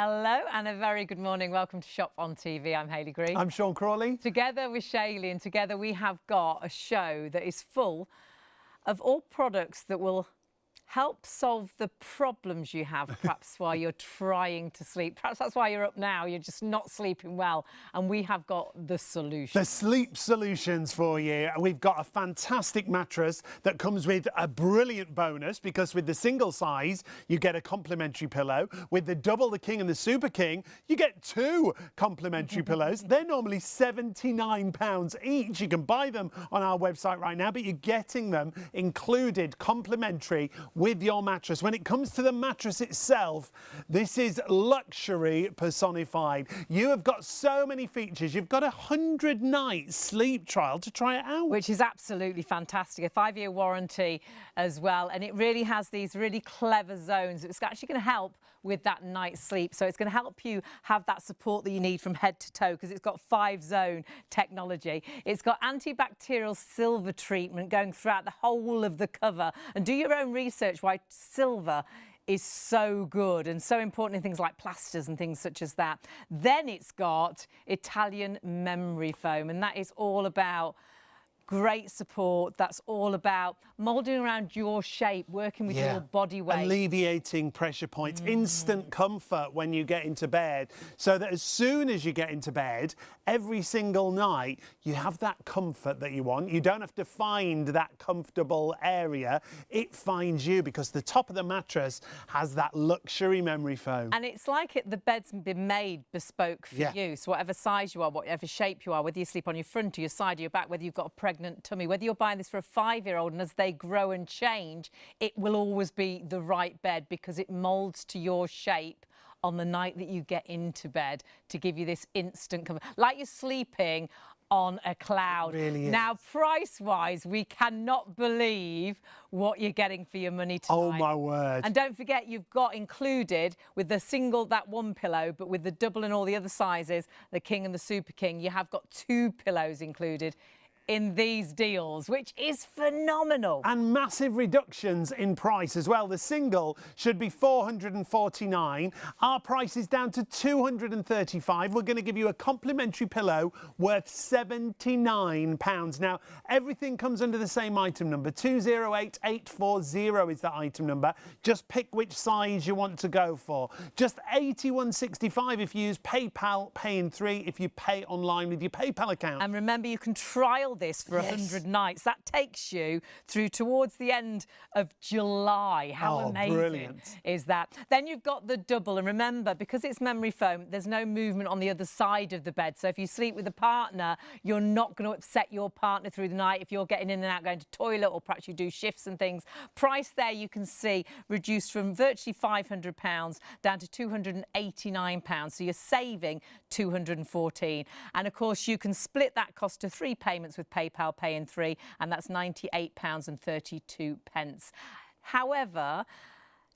Hello and a very good morning. Welcome to Shop on TV. I'm Hayley Green. I'm Sean Crawley. Together with Shayley, and together we have got a show that is full of all products that will help solve the problems you have, perhaps while you're trying to sleep. Perhaps that's why you're up now. You're just not sleeping well. And we have got the solution. The sleep solutions for you. We've got a fantastic mattress that comes with a brilliant bonus, because with the single size, you get a complimentary pillow. With the double, the king and the super king, you get 2 complimentary pillows. They're normally £79 each. You can buy them on our website right now, but you're getting them included complimentary with your mattress. When it comes to the mattress itself, this is luxury personified. You have got so many features. You've got a 100-night sleep trial to try it out, which is absolutely fantastic. A 5-year warranty as well, and it really has these really clever zones. It's actually going to help with that night's sleep, so it's going to help you have that support that you need from head to toe, because it's got 5-zone technology. It's got antibacterial silver treatment going throughout the whole of the cover, and do your own research why silver is so good and so important in things like plasters and things such as that. Then it's got Italian memory foam, and that is all about great support. That's all about moulding around your shape, working with your body weight. Alleviating pressure points, instant comfort when you get into bed, so that as soon as you get into bed, every single night, you have that comfort that you want. You don't have to find that comfortable area. It finds you, because the top of the mattress has that luxury memory foam. And it's like the bed's been made bespoke for you. So whatever size you are, whatever shape you are, whether you sleep on your front or your side or your back, whether you've got a pregnant tummy, whether you're buying this for a 5-year-old, and as they grow and change, it will always be the right bed, because it moulds to your shape on the night that you get into bed to give you this instant comfort, like you're sleeping on a cloud. It really is. Now, price-wise, we cannot believe what you're getting for your money tonight. Oh, my word. And don't forget, you've got included with the single, that 1 pillow, but with the double and all the other sizes, the king and the super king, you have got 2 pillows included in these deals, which is phenomenal. And massive reductions in price as well. The single should be $449. Our price is down to $235. We're going to give you a complimentary pillow worth £79. Now, everything comes under the same item number. 208840 is the item number. Just pick which size you want to go for. Just $81.65 if you use PayPal, pay in 3 if you pay online with your PayPal account. And remember, you can trial this for 100 nights. That takes you through towards the end of July. How amazing is that? Then you've got the double, and remember, because it's memory foam, there's no movement on the other side of the bed. So if you sleep with a partner, you're not going to upset your partner through the night if you're getting in and out, going to toilet, or perhaps you do shifts and things. Price there, you can see, reduced from virtually £500 down to £289. So you're saving £214. And of course, you can split that cost to 3 payments with PayPal Pay in 3, and that's £98.32. However,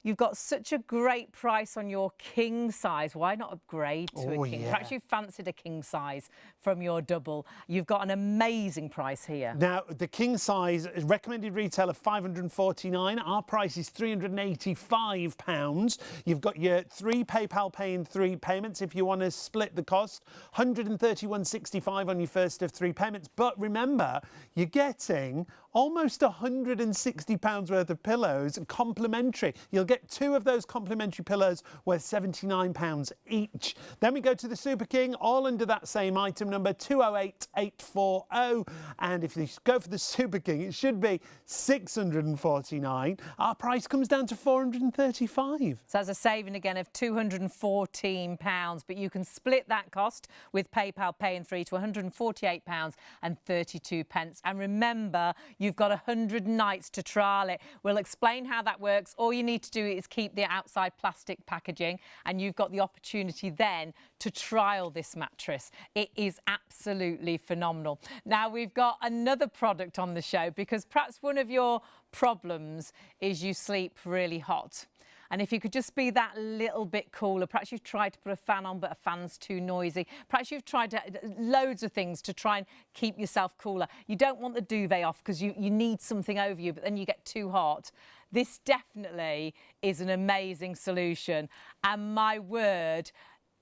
you've got such a great price on your king size. Why not upgrade to a king? Perhaps you fancied a king size from your double. You've got an amazing price here. Now, the king size recommended retail of $549. Our price is £385. You've got your 3 PayPal Pay in 3 payments if you want to split the cost. £131.65 on your first of 3 payments. But remember, you're getting almost £160 worth of pillows complimentary. You'll get 2 of those complimentary pillows worth £79 each. Then we go to the Super King, all under that same item number, 208840. And if you go for the Super King, it should be $649. Our price comes down to $435. So that's a saving again of £214, but you can split that cost with PayPal Pay in 3 to £148.32. And remember, you've got 100 nights to trial it. We'll explain how that works. All you need to do is keep the outside plastic packaging, and you've got the opportunity then to trial this mattress. It is absolutely phenomenal. Now, we've got another product on the show, because perhaps one of your problems is you sleep really hot. And if you could just be that little bit cooler, perhaps you've tried to put a fan on, but a fan's too noisy. Perhaps you've tried loads of things to try and keep yourself cooler. You don't want the duvet off because you need something over you, but then you get too hot. this definitely is an amazing solution. And my word,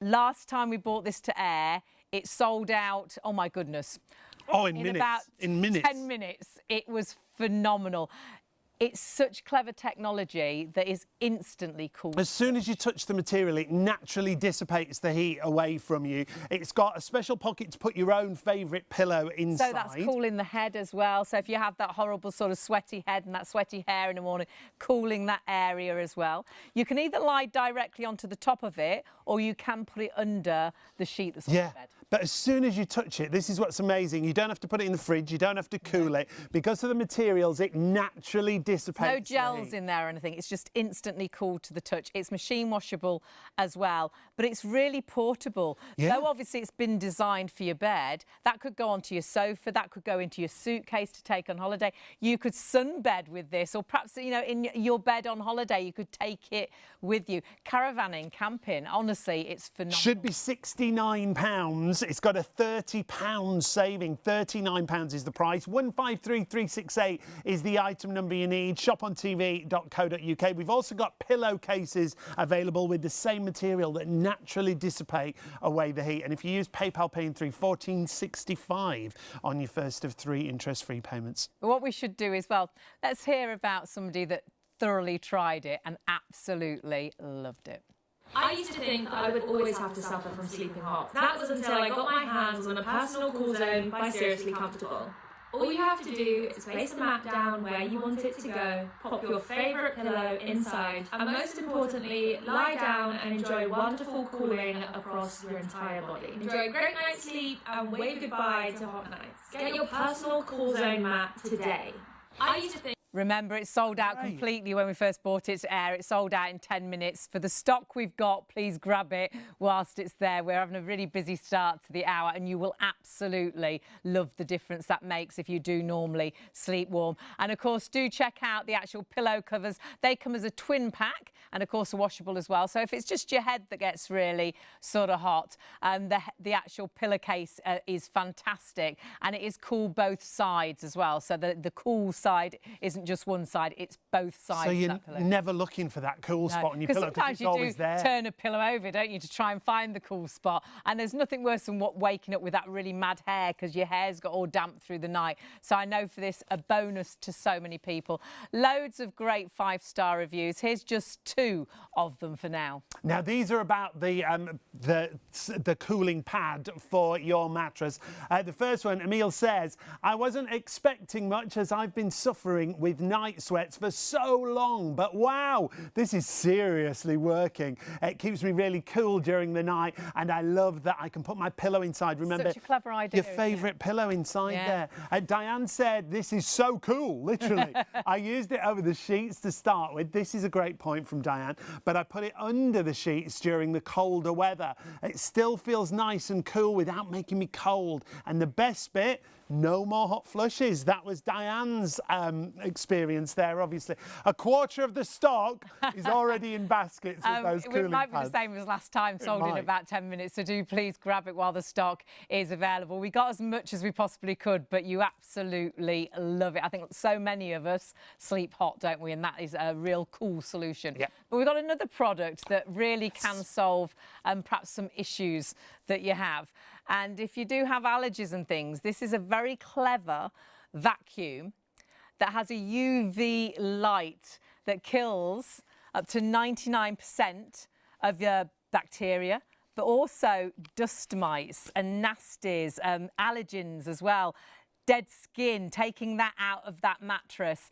last time we brought this to air, it sold out, oh my goodness. Oh, in minutes. About in minutes. 10 minutes. It was phenomenal. It's such clever technology that is instantly cool. As soon as you touch the material, it naturally dissipates the heat away from you. It's got a special pocket to put your own favourite pillow inside. So that's cooling the head as well. So if you have that horrible sort of sweaty head and that sweaty hair in the morning, cooling that area as well. You can either lie directly onto the top of it, or you can put it under the sheet that's on the bed. But as soon as you touch it, this is what's amazing. You don't have to put it in the fridge. You don't have to cool it. Because of the materials, it naturally dissipates. No gels in there or anything. It's just instantly cool to the touch. It's machine washable as well. But it's really portable. Though obviously it's been designed for your bed, that could go onto your sofa. That could go into your suitcase to take on holiday. You could sunbed with this, or perhaps, you know, in your bed on holiday, you could take it with you. Caravanning, camping, honestly, it's phenomenal. Should be £69. It's got a £30 saving. £39 is the price. 153368 is the item number you need. shopontvlive.co.uk. We've also got pillowcases available with the same material that naturally dissipate away the heat. And if you use PayPal Pay in 3, £14.65 on your first of 3 interest-free payments. What we should do is, well, let's hear about somebody that thoroughly tried it and absolutely loved it. I used to think that I would always have to suffer from sleeping hot. That was until I got my hands on a personal cool zone by Seriously Comfortable. All you have to do is place the mat down where you want it to go, pop your favourite pillow inside, and most importantly, lie down and enjoy wonderful cooling across your entire body. Enjoy a great night's sleep and wave goodbye to hot nights. Get your personal cool zone mat today. I used to think... Remember, it sold out completely when we first brought it to air. It sold out in 10 minutes. For the stock we've got, please grab it whilst it's there. We're having a really busy start to the hour, and you will absolutely love the difference that makes if you do normally sleep warm. And, of course, do check out the actual pillow covers. They come as a twin pack and, of course, are washable as well. So if it's just your head that gets really sort of hot, the actual pillowcase is fantastic, and it is cool both sides as well. So the cool side isn't just one side, it's both sides. So you're of that pillow. never looking for that cool spot on your pillow, because it's always there. Sometimes you do turn a pillow over, don't you, to try and find the cool spot. And there's nothing worse than waking up with that really mad hair, because your hair's got all damp through the night. So I know for this, a bonus to so many people. Loads of great 5-star reviews. Here's just 2 of them for now. Now, these are about the cooling pad for your mattress. The first one, Emil says, I wasn't expecting much as I've been suffering with night sweats for so long, but wow, this is seriously working. It keeps me really cool during the night, and I love that I can put my pillow inside. Remember, such a clever idea, your favourite pillow inside there. Diane said, this is so cool, literally. I used it over the sheets to start with. This is a great point from Diane, but I put it under the sheets during the colder weather. It still feels nice and cool without making me cold. And the best bit, no more hot flushes. That was Diane's experience there, obviously. A quarter of the stock is already in baskets with those cooling pads. It might be the same as last time, sold in about 10 minutes, so do please grab it while the stock is available. We got as much as we possibly could, but you absolutely love it. I think so many of us sleep hot, don't we? And that is a real cool solution. Yep. But we've got another product that really can solve perhaps some issues that you have. And if you do have allergies and things, this is a very clever vacuum that has a UV light that kills up to 99% of your bacteria, but also dust mites and nasties, allergens as well. Dead skin, taking that out of that mattress.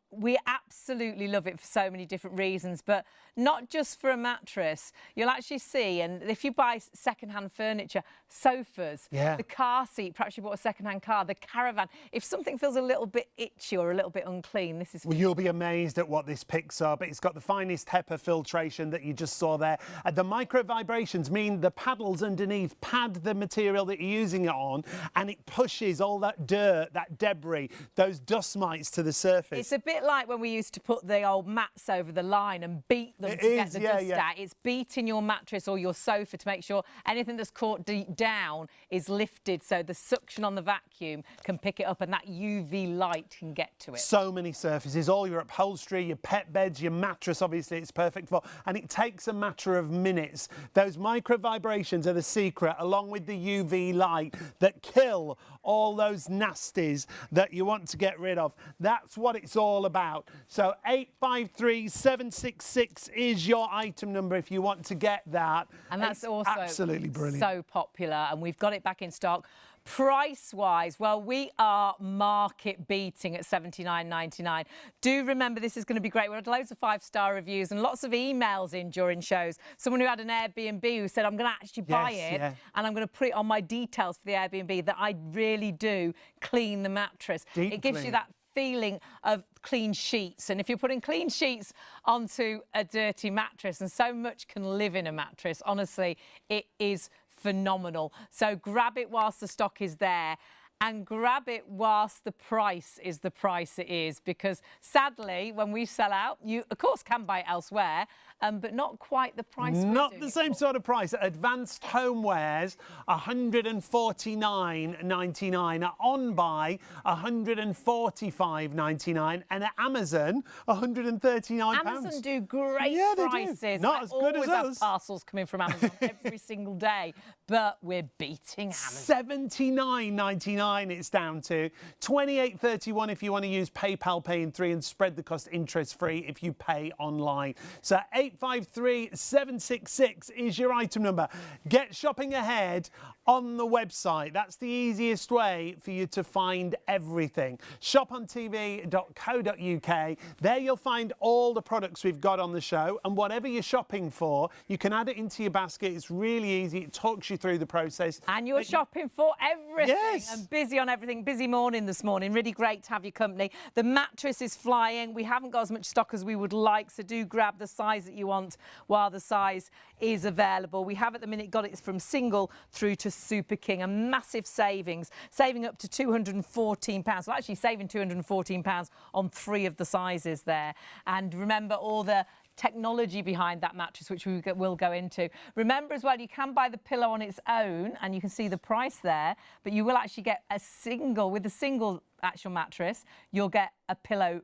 We absolutely love it for so many different reasons, but not just for a mattress. You'll actually see, and if you buy second-hand furniture, sofas, the car seat, perhaps you bought a second-hand car, the caravan, if something feels a little bit itchy or a little bit unclean, this is... Well, you'll be amazed at what this picks up. It's got the finest HEPA filtration that you just saw there. The micro vibrations mean the paddles underneath pad the material that you're using it on, and it pushes all that that dirt, that debris, those dust mites to the surface. It's a bit like when we used to put the old mats over the line and beat them to get the dust out. It's beating your mattress or your sofa to make sure anything that's caught deep down is lifted so the suction on the vacuum can pick it up and that UV light can get to it. So many surfaces, all your upholstery, your pet beds, your mattress, obviously it's perfect for, and it takes a matter of minutes. Those micro vibrations are the secret, along with the UV light that kill all those nasties that you want to get rid of. That's what it's all about. So 853-766 is your item number if you want to get that. And that's also absolutely brilliant. So popular, and we've got it back in stock. Price-wise, well, we are market-beating at $79.99. Do remember, this is going to be great. We had loads of 5-star reviews and lots of emails in during shows. Someone who had an Airbnb who said, I'm going to actually buy it and I'm going to put it on my details for the Airbnb that I really do clean the mattress. Deep it gives clean. you that feeling of clean sheets, and if you're putting clean sheets onto a dirty mattress, and so much can live in a mattress, honestly, it is phenomenal. So grab it whilst the stock is there, and grab it whilst the price is the price it is, because sadly when we sell out, you of course can buy it elsewhere, but not quite the price. Not the same sort of price. Advanced Homewares, $149.99. On buy, $145.99, and at Amazon, £139. Amazon do great prices. They do. Not as good as us. I always have parcels coming from Amazon every single day, but we're beating Amazon. $79.99 it's down to. $28.31 if you want to use PayPal Pay in 3 and spread the cost interest-free if you pay online. So 853-766 is your item number. Get shopping ahead on the website. That's the easiest way for you to find everything. shopontvlive.co.uk. There you'll find all the products we've got on the show, and whatever you're shopping for, you can add it into your basket. It's really easy. It talks you through the process. And you're shopping for everything. Yes. And busy on everything. Busy morning this morning. Really great to have your company. The mattress is flying. We haven't got as much stock as we would like, so do grab the size that you want while the size is available. We have at the minute got it from single through to Super King, a massive savings, saving up to £214. Well, actually saving £214 on 3 of the sizes there. And remember all the technology behind that mattress, which we will go into. Remember as well, you can buy the pillow on its own, and you can see the price there, but you will actually get a single, with a single actual mattress, you'll get a pillow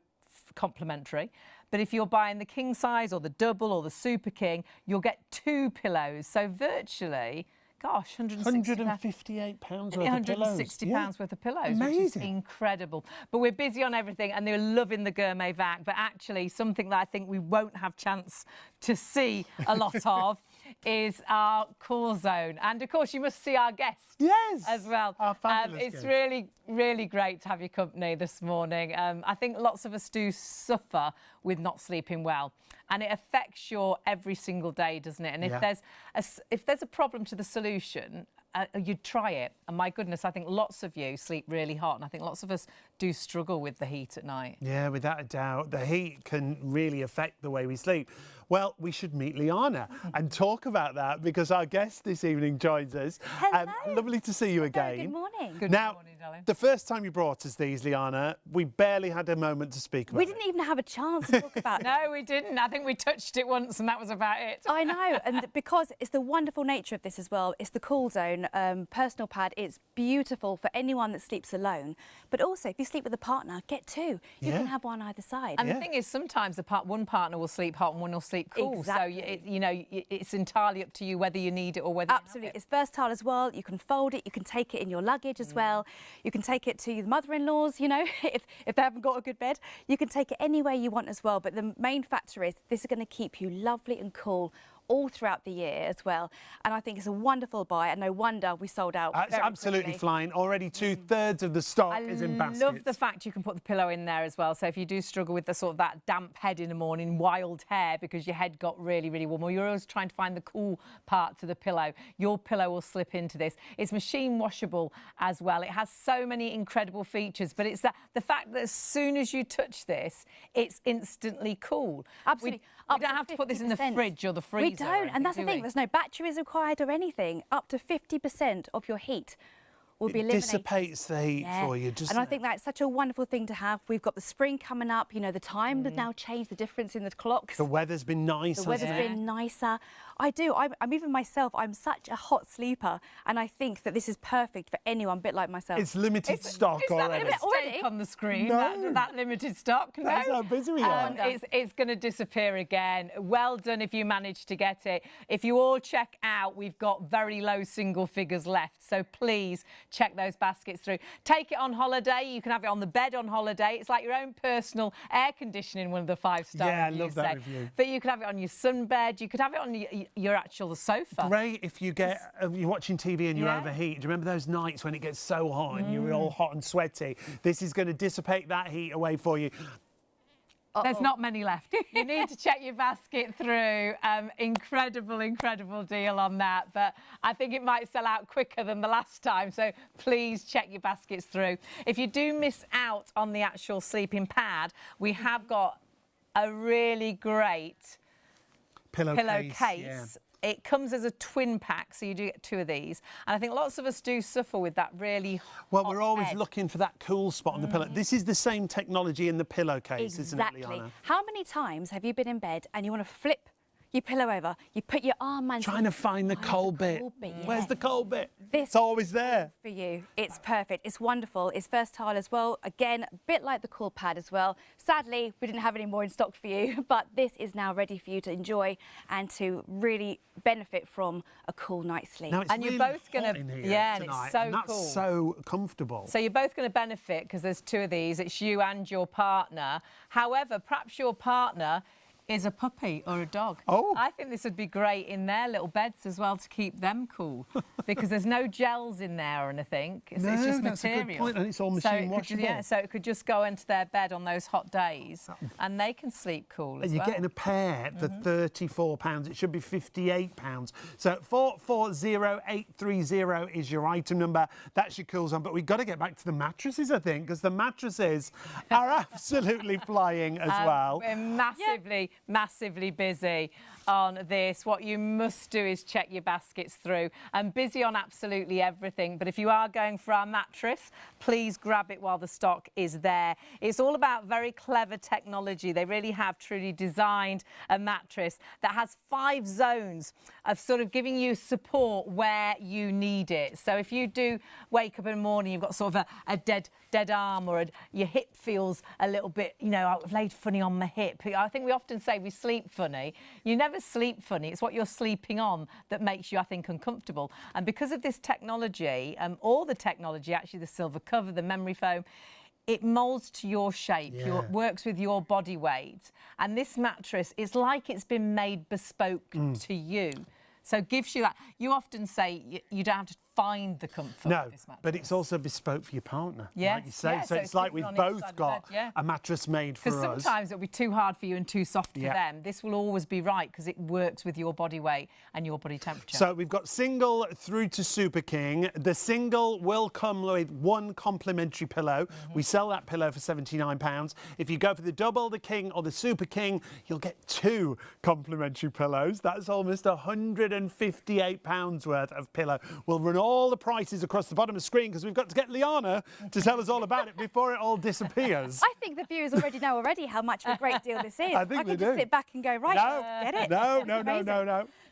complimentary. But if you're buying the king size or the double or the Super King, you'll get 2 pillows. So virtually, gosh, £158 worth of pillows. £160 worth of pillows, amazing. Which is incredible. But we're busy on everything, and they're loving the gourmet vac. But actually, something that I think we won't have chance to see a lot of is our Cool Zone. And of course, you must see our guest as well. Our fabulous it's guest. really, really great to have your company this morning. I think lots of us do suffer with not sleeping well, and it affects your every single day, doesn't it? And if there's a problem to the solution, you'd try it. And my goodness, I think lots of you sleep really hot, and I think lots of us do struggle with the heat at night. Yeah, without a doubt. The heat can really affect the way we sleep. Well, we should meet Liana and talk about that, because our guest this evening joins us. Hello. Lovely to see you again. Good morning. Good morning, darling. The first time you brought us these, Liana, we barely had a moment to speak about We didn't even have a chance to talk about it. No, we didn't. I think we touched it once and that was about it. I know, and because it's the wonderful nature of this as well. It's the Cool Zone personal pad. It's beautiful for anyone that sleeps alone, but also if you sleep with a partner, get 2. You can have one either side. And the thing is, sometimes one partner will sleep hot and one will sleep cool. Exactly. So it's entirely up to you whether you need it or whether Absolutely. you have it. It's versatile as well. You can fold it, you can take it in your luggage as well. You can take it to the mother-in-laws, you know, if they haven't got a good bed. You can take it anywhere you want as well. But the main factor is this is going to keep you lovely and cool all throughout the year as well. And I think it's a wonderful buy, and no wonder we sold out It's very absolutely quickly. flying. Already 2/3 of the stock is in baskets. I love the fact you can put the pillow in there as well. So if you do struggle with the sort of that damp head in the morning, wild hair because your head got really, really warm, or you're always trying to find the cool part to the pillow, your pillow will slip into this. It's machine washable as well. It has so many incredible features, but it's the fact that as soon as you touch this, it's instantly cool. Absolutely. We don't have to put this in the fridge or the freezer. We don't, and that's the thing. There's no batteries required or anything. Up to 50% of your heat will be eliminated. It dissipates the heat for you, doesn't it? And I think that's such a wonderful thing to have. We've got the spring coming up. You know, the time has now changed, the difference in the clocks. The weather's been nice. The weather's been nicer. I do. I'm even myself, I'm such a hot sleeper, and I think that this is perfect for anyone, a bit like myself. It's limited stock already. Is that already on the screen? No. That limited stock? No. That's how busy we are. It's going to disappear again. Well done if you managed to get it. If you all check out, we've got very low single figures left, so please check those baskets through. Take it on holiday. You can have it on the bed on holiday. It's like your own personal air conditioning, one of the 5-star Yeah, I reviews love that said. review. But you could have it on your sunbed. You could have it on your actual sofa. Great if you get you're watching TV and you overheat. Do you remember those nights when it gets so hot and you're all hot and sweaty? This is going to dissipate that heat away for you. There's not many left. You need to check your basket through. Incredible deal on that. But I think it might sell out quicker than the last time. So please check your baskets through. If you do miss out on the actual sleeping pad, we have got a really great pillowcase. Yeah. It comes as a twin pack, so you do get 2 of these. And I think lots of us do suffer with that really Well, hot we're always head. looking for that cool spot on the pillow. This is the same technology in the pillowcase, isn't it, Liana? How many times have you been in bed and you want to flip your pillow over, you put your arm and Trying to find the cold bit. Where's the cold bit? It's always there. For you. It's perfect. It's wonderful. It's versatile as well. Again, a bit like the cool pad as well. Sadly, we didn't have any more in stock for you, but this is now ready for you to enjoy and to really benefit from a cool night's sleep. Now, it's And really you're both hot gonna- in here yeah, and tonight, it's so and that's cool. so comfortable. So you're both going to benefit because there's 2 of these. It's you and your partner. However, perhaps your partner is a puppy or a dog. Oh. I think this would be great in their little beds as well to keep them cool because there's no gels in there or anything. It's just that's material. a good point, and it's all machine washable. So it could just go into their bed on those hot days and they can sleep cool as And you're well. getting a pair for £34. It should be £58. So 440830 is your item number. That's your cool zone. But we've got to get back to the mattresses, I think, because the mattresses are absolutely flying as well. We're massively busy on this. What you must do is check your baskets through. I'm busy on absolutely everything, but if you are going for our mattress, please grab it while the stock is there. It's all about very clever technology. They really have truly designed a mattress that has 5 zones of sort of giving you support where you need it. So if you do wake up in the morning, you've got sort of a dead arm or your hip feels a little bit, you know, I've laid funny on my hip. I think we often say we sleep funny. You never sleep funny. It's what you're sleeping on that makes you, I think, uncomfortable. And because of this technology, all the technology, actually the silver cover, the memory foam, it moulds to your shape, works with your body weight. And this mattress, it's like it's been made bespoke to you. So it gives you that. You often say you don't have to find the comfort of this mattress. But it's also bespoke for your partner, like you say. Yeah, so it's like we've both got a mattress made for us. Because sometimes it'll be too hard for you and too soft for them. This will always be right because it works with your body weight and your body temperature. So we've got single through to Super King. The single will come with 1 complimentary pillow. We sell that pillow for £79. If you go for the double, the king or the Super King, you'll get 2 complimentary pillows. That's almost £158 worth of pillow. We'll run all the prices across the bottom of the screen because we've got to get Liana to tell us all about it before it all disappears. I think the viewers already know how much of a great deal this is. I think they can just do. sit back and go, right, get it. No.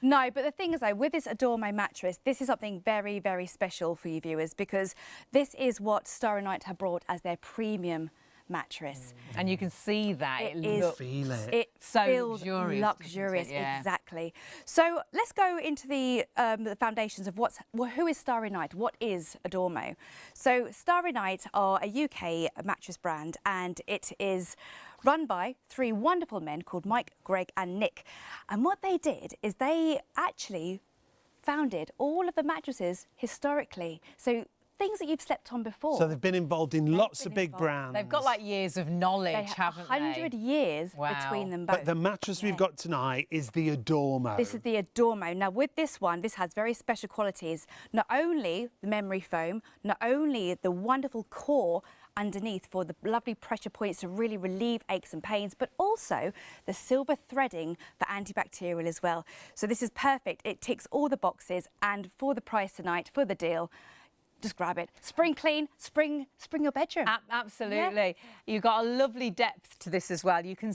No, but the thing is, though, with this Adormo mattress, this is something very, very special for you viewers because this is what Starry Night have brought as their premium mattress. And you can see that. It so feels luxurious. Exactly. So let's go into the foundations of who is Starry Night? What is Adormo? So Starry Night are a UK mattress brand, and it is run by 3 wonderful men called Mike, Greg and Nick. And what they did is they actually founded all of the mattresses historically. So things that you've slept on before. So they've been involved in lots of big brands. They've got like years of knowledge, haven't they? 100 years between them both. But the mattress we've got tonight is the Adormo. This is the Adormo. Now with this one, this has very special qualities. Not only the memory foam, not only the wonderful core underneath for the lovely pressure points to really relieve aches and pains, but also the silver threading for antibacterial as well. So this is perfect. It ticks all the boxes, and for the price tonight, for the deal, just grab it. Spring clean, spring your bedroom. Absolutely. Yeah. You've got a lovely depth to this as well. You can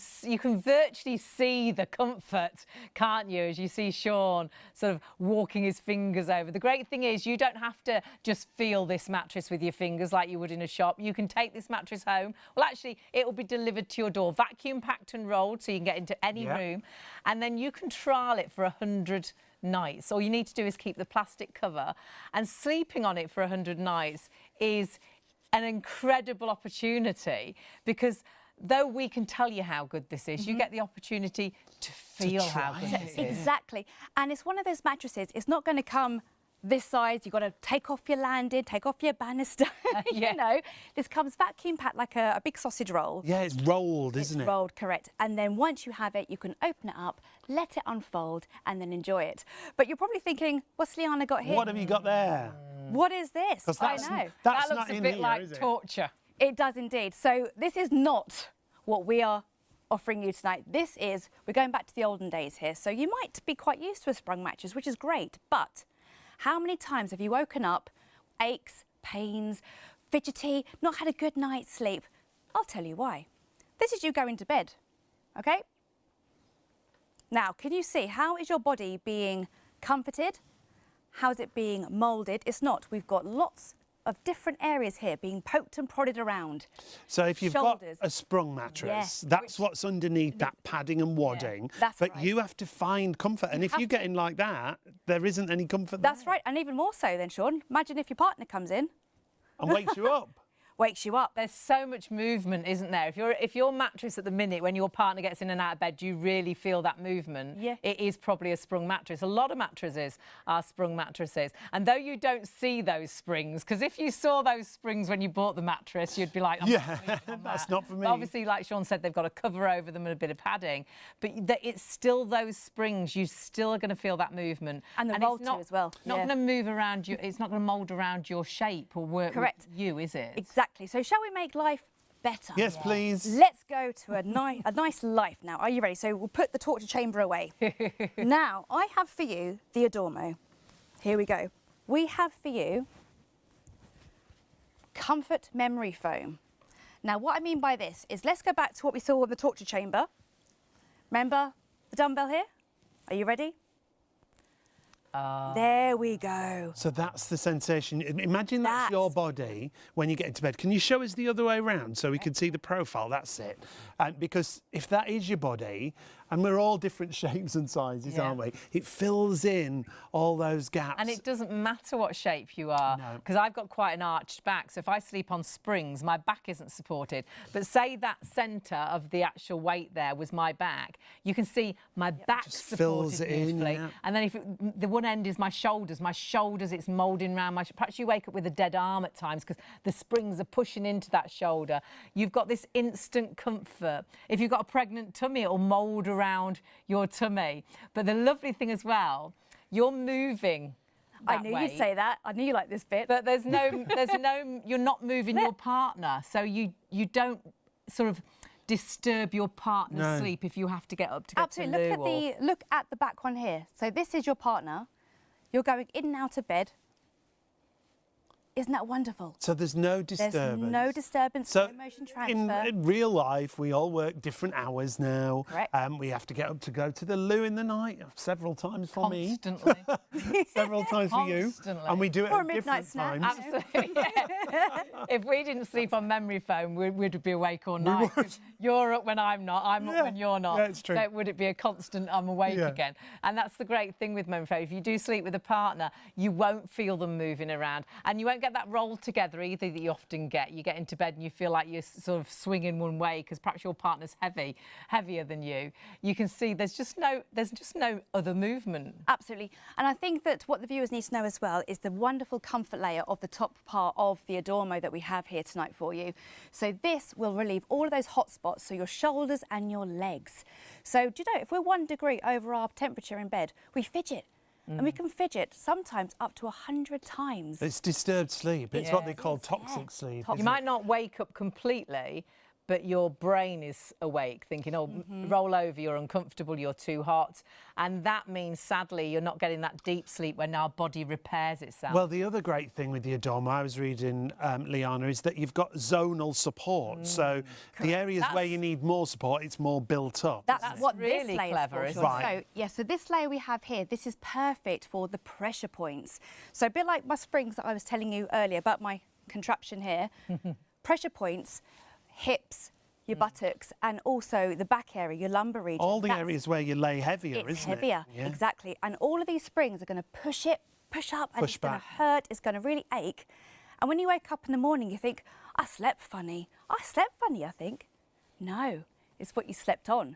virtually see the comfort, can't you, as you see Sean sort of walking his fingers over. The great thing is you don't have to just feel this mattress with your fingers like you would in a shop. You can take this mattress home. Well, actually, it will be delivered to your door, vacuum packed and rolled, so you can get into any room. And then you can trial it for 100 nights. All you need to do is keep the plastic cover, and sleeping on it for 100 nights is an incredible opportunity, because though we can tell you how good this is, you get the opportunity to feel how good this is. Exactly. And it's one of those mattresses, it's not going to come this size. You've got to take off your landing, take off your banister. You know, this comes vacuum packed like a big sausage roll. Yeah, it's rolled, isn't it? It's rolled, correct. And then once you have it, you can open it up, let it unfold, and then enjoy it. But you're probably thinking, what's Liana got here? What have you got there? What is this? I know. That looks a bit like torture. It does indeed. So this is not what we are offering you tonight. This is, we're going back to the olden days here. So you might be quite used to a sprung mattress, which is great, but how many times have you woken up, aches, pains, fidgety, not had a good night's sleep? I'll tell you why. This is you going to bed, okay? Now, can you see, how is your body being comforted? How is it being moulded? It's not. We've got lots of different areas here being poked and prodded around. So if you've got a sprung mattress, that's what's underneath that padding and wadding. That's but you have to find comfort. And if you get in like that, there isn't any comfort there. That's right. And even more so then, Sean, imagine if your partner comes in and wakes you up. Wakes you up. There's so much movement, isn't there? If your mattress at the minute, when your partner gets in and out of bed, you really feel that movement. Yeah. It is probably a sprung mattress. A lot of mattresses are sprung mattresses. And though you don't see those springs, because if you saw those springs when you bought the mattress, you'd be like, that's not for me. But obviously, like Sean said, they've got a cover over them and a bit of padding. But it's still those springs. You still are going to feel that movement. And the roll too as well. Not going to move around you. It's not going to mould around your shape or work with you, is it? Exactly. So shall we make life better? Yes, please. Let's go to a nice life now. Are you ready? So we'll put the torture chamber away. Now, I have for you the Adormo. Here we go. We have for you comfort memory foam. Now, what I mean by this is, let's go back to what we saw in the torture chamber. Remember the dumbbell here? Are you ready? There we go. So that's the sensation. Imagine that's your body when you get into bed. Can you show us the other way around so we can see the profile? That's it. Because if that is your body, and we're all different shapes and sizes, aren't we? It fills in all those gaps. And it doesn't matter what shape you are, because I've got quite an arched back. So if I sleep on springs, my back isn't supported. But say that centre of the actual weight there was my back, you can see my back supported beautifully. And then if the one end is my shoulders, it's moulding around my... Perhaps you wake up with a dead arm at times because the springs are pushing into that shoulder. You've got this instant comfort. If you've got a pregnant tummy, it'll mould around your tummy. But the lovely thing as well, you're moving. I knew you'd say that. I knew you liked this bit. But you're not moving your partner, so you don't sort of disturb your partner's sleep if you have to get up to get to the loo. Look at the back one here. So this is your partner. You're going in and out of bed. Isn't that wonderful? So there's no disturbance. There's no disturbance, no motion transfer. In real life, we all work different hours now. Correct. We have to get up to go to the loo in the night several times for me. Constantly. Several times for you. And we do it at different times. Absolutely. If we didn't sleep on memory foam, we'd be awake all night. You're up when I'm not, I'm up when you're not. Yeah, it's true. So would it be a constant I'm awake again? And that's the great thing with memory foam. If you do sleep with a partner, you won't feel them moving around. And you won't get that roll together either that you often get. You get into bed and you feel like you're sort of swinging one way because perhaps your partner's heavier than you. You can see there's just no other movement. Absolutely. And I think that what the viewers need to know as well is the wonderful comfort layer of the top part of the Adormo that we have here tonight for you. So this will relieve all of those hot spots, so your shoulders and your legs. So do you know, if we're 1 degree over our temperature in bed, we fidget. And we can fidget sometimes up to 100 times. It's disturbed sleep. It's what they call toxic sleep. You might not wake up completely, but your brain is awake thinking, oh, roll over, you're uncomfortable, you're too hot. And that means, sadly, you're not getting that deep sleep when our body repairs itself. Well, the other great thing with the Adormo, I was reading, Liana, is that you've got zonal support. So the areas where you need more support, it's more built up. That's what really this clever, is for. isn't it? So, yeah, so this layer we have here, this is perfect for the pressure points. So a bit like my springs that I was telling you earlier about my contraption here, pressure points, hips, your buttocks, and also the back area, your lumbar region. All the areas where you lay heavier, isn't it? It's heavier, exactly. And all of these springs are going to push up, and it's going to hurt, it's going to really ache. And when you wake up in the morning, you think, I slept funny. I think. No. It's what you slept on.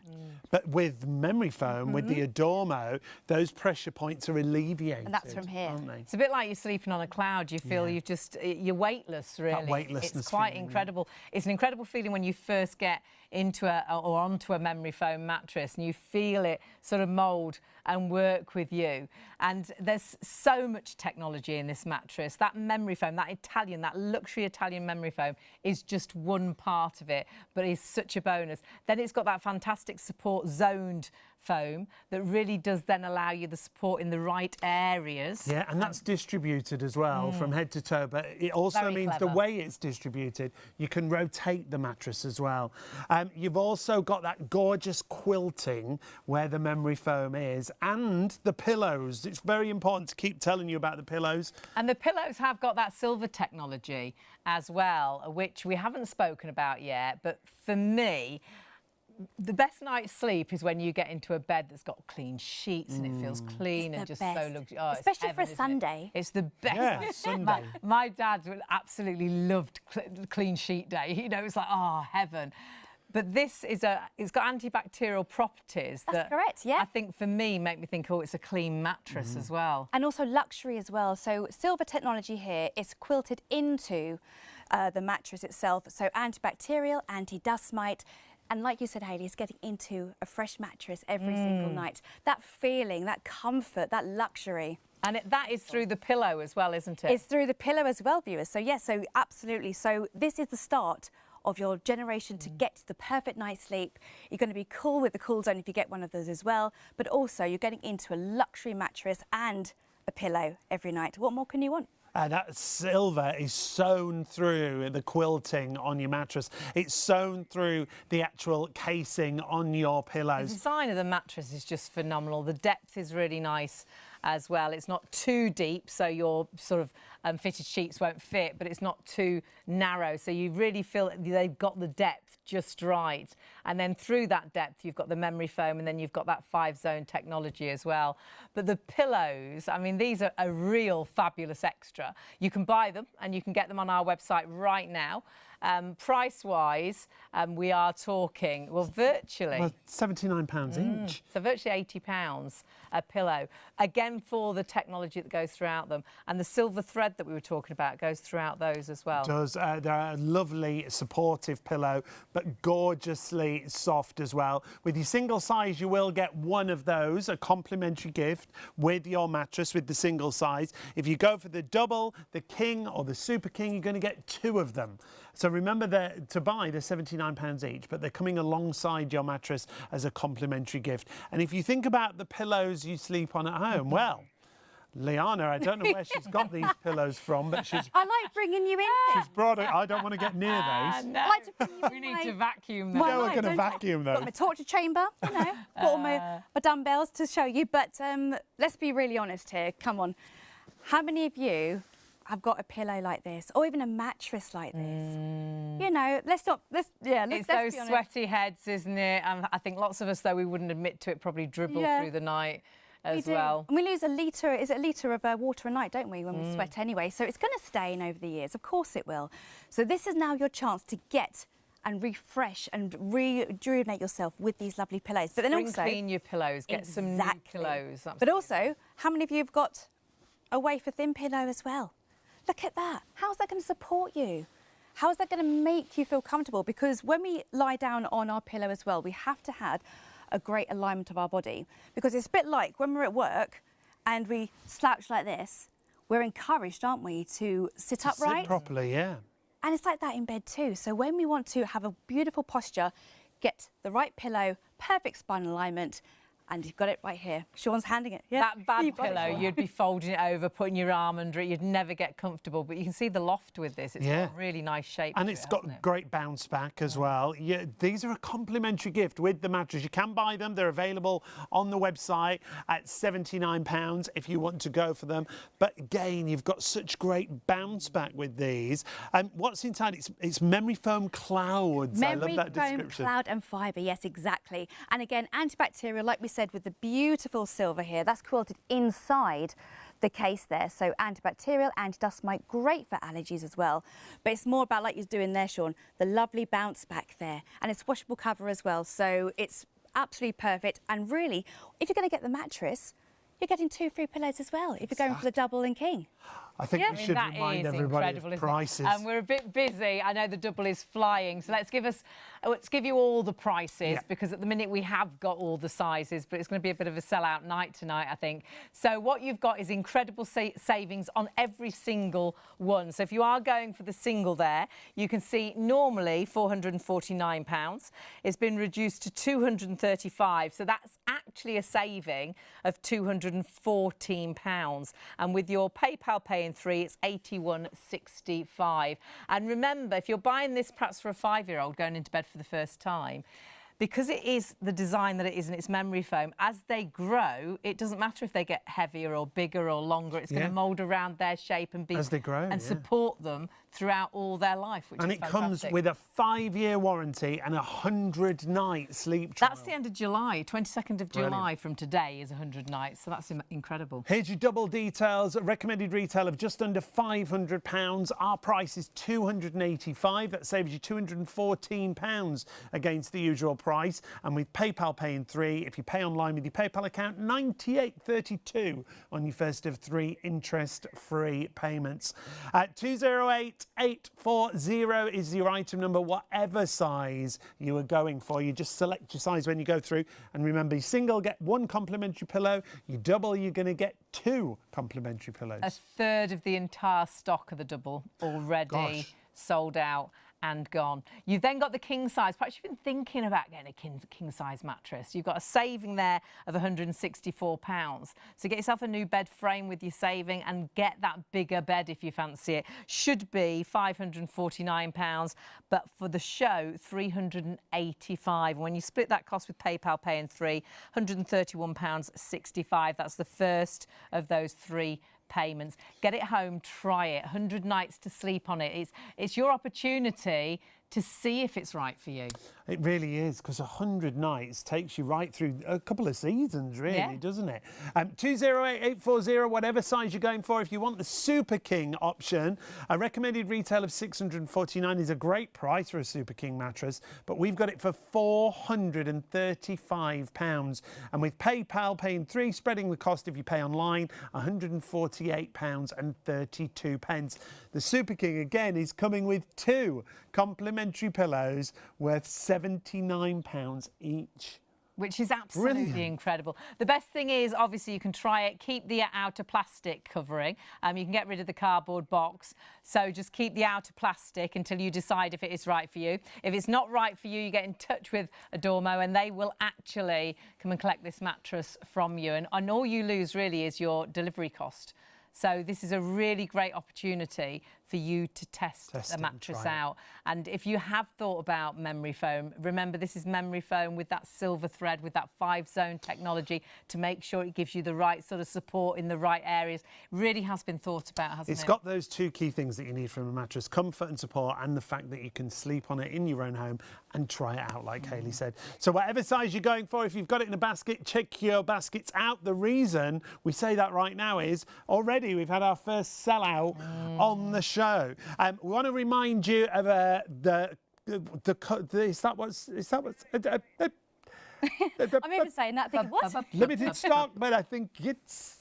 But with memory foam, with the Adormo, those pressure points are alleviated. And that's from here. Aren't they? It's a bit like you're sleeping on a cloud. You feel you're weightless, really. That weightlessness It's quite feeling, incredible. It's an incredible feeling when you first get into or onto a memory foam mattress and you feel it sort of mould and work with you. And there's so much technology in this mattress. That memory foam, that luxury Italian memory foam is just one part of it, but is such a bonus. Then it's got that fantastic support zoned foam that really does then allow you the support in the right areas. Yeah, and that's distributed as well from head to toe, but it also means the way it's distributed, you can rotate the mattress as well. You've also got that gorgeous quilting where the memory foam is, and the pillows. It's very important to keep telling you about the pillows. And the pillows have got that silver technology as well, which we haven't spoken about yet, but for me, the best night's sleep is when you get into a bed that's got clean sheets and it feels clean and just so luxurious. Oh, especially heaven, for a Sunday. It's the best. Yeah, Sunday. My dad absolutely loved clean sheet day. You know, it's like, oh, heaven. But this is it's got antibacterial properties. That's correct, yeah. I think for me make me think, oh, it's a clean mattress as well. And also luxury as well. So silver technology here is quilted into the mattress itself. So antibacterial, anti-dust mite. And like you said, Hayley, it's getting into a fresh mattress every single night. That feeling, that comfort, that luxury. And that is through the pillow as well, isn't it? It's through the pillow as well, viewers. So, yes, so absolutely. So this is the start of your generation to get to the perfect night's sleep. You're going to be cool with the Cool Zone if you get one of those as well. But also, you're getting into a luxury mattress and a pillow every night. What more can you want? That silver is sewn through the quilting on your mattress. It's sewn through the actual casing on your pillows. The design of the mattress is just phenomenal. The depth is really nice as well. It's not too deep, so your sort of fitted sheets won't fit, but it's not too narrow, so you really feel they've got the depth just right. And then through that depth, you've got the memory foam, and then you've got that 5-zone technology as well. But the pillows, I mean, these are a real fabulous extra. You can buy them, and you can get them on our website right now. Price-wise, we are talking, well, virtually... Well, £79 each. So virtually £80 a pillow. Again, for the technology that goes throughout them. And the silver thread that we were talking about goes throughout those as well. It does. They're a lovely, supportive pillow, but gorgeously soft as well. With your single size, you will get one of those, a complimentary gift with your mattress with the single size. If you go for the double, the king or the super king, you're going to get 2 of them. So remember that to buy, they're £79 each, but they're coming alongside your mattress as a complimentary gift. And if you think about the pillows you sleep on at home, well, Liana, I don't know where she's got these pillows from, but she's... I like bringing you in. She's brought it. I don't want to get near those. No. I like to bring you We in need my... to vacuum them. No, we're going to vacuum those. Got my torture chamber, you know, got all my dumbbells to show you. But let's be really honest here. Come on. How many of you have got a pillow like this, or even a mattress like this? You know, let's It's those sweaty heads, isn't it? I think lots of us, though, we wouldn't admit to it, probably dribble through the night as well. And we lose a litre, is it a litre of water a night, don't we, when we sweat anyway? So it's going to stain over the years. Of course it will. So this is now your chance to get and refresh and rejuvenate yourself with these lovely pillows. But then also clean your pillows, get some new pillows. Absolutely. But also, how many of you have got a wafer-thin pillow as well? Look at that. How's that going to support you? How's that going to make you feel comfortable? Because when we lie down on our pillow as well, we have to have a great alignment of our body. Because it's a bit like when we're at work and we slouch like this, we're encouraged, aren't we, to sit upright? Sit properly, yeah. And it's like that in bed too. So when we want to have a beautiful posture, get the right pillow, perfect spine alignment, and you've got it right here. Sean's handing it. Yeah. That bad pillow, you'd be folding it over, putting your arm under it. You'd never get comfortable. But you can see the loft with this. It's got a really nice shape. And it's got great bounce back as well. Yeah, these are a complimentary gift with the mattress. You can buy them. They're available on the website at £79 if you want to go for them. But again, you've got such great bounce back with these. What's inside? It's memory foam clouds. I love that description. Memory foam cloud and fibre. Yes, exactly. And again, antibacterial, like we said, with the beautiful silver here, that's quilted inside the case there. So antibacterial, anti-dust mite, great for allergies as well. But it's more about, like you're doing there, Sean, the lovely bounce back there. And it's washable cover as well. So it's absolutely perfect. And really, if you're going to get the mattress, you're getting 2 free pillows as well if you're going for the double and king. I think we should remind everybody of prices. And we're a bit busy. I know the double is flying, so let's give you all the prices because at the minute we have got all the sizes, but it's going to be a bit of a sellout night tonight, I think. So what you've got is incredible savings on every single one. So if you are going for the single there, you can see normally £449. It's been reduced to £235, so that's actually a saving of £214. And with your PayPal Pay in 3, it's £81.65. And remember, if you're buying this perhaps for a 5-year-old going into bed for the first time, because it is the design that it is and it's memory foam, as they grow, it doesn't matter if they get heavier or bigger or longer. It's going to mould around their shape and be as they grow, and support them throughout all their life, which is fantastic. And it comes with a 5-year warranty and a 100-night sleep trial. That's the end of July. 22nd of July from today is 100 nights, so that's incredible. Here's your double details. A recommended retail of just under £500. Our price is £285. That saves you £214 against the usual price. And with PayPal Pay in 3, if you pay online with your PayPal account, £98.32 on your first of 3 interest-free payments. 208840 is your item number, whatever size you are going for. You just select your size when you go through. And remember, you single, get 1 complimentary pillow. You double, you're going to get 2 complimentary pillows. A third of the entire stock of the double already sold out and gone. You've then got the king size. Perhaps you've been thinking about getting a king size mattress. You've got a saving there of £164. So get yourself a new bed frame with your saving and get that bigger bed if you fancy it. Should be £549, but for the show, £385. When you split that cost with PayPal Pay in 3, £131.65. That's the first of those 3 payments. Get it home, try it. 100 nights to sleep on it. It's your opportunity to see if it's right for you. It really is, because 100 nights takes you right through a couple of seasons, really, doesn't it? 208840, whatever size you're going for. If you want the Super King option, a recommended retail of £649 is a great price for a Super King mattress, but we've got it for £435. And with PayPal Pay in 3, spreading the cost if you pay online, £148.32. The Super King, again, is coming with 2 complimentary pillows worth £79 each. Which is absolutely incredible. The best thing is, obviously, you can try it. Keep the outer plastic covering. You can get rid of the cardboard box. So just keep the outer plastic until you decide if it is right for you. If it's not right for you, you get in touch with Adormo and they will actually come and collect this mattress from you. And all you lose, really, is your delivery cost. So this is a really great opportunity for you to test the mattress out. And if you have thought about memory foam, remember this is memory foam with that silver thread, with that 5-zone technology to make sure it gives you the right sort of support in the right areas. Really has been thought about, hasn't it? It's got those 2 key things that you need from a mattress: comfort and support, and the fact that you can sleep on it in your own home and try it out, like Hayley said. So whatever size you're going for, if you've got it in a basket, check your baskets out. The reason we say that right now is already we've had our first sellout on the show. We want to remind you of is that what's I'm even saying that. What? Limited stock, but I think it's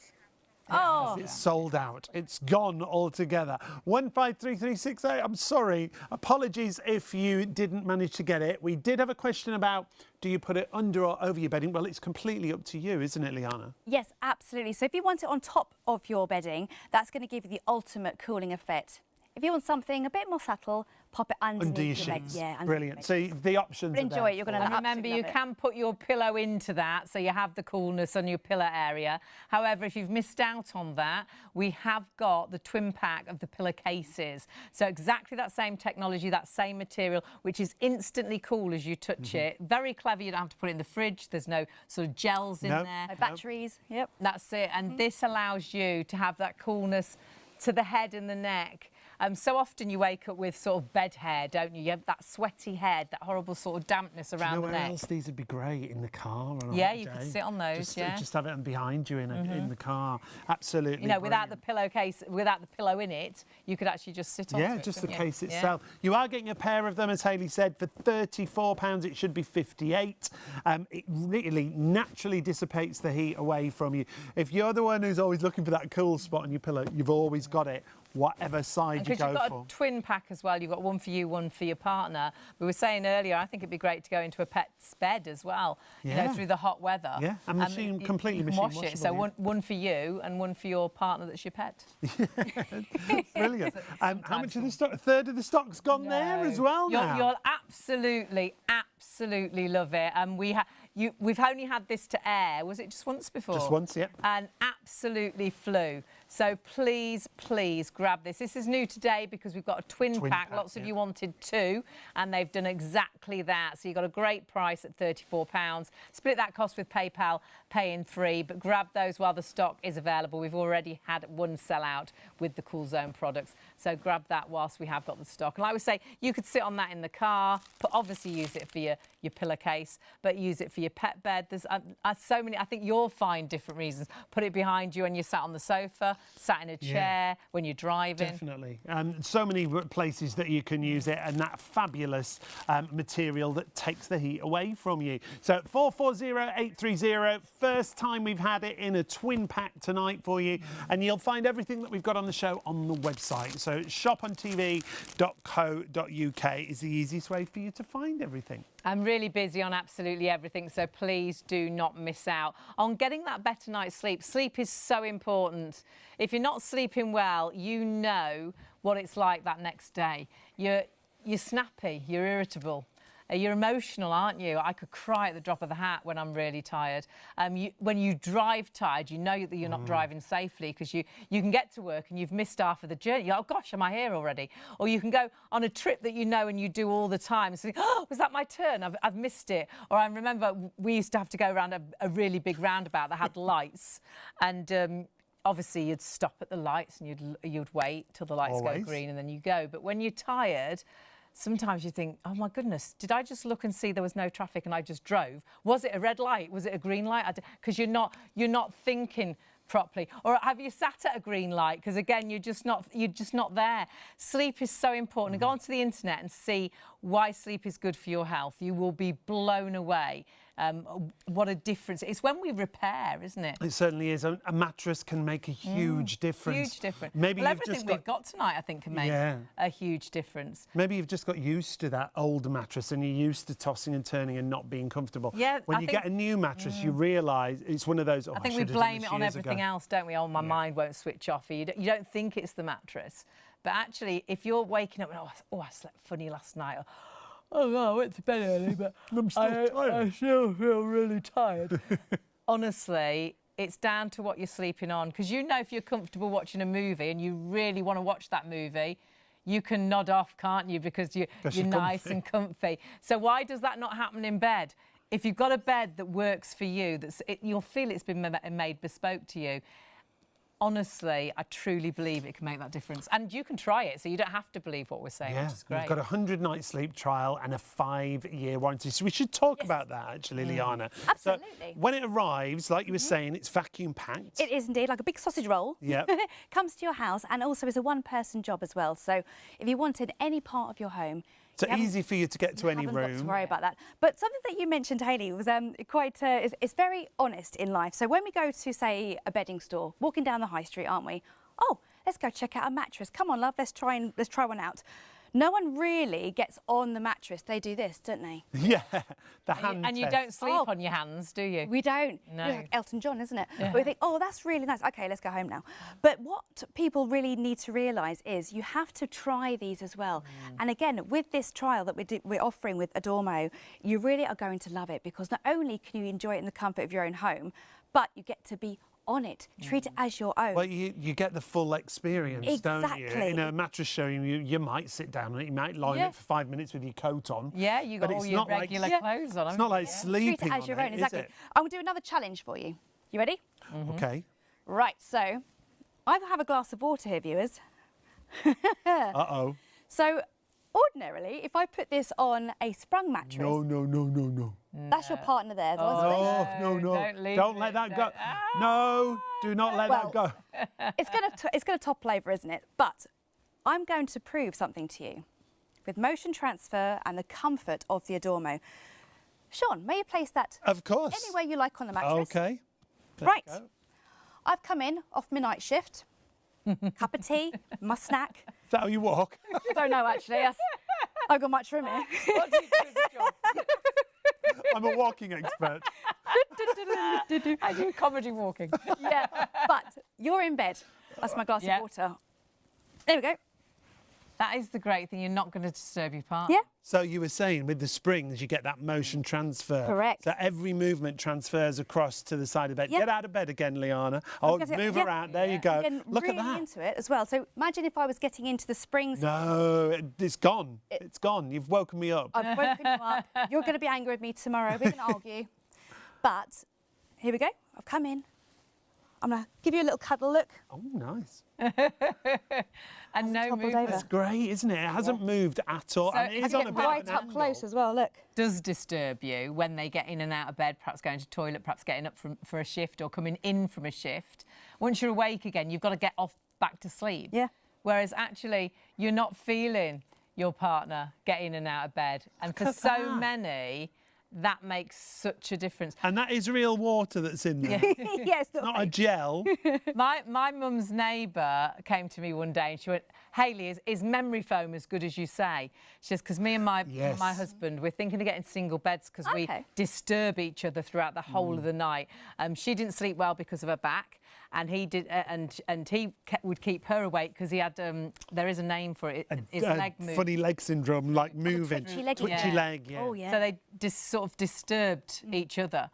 sold out. It's gone altogether. 153368. I'm sorry. Apologies if you didn't manage to get it. We did have a question about, do you put it under or over your bedding? Well, it's completely up to you, isn't it, Liana? Yes, absolutely. So if you want it on top of your bedding, that's going to give you the ultimate cooling effect. If If you want something a bit more subtle, pop it underneath your leg. Yeah, brilliant. So the options are enjoy there. it. You're going to remember, you can put your pillow into that, so you have the coolness on your pillow area. However, if you've missed out on that, we have got the twin pack of the pillowcases. So exactly that same technology, that same material, which is instantly cool as you touch it. Very clever. You don't have to put it in the fridge. There's no sort of gels in there. No batteries. Yep. That's it. And this allows you to have that coolness to the head and the neck. So often you wake up with sort of bed hair, don't you? You have that sweaty head, that horrible sort of dampness around the neck. Where else these would be great? In the car on a Yeah, hot you day. could sit on those, Just have it behind you in the car. Absolutely. You know, without the pillowcase, without the pillow in it, you could actually just sit on it. Yeah, just the case itself. You are getting a pair of them, as Hayley said, for £34. It should be 58. It really naturally dissipates the heat away from you. If you're the one who's always looking for that cool spot on your pillow, you've always got it, whatever side you go for. Because you've got a twin pack as well. You've got one for you, one for your partner. We were saying earlier, I think it'd be great to go into a pet's bed as well, you know, through the hot weather. Yeah, and completely machine washable. Wash it. So one for you and one for your partner that's your pet. Brilliant. How much of the stock? A third of the stock's gone there as well now. You'll absolutely love it. And we've only had this to air. Was it just once before? Just once, yeah. And absolutely flew. So please grab this. This is new today because we've got a twin pack. Lots of you wanted two, and they've done exactly that. So you've got a great price at £34. Split that cost with PayPal, pay in 3, but grab those while the stock is available. We've already had one sell out with the Coolzone products. So grab that whilst we have got the stock. And like we say, you could sit on that in the car, but obviously use it for your pillowcase, but use it for your pet bed. There's so many. I think you'll find different reasons. Put it behind you when you're sat on the sofa, sat in a chair, when you're driving. Definitely. So many places that you can use it, and that fabulous material that takes the heat away from you. So 440830, first time we've had it in a twin pack tonight for you, and you'll find everything that we've got on the show on the website. So shopontvlive.co.uk is the easiest way for you to find everything. I'm really busy on absolutely everything, so please do not miss out on getting that better night's sleep. Sleep is so important. If you're not sleeping well, you know what it's like that next day. You're snappy, you're irritable. You're emotional, aren't you? I could cry at the drop of the hat when I'm really tired. When you drive tired, you know that you're not driving safely because you can get to work and you've missed half of the journey. You're, oh, gosh, am I here already? Or you can go on a trip that you know and you do all the time. So, oh, was that my turn? I've missed it. Or I remember we used to have to go around a really big roundabout that had lights, and obviously you'd stop at the lights and you'd wait till the lights go green and then you go. But when you're tired, sometimes you think, oh my goodness, did I just look and see there was no traffic and I just drove? Was it a red light? Was it a green light? Because you're not thinking properly. Or have you sat at a green light? Because again, you're just not there. Sleep is so important. Go onto the internet and see why sleep is good for your health. You will be blown away. What a difference. It's when we repair, isn't it? It certainly is. A mattress can make a huge difference. Huge difference. Maybe well, everything we've got tonight, I think, can make a huge difference. Maybe you've just got used to that old mattress and you're used to tossing and turning and not being comfortable. Yeah, when you get a new mattress, you realise it's one of those. Oh, I think we blame it on everything else, don't we? Oh, my mind won't switch off. You don't think it's the mattress. But actually, if you're waking up and, oh, I slept funny last night. Oh, no, I went to bed early, but I'm still tired. I still feel really tired. Honestly, it's down to what you're sleeping on. Because you know if you're comfortable watching a movie and you really want to watch that movie, you can nod off, can't you? Because you're nice and comfy. So why does that not happen in bed? If you've got a bed that works for you, you'll feel it's been made bespoke to you. Honestly, I truly believe it can make that difference. And you can try it, so you don't have to believe what we're saying, which is great. We've got a 100-night sleep trial and a 5-year warranty. So we should talk about that, actually, Liana. Absolutely. So when it arrives, like you were saying, it's vacuum packed. It is indeed, like a big sausage roll. Yeah. Comes to your house and also is a one-person job as well. So if you wanted any part of your home, so easy for you to get to any room. You haven't got to worry about that. But something that you mentioned, Hayley, was it's very honest in life. So when we go to, say, a bedding store, walking down the high street, aren't we? Oh, let's go check out a mattress. Come on, love, let's try one out. No one really gets on the mattress. They do this, don't they? Yeah, the hand And you don't sleep on your hands, do you? We don't. No. It's like Elton John, isn't it? Yeah. But we think, oh, that's really nice. OK, let's go home now. But what people really need to realise is you have to try these as well. And again, with this trial that we're offering with Adormo, you really are going to love it, because not only can you enjoy it in the comfort of your own home, but you get to be on it. Treat it as your own. Well, you get the full experience, don't you? Exactly. In a mattress showing, you might sit down on it, you might lie on it for 5 minutes with your coat on. Yeah, you got all your regular clothes on. It's not like sleeping Treat it as your own, is exactly. it? I'm going to do another challenge for you. You ready? OK. Right, so I have a glass of water here, viewers. Uh-oh. So ordinarily, if I put this on a sprung mattress... No. That's your partner there. No. Don't let that go. No, do not let that go. It's gonna topple over, isn't it? But I'm going to prove something to you with motion transfer and the comfort of the Adormo. Sean, may you place that Of course. anywhere you like on the mattress? OK. Right. I've come in off my night shift. Cup of tea, my snack. Is that how you walk? I don't know, actually. Yes. I've got much room here. What do you do as a job? I'm a walking expert. I do comedy walking. Yeah, but you're in bed. That's my glass of water. There we go. That is the great thing. You're not going to disturb your partner. Yeah. So you were saying with the springs, you get that motion transfer. Correct. So every movement transfers across to the side of the bed. Yeah. Get out of bed again, Liana. Oh, move around. There you go. Look really at that. into it as well. So imagine if I was getting into the springs. No, it's gone. It's gone. You've woken me up. I've woken you up. You're going to be angry with me tomorrow. We're going to argue. But here we go. I've come in. I'm going to give you a little cuddle look. Oh, nice. And no movement. That's great, isn't it? It hasn't moved at all. So and it is on a bit right of an up angle. close as well, look. Does disturb you when they get in and out of bed, perhaps going to the toilet, perhaps getting up for a shift or coming in from a shift. Once you're awake again, you've got to get off back to sleep. Yeah. Whereas actually, you're not feeling your partner get in and out of bed. And for so many, that makes such a difference. And that is real water that's in there. Yeah, it's Not a gel. My mum's neighbour came to me one day and she went, Hayley, is memory foam as good as you say? She says, because me and my husband, we're thinking of getting single beds because we disturb each other throughout the whole of the night. She didn't sleep well because of her back. And he did, and he would keep her awake because he had. There is a name for it. His leg moved. Funny leg syndrome, like moving. Twitchy leg. Yeah. Oh yeah. So they just sort of disturbed each other.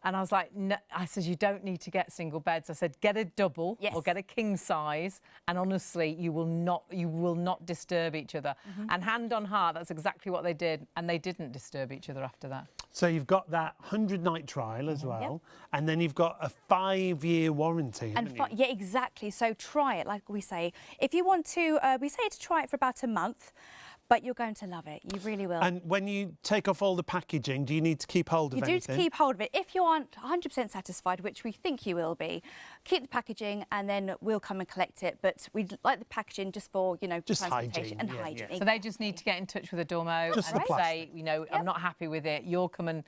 And I was like, no, I said, you don't need to get single beds. I said, get a double or get a king size. And honestly, you will not disturb each other. And hand on heart, that's exactly what they did. And they didn't disturb each other after that. So you've got that 100-night trial as well. And then you've got a 5-year warranty, haven't you? Yeah, exactly. So try it, like we say. If you want to, we say to try it for about a month. But you're going to love it. You really will. And when you take off all the packaging, do you need to keep hold of anything? You do keep hold of it. If you aren't 100% satisfied, which we think you will be, keep the packaging and then we'll come and collect it. But we like the packaging just for, just transportation hygiene, and hygiene. So they just need to get in touch with Adormo and say, I'm not happy with it. You'll come and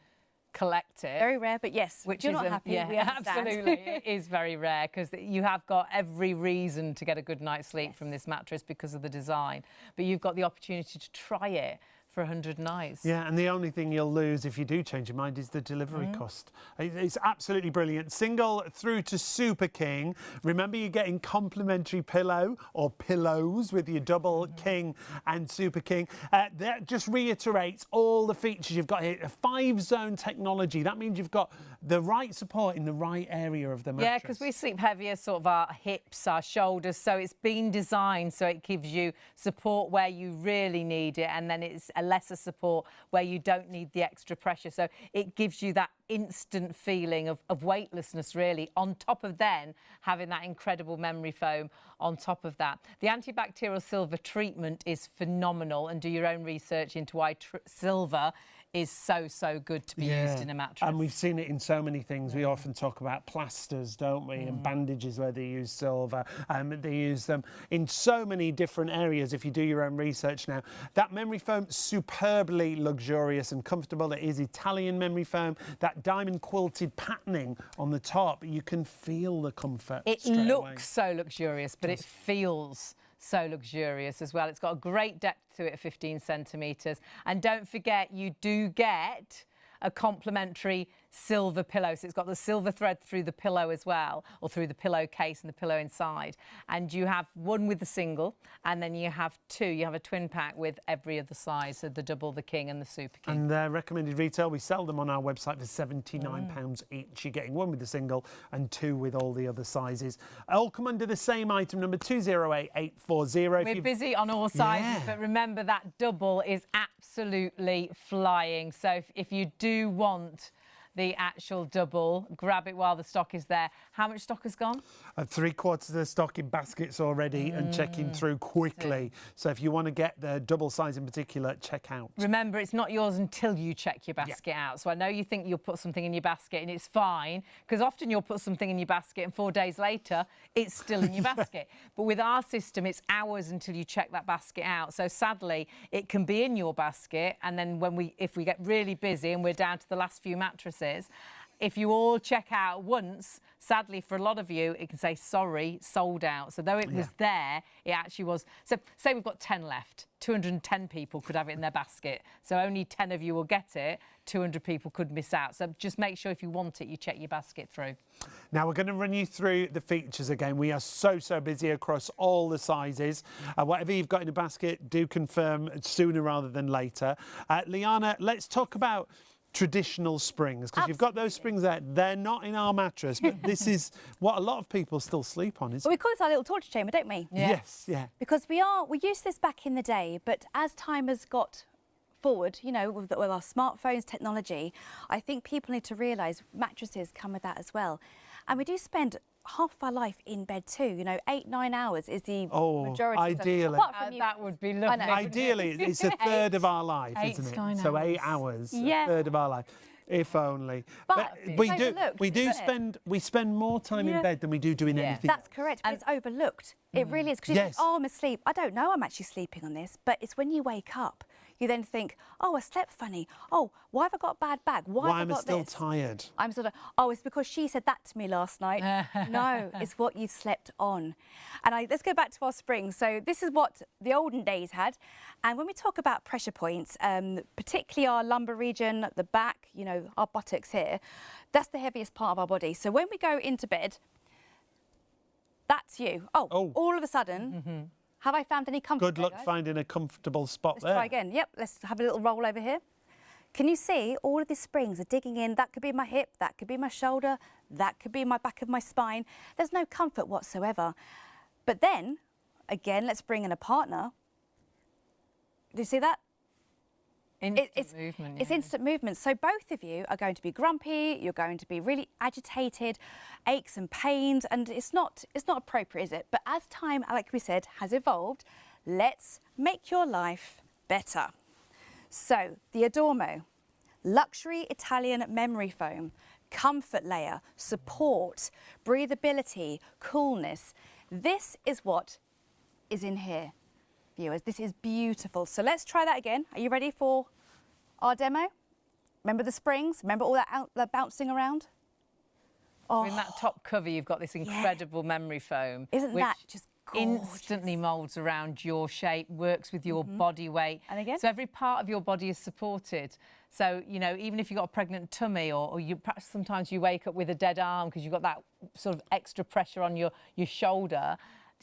collect it. Very rare, but yes, which you're is not happy. We understand. Absolutely. It is very rare because you have got every reason to get a good night's sleep from this mattress because of the design. But you've got the opportunity to try it for 100 nights. Yeah, and the only thing you'll lose if you do change your mind is the delivery cost. It's absolutely brilliant. Single through to Super King. Remember, you're getting complimentary pillow or pillows with your double King and Super King. That just reiterates all the features you've got here. A 5-zone technology. That means you've got the right support in the right area of the mattress. Yeah, because we sleep heavier, sort of our hips, our shoulders, so it's been designed so it gives you support where you really need it, and then it's a lesser support where you don't need the extra pressure. So it gives you that instant feeling of weightlessness, really, on top of then having that incredible memory foam on top of that. The antibacterial silver treatment is phenomenal, and do your own research into why silver is so good to be used in a mattress. And we've seen it in so many things. We often talk about plasters, don't we, and bandages where they use silver. They use them in so many different areas if you do your own research now. That memory foam, superbly luxurious and comfortable. It is Italian memory foam. That diamond quilted patterning on the top, you can feel the comfort. It looks so luxurious, but it feels so luxurious as well. It's got a great depth to it, 15 centimetres. And don't forget, you do get a complimentary silver pillow. So it's got the silver thread through the pillow as well, or through the pillowcase and the pillow inside. And you have one with the single, and then you have two. You have a twin pack with every other size, so the double, the king and the super king. And they're recommended retail. We sell them on our website for £79 each. You're getting one with the single and two with all the other sizes. All come under the same item number 208840. We're busy on all sizes, but remember that double is absolutely flying. So if you do want the actual double, grab it while the stock is there. How much stock has gone? 3/4 of the stock in baskets already and checking through quickly. So if you want to get the double size in particular, check out. Remember, it's not yours until you check your basket out. So I know you think you'll put something in your basket and it's fine, because often you'll put something in your basket and 4 days later, it's still in your basket. But with our system, it's hours until you check that basket out. So sadly, it can be in your basket. And then if we get really busy and we're down to the last few mattresses, if you all check out once, sadly for a lot of you, it can say, sorry, sold out. So though it was there, it actually was. So say we've got 10 left. 210 people could have it in their basket. So only 10 of you will get it. 200 people could miss out. So just make sure if you want it, you check your basket through. Now we're going to run you through the features again. We are so busy across all the sizes. Whatever you've got in a basket, do confirm sooner rather than later. Liana, let's talk about traditional springs, because you've got those springs there. They're not in our mattress, but this is what a lot of people still sleep on, isn't Well, we call this our little torture chamber, don't we? Yeah. Yes, yeah. Because we used this back in the day, but as time has got forward, you know, with our smartphones, technology, I think people need to realise mattresses come with that as well. And we do spend half of our life in bed too. You know, 8-9 hours is the majority. Ideally. That would be lovely. Ideally, it's a third of our life, isn't it? 9 So hours. 8 hours, Yeah. a third of our life. If only. But we spend more time in bed than we do doing anything. That's correct, but it's overlooked. It really is. Because you think, oh, I'm asleep. I don't know I'm actually sleeping on this. But it's when you wake up, you then think, oh, I slept funny. Oh, why have I got a bad back? Why have I got still this? tired? I'm sort of, oh, it's because she said that to me last night. No, it's what you slept on. And let's go back to our springs. So this is what the olden days had. And when we talk about pressure points, particularly our lumbar region, the back, you know, our buttocks here, that's the heaviest part of our body. So when we go into bed, that's you. Oh. All of a sudden, have I found any comfort? Good luck finding a comfortable spot there. Let's try again. Yep, let's have a little roll over here. Can you see all of these springs are digging in? That could be my hip, that could be my shoulder, that could be my back of my spine. There's no comfort whatsoever. But then, again, let's bring in a partner. Do you see that? Instant movement. It's instant movement. So both of you are going to be grumpy, you're going to be really agitated, aches and pains, and it's not appropriate, is it? But as time, like we said, has evolved, let's make your life better. So the Adormo, luxury Italian memory foam, comfort layer, support, breathability, coolness. This is what is in here, viewers. This is beautiful. So let's try that again. Are you ready for our demo? Remember the springs? Remember all that bouncing around? Oh. In that top cover, you've got this incredible memory foam. Isn't that just gorgeous? Instantly moulds around your shape, works with your body weight. And again? So every part of your body is supported. So, you know, even if you've got a pregnant tummy or you perhaps sometimes you wake up with a dead arm because you've got that sort of extra pressure on your shoulder,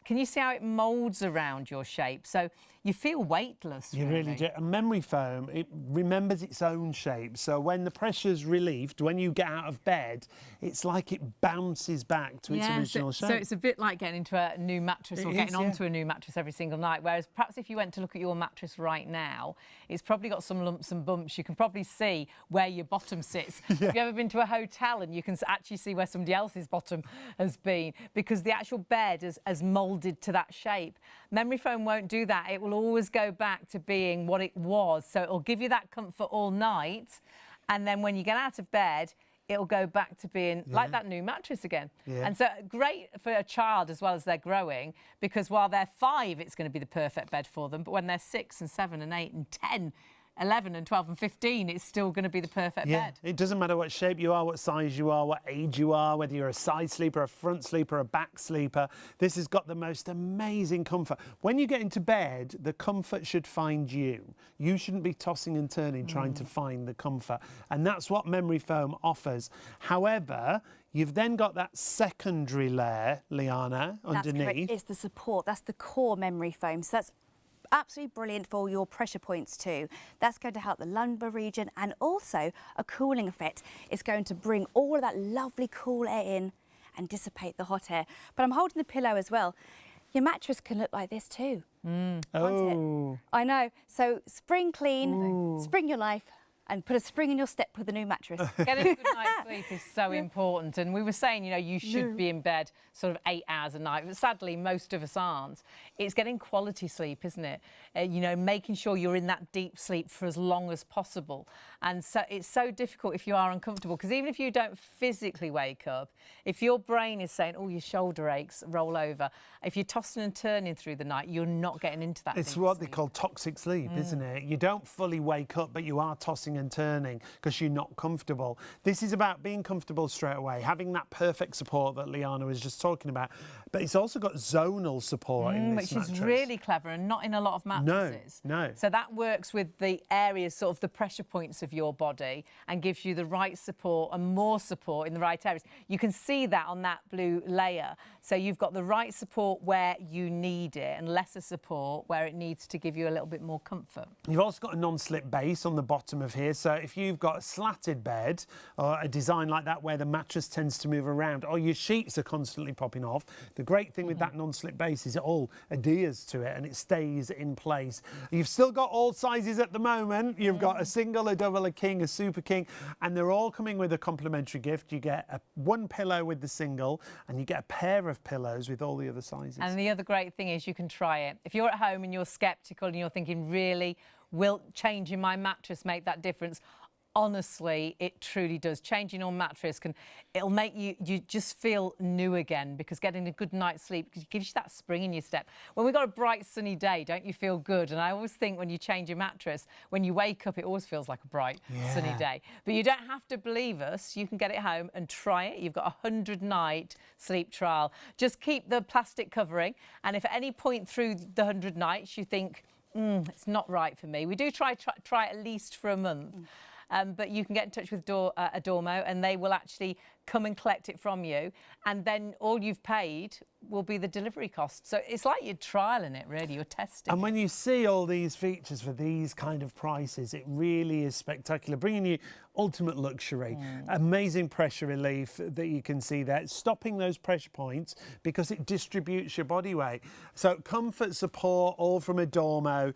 can you see how it moulds around your shape? So you feel weightless. You really do. And memory foam, it remembers its own shape. So when the pressure's relieved, when you get out of bed, it's like it bounces back to its original shape. So it's a bit like getting into a new mattress or getting onto a new mattress every single night. Whereas perhaps if you went to look at your mattress right now, it's probably got some lumps and bumps. You can probably see where your bottom sits. Have you ever been to a hotel and you can actually see where somebody else's bottom has been? Because the actual bed has moulded to that shape. Memory foam won't do that. It will always go back to being what it was. So it'll give you that comfort all night. And then when you get out of bed, it'll go back to being like that new mattress again. And so great for a child as well as they're growing, because while they're 5, it's going to be the perfect bed for them. But when they're 6 and 7 and 8 and 10, 11 and 12 and 15, it's still going to be the perfect bed. It doesn't matter what shape you are, what size you are, what age you are, whether you're a side sleeper, a front sleeper, a back sleeper. This has got the most amazing comfort. When you get into bed, the comfort should find you. You shouldn't be tossing and turning trying to find the comfort. And that's what memory foam offers. However, you've then got that secondary layer, Liana, underneath. That's correct. It's the support. That's the core memory foam. So that's absolutely brilliant for your pressure points too. That's going to help the lumbar region, and also a cooling effect. It's going to bring all of that lovely cool air in and dissipate the hot air. But I'm holding the pillow as well. Your mattress can look like this too. Oh. I know. So spring clean, spring your life, and put a spring in your step with a new mattress. Getting a good night's sleep is so important. And we were saying, you know, you should be in bed sort of 8 hours a night. But sadly, most of us aren't. It's getting quality sleep, isn't it? You know, making sure you're in that deep sleep for as long as possible. And so it's so difficult if you are uncomfortable, because even if you don't physically wake up, if your brain is saying, oh, your shoulder aches, roll over, if you're tossing and turning through the night, you're not getting into that It's deep what sleep. they call toxic sleep, isn't it? You don't fully wake up, but you are tossing and turning because you're not comfortable. This is about being comfortable straight away, having that perfect support that Liana was just talking about. But it's also got zonal support in this mattress. Which is really clever and not in a lot of mattresses. No. So that works with the areas, sort of the pressure points of your body, and gives you the right support and more support in the right areas. You can see that on that blue layer. So you've got the right support where you need it and lesser support where it needs to give you a little bit more comfort. You've also got a non-slip base on the bottom of here. So if you've got a slatted bed or a design like that where the mattress tends to move around, or your sheets are constantly popping off, the great thing with that non-slip base is it all adheres to it and it stays in place. You've still got all sizes at the moment. You've got a single, a double, a king, a super king, and they're all coming with a complimentary gift. You get one pillow with the single, and you get a pair of pillows with all the other sizes. And the other great thing is you can try it. If you're at home and you're sceptical and you're thinking, really, will changing my mattress make that difference? Honestly, it truly does. Changing your mattress it'll make you just feel new again, because getting a good night's sleep gives you that spring in your step. When we've got a bright sunny day, don't you feel good? And I always think when you change your mattress, when you wake up, it always feels like a bright sunny day. But you don't have to believe us. You can get it home and try it. You've got a 100-night sleep trial. Just keep the plastic covering, and if at any point through the 100 nights you think, it's not right for me, we do try at least for a month. But you can get in touch with Adormo, and they will actually come and collect it from you, and then all you've paid will be the delivery cost. So it's like you're trialling it, really, you're testing. And when you see all these features for these kind of prices, it really is spectacular, bringing you ultimate luxury, amazing pressure relief that you can see there, stopping those pressure points because it distributes your body weight. So comfort, support, all from Adormo,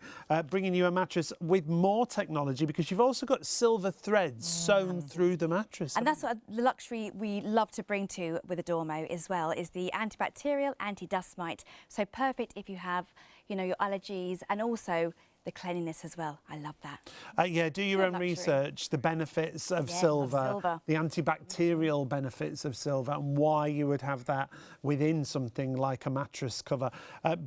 bringing you a mattress with more technology, because you've also got silver threads sewn through the mattress. And that's what the luxury we love to bring to with Adormo as well, is the antibacterial, anti-dust mite. So perfect if you have, you know, your allergies, and also the cleanliness as well. I love that. Yeah, do your own research, the benefits of silver, the antibacterial benefits of silver, and why you would have that within something like a mattress cover.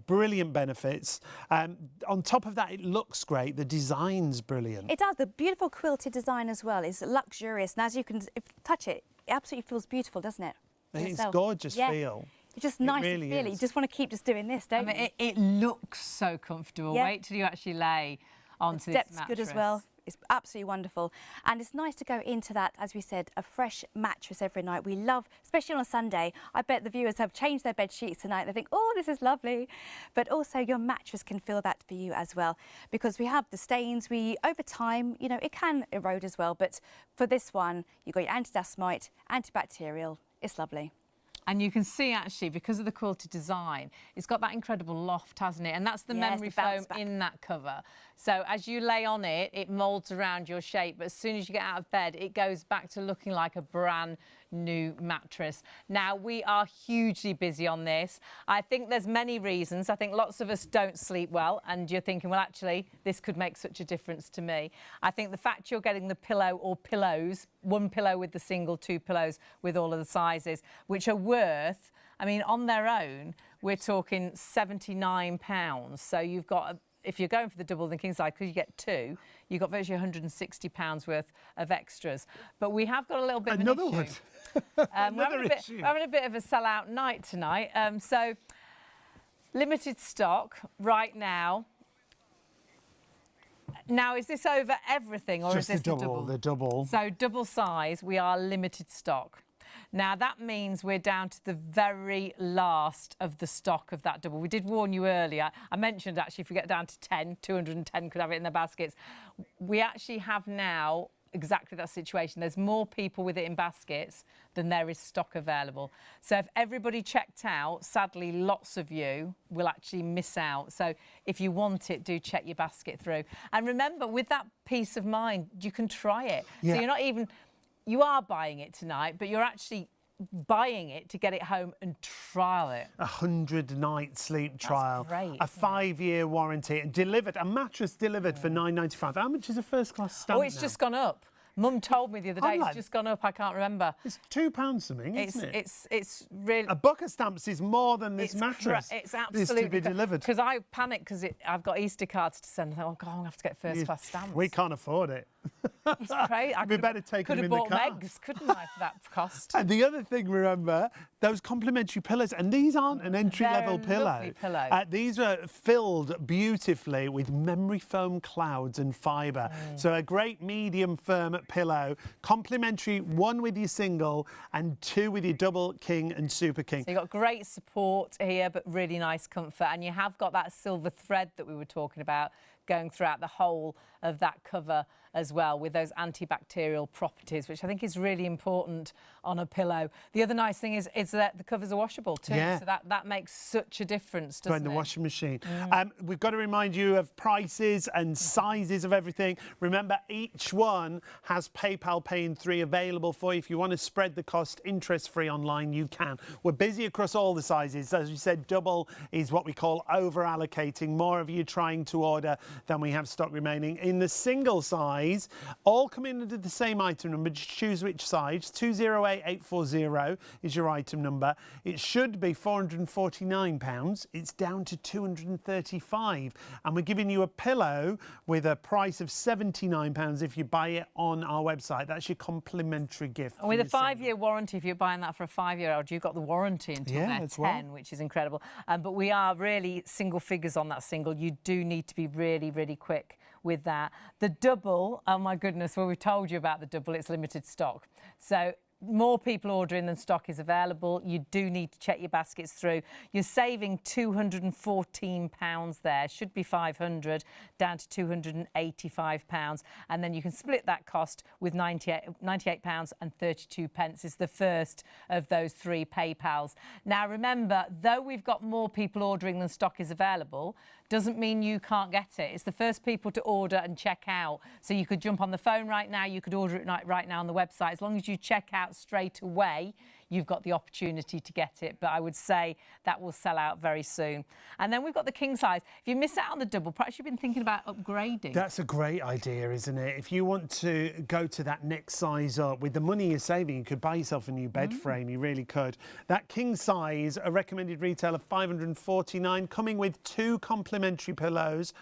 Brilliant benefits. On top of that, it looks great. The design's brilliant. It does. The beautiful quilted design as well is luxurious. And as you can touch it, it absolutely feels beautiful, doesn't it? It's gorgeous feel. It's just nice to feel. You just want to keep just doing this, don't you? It looks so comfortable. Wait till you actually lay onto this mattress. Depth's good as well. It's absolutely wonderful. And it's nice to go into that, as we said, a fresh mattress every night. We love, especially on a Sunday, I bet the viewers have changed their bed sheets tonight. They think, oh, this is lovely. But also your mattress can feel that for you as well, because we have the stains. Over time, you know, it can erode as well. But for this one, you've got your anti-dust mite, antibacterial. It's lovely. And you can see, actually, because of the quilted design, it's got that incredible loft, hasn't it? And that's the memory foam in that cover. So as you lay on it, it moulds around your shape. But as soon as you get out of bed, it goes back to looking like a brand new mattress. Now, we are hugely busy on this. I think there's many reasons. I think lots of us don't sleep well, and you're thinking, well, actually, this could make such a difference to me. I think the fact you're getting the pillow or pillows, one pillow with the single, two pillows with all of the sizes, which are worth, I mean, on their own, we're talking £79. So you've got if you're going for the double and king size, because you get two, you've got virtually £160 worth of extras. But we have got a little bit of an issue. One. We're having a bit of a sell-out night tonight. So limited stock right now. Now, is this over everything, or just is this the double? The double. So double size, we are limited stock. Now, that means we're down to the very last of the stock of that double. We did warn you earlier. I mentioned, actually, if we get down to 10, 210 could have it in their baskets. We actually have now exactly that situation. There's more people with it in baskets than there is stock available. So if everybody checked out, sadly, lots of you will actually miss out. So if you want it, do check your basket through. And remember, with that peace of mind, you can try it. Yeah. So you're not even... You are buying it tonight, but you're actually buying it to get it home and trial it. 100-night sleep trial. That's great, a 5-year warranty, and delivered. A mattress delivered for £9.95. How much is a first-class stamp? Oh, it's just gone up. Mum told me the other day it's just gone up. I can't remember. It's £2 something, isn't it? It's really... A bucket of stamps is more than this mattress. It's absolutely... to be delivered. Because I panicked because I've got Easter cards to send. I thought, oh, God, I'm going to have to get first-class stamps. We can't afford it. It's crazy. I It'd be better taking them in the car. Could have bought Megs, couldn't I, for that cost? And the other thing, remember, those complimentary pillows, and these aren't an entry-level pillow. These are filled beautifully with memory foam clouds and fibre. So a great medium firm pillow, complimentary, one with your single and two with your double king and super king. So you've got great support here, but really nice comfort. And you have got that silver thread that we were talking about going throughout the whole of that cover as well, with those antibacterial properties, which I think is really important on a pillow. The other nice thing is that the covers are washable too, so that makes such a difference, doesn't it? In the washing machine. We've got to remind you of prices and sizes of everything. Remember, each one has PayPal Pay in 3 available for you. If you want to spread the cost interest-free online, you can. We're busy across all the sizes. As we said, double is what we call over-allocating. More of you trying to order than we have stock remaining. In the single size, all come in under the same item number. Just choose which size. 208840 is your item number. It should be £449. It's down to £235. And we're giving you a pillow with a price of £79 if you buy it on our website. That's your complimentary gift. And with a 5-year warranty, if you're buying that for a 5-year-old, you've got the warranty until they're 10, which is incredible. But we are really single figures on that single. You do need to be really, really quick with that. The double, oh my goodness, well, we've told you about the double, it's limited stock. So more people ordering than stock is available. You do need to check your baskets through. You're saving £214 there. Should be £500, down to £285. And then you can split that cost with £98.32 is the first of those 3 PayPals. Now, remember, though we've got more people ordering than stock is available, doesn't mean you can't get it. It's the first people to order and check out. So you could jump on the phone right now, you could order it right now on the website. As long as you check out straight away, you've got the opportunity to get it. But I would say that will sell out very soon. And then we've got the king size. If you miss out on the double, perhaps you've been thinking about upgrading. That's a great idea, isn't it? If you want to go to that next size up, with the money you're saving, you could buy yourself a new bed frame. You really could. That king size, a recommended retail of £549, coming with 2 complimentary pillows.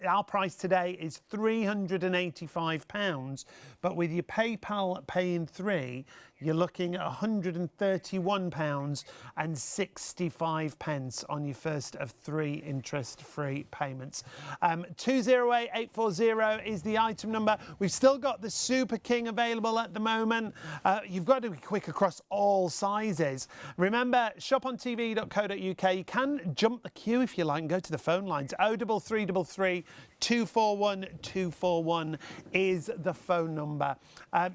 Our price today is £385, but with your PayPal Pay in 3, you're looking at £131.65 on your first of 3 interest-free payments. 208840 is the item number. We've still got the Super King available at the moment. You've got to be quick across all sizes. Remember, shopontvlive.co.uk. You can jump the queue if you like and go to the phone lines. 03333 241 241 is the phone number.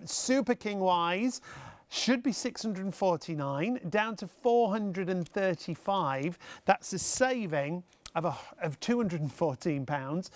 Super King wise, should be £649, down to £435. That's a saving of £214.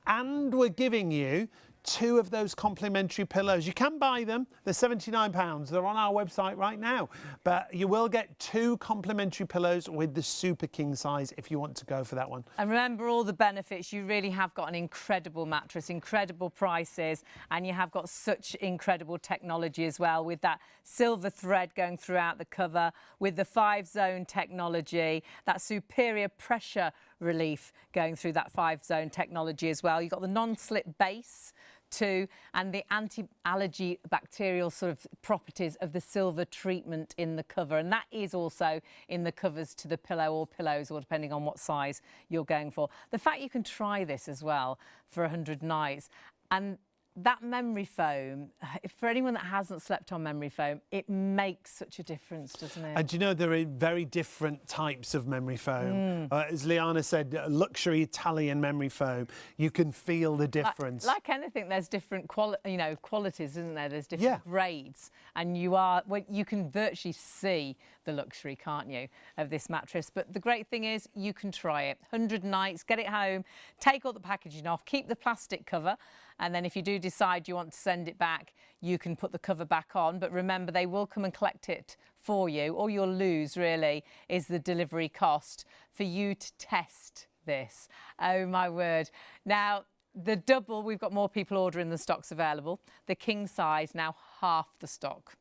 And we're giving you 2 of those complimentary pillows. You can buy them. They're £79. They're on our website right now. But you will get 2 complimentary pillows with the Super King size if you want to go for that one. And remember all the benefits. You really have got an incredible mattress, incredible prices, and you have got such incredible technology as well, with that silver thread going throughout the cover, with the 5-zone technology, that superior pressure relief going through that 5-zone technology as well. You've got the non-slip base too, and the anti-allergy bacterial sort of properties of the silver treatment in the cover, and that is also in the covers to the pillow or pillows, or depending on what size you're going for. The fact you can try this as well for 100 nights, and that memory foam, for anyone that hasn't slept on memory foam, it makes such a difference, doesn't it? And you know, there are very different types of memory foam. As Liana said, luxury Italian memory foam, you can feel the difference. Like anything, there's different qualities, isn't there? There's different grades, and you can virtually see the luxury, can't you, of this mattress. But the great thing is you can try it. 100 nights, get it home, take all the packaging off, keep the plastic cover, and then if you do decide you want to send it back, you can put the cover back on. But remember, they will come and collect it for you. All you'll lose, really, is the delivery cost for you to test this. Oh, my word. Now, the double, we've got more people ordering than stock's available. The king size, now half the stock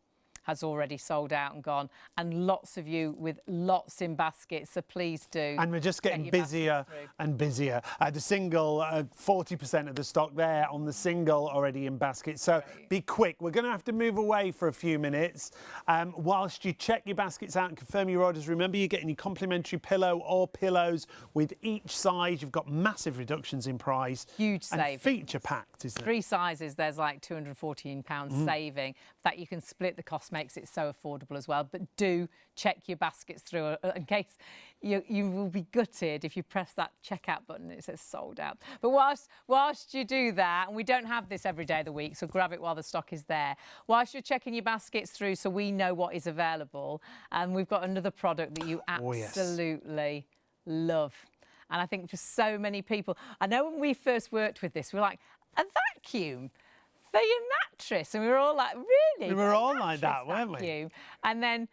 has already sold out and gone, and lots of you with lots in baskets, so please do. And we're just getting busier and busier. The single, 40% of the stock there on the single already in baskets, so be quick. We're going to have to move away for a few minutes. Whilst you check your baskets out and confirm your orders, remember you're getting your complimentary pillow or pillows with each size. You've got massive reductions in price. Huge saving. And feature packed, isn't it? 3 sizes, there's like £214 saving. That you can split the cost makes it so affordable as well. But do check your baskets through in case you will be gutted if you press that checkout button and it says sold out. But whilst you do that, and we don't have this every day of the week, so grab it while the stock is there. Whilst you're checking your baskets through so we know what is available, and we've got another product that you absolutely love. And I think for so many people, I know when we first worked with this, we were like, a vacuum for your mattress, and we were all like, really? We were all like that, weren't we? And then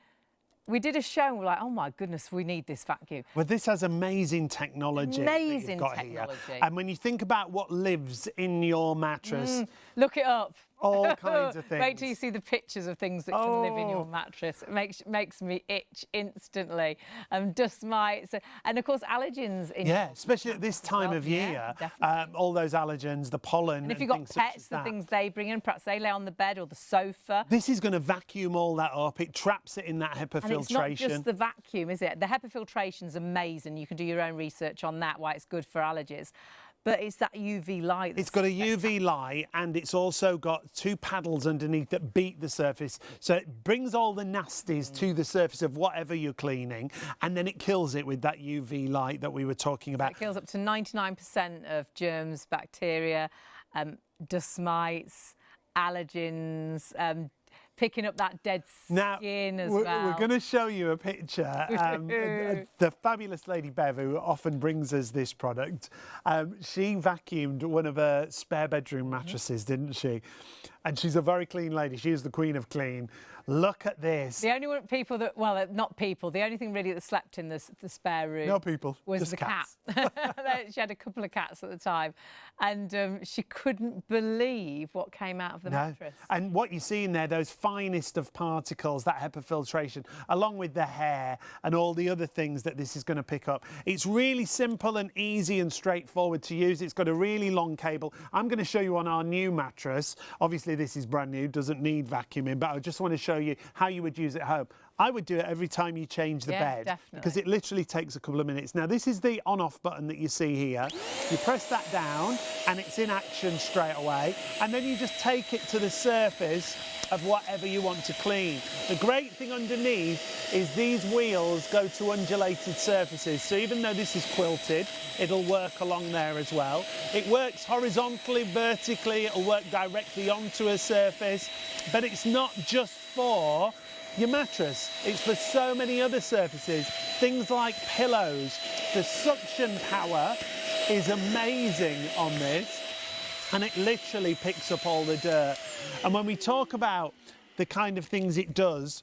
we did a show and we're like, oh my goodness, we need this vacuum. Well, this has amazing technology. Amazing technology. Here. And when you think about what lives in your mattress, look it up. All kinds of things. Wait till you see the pictures of things that can live in your mattress. It makes me itch instantly. Dust mites, and of course allergens. Especially at this time of year. All those allergens, the pollen. And if you've got pets, the things they bring in, perhaps they lay on the bed or the sofa. This is going to vacuum all that up. It traps it in that HEPA filtration. It's not just the vacuum, is it? The HEPA filtration is amazing. You can do your own research on that, why it's good for allergies. But it's that UV light. It's got a UV light, and it's also got 2 paddles underneath that beat the surface. So it brings all the nasties to the surface of whatever you're cleaning, and then it kills it with that UV light that we were talking about. It kills up to 99% of germs, bacteria, dust mites, allergens, picking up that dead skin as well. We're going to show you a picture. The fabulous Lady Bev, who often brings us this product, she vacuumed one of her spare bedroom mattresses, didn't she? And she's a very clean lady. She is the queen of clean. Look at this. The only people that, well, not people, the only thing really that slept in the spare room. No people, was just the cats. cat. She had a couple of cats at the time, and she couldn't believe what came out of the mattress. And what you see in there, those finest of particles, that HEPA filtration, along with the hair and all the other things that this is going to pick up. It's really simple and easy and straightforward to use. It's got a really long cable. I'm going to show you on our new mattress. Obviously, this is brand new, doesn't need vacuuming, but I just want to show you how you would use it at home. I would do it every time you change the bed, definitely. Because it literally takes a couple of minutes. Now, this is the on-off button that you see here. You press that down and it's in action straight away. And then you just take it to the surface of whatever you want to clean. The great thing underneath is these wheels go to undulated surfaces. So even though this is quilted, it'll work along there as well. It works horizontally, vertically, it'll work directly onto a surface, but it's not just for your mattress. It's for so many other surfaces, things like pillows. The suction power is amazing on this, and it literally picks up all the dirt. And when we talk about the kind of things it does,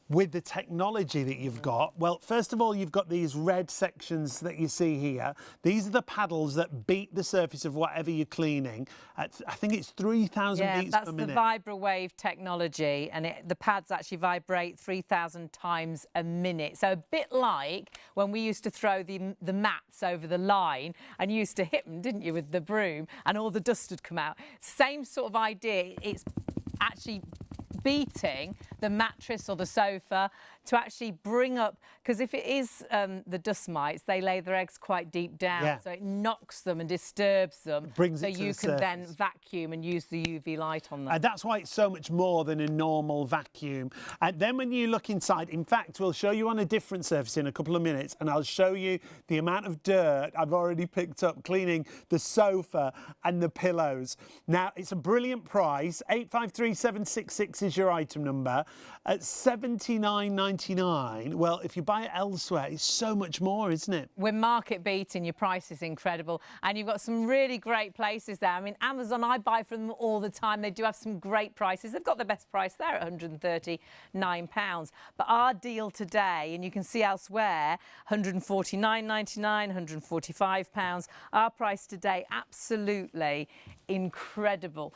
with the technology that you've got? Well, first of all, you've got these red sections that you see here. These are the paddles that beat the surface of whatever you're cleaning. I think it's 3,000 beats per minute. Yeah, that's the VibraWave technology, and the pads actually vibrate 3,000 times a minute. So a bit like when we used to throw the mats over the line and you used to hit them, didn't you, with the broom, and all the dust would come out. Same sort of idea. It's actually beating the mattress or the sofa to actually bring up, because if it is the dust mites, they lay their eggs quite deep down, so it knocks them and disturbs them, so you can then vacuum and use the UV light on them. And that's why it's so much more than a normal vacuum. And then when you look inside, in fact, we'll show you on a different surface in a couple of minutes, and I'll show you the amount of dirt I've already picked up cleaning the sofa and the pillows. Now, it's a brilliant price. 853766 is your item number. At $79.99. Well, if you buy it elsewhere, it's so much more, isn't it? We're market beating. Your price is incredible, and you've got some really great places there. I mean, Amazon, I buy from them all the time. They do have some great prices. They've got the best price there at £139. But our deal today, and you can see elsewhere, £149.99, £145. Our price today, absolutely incredible.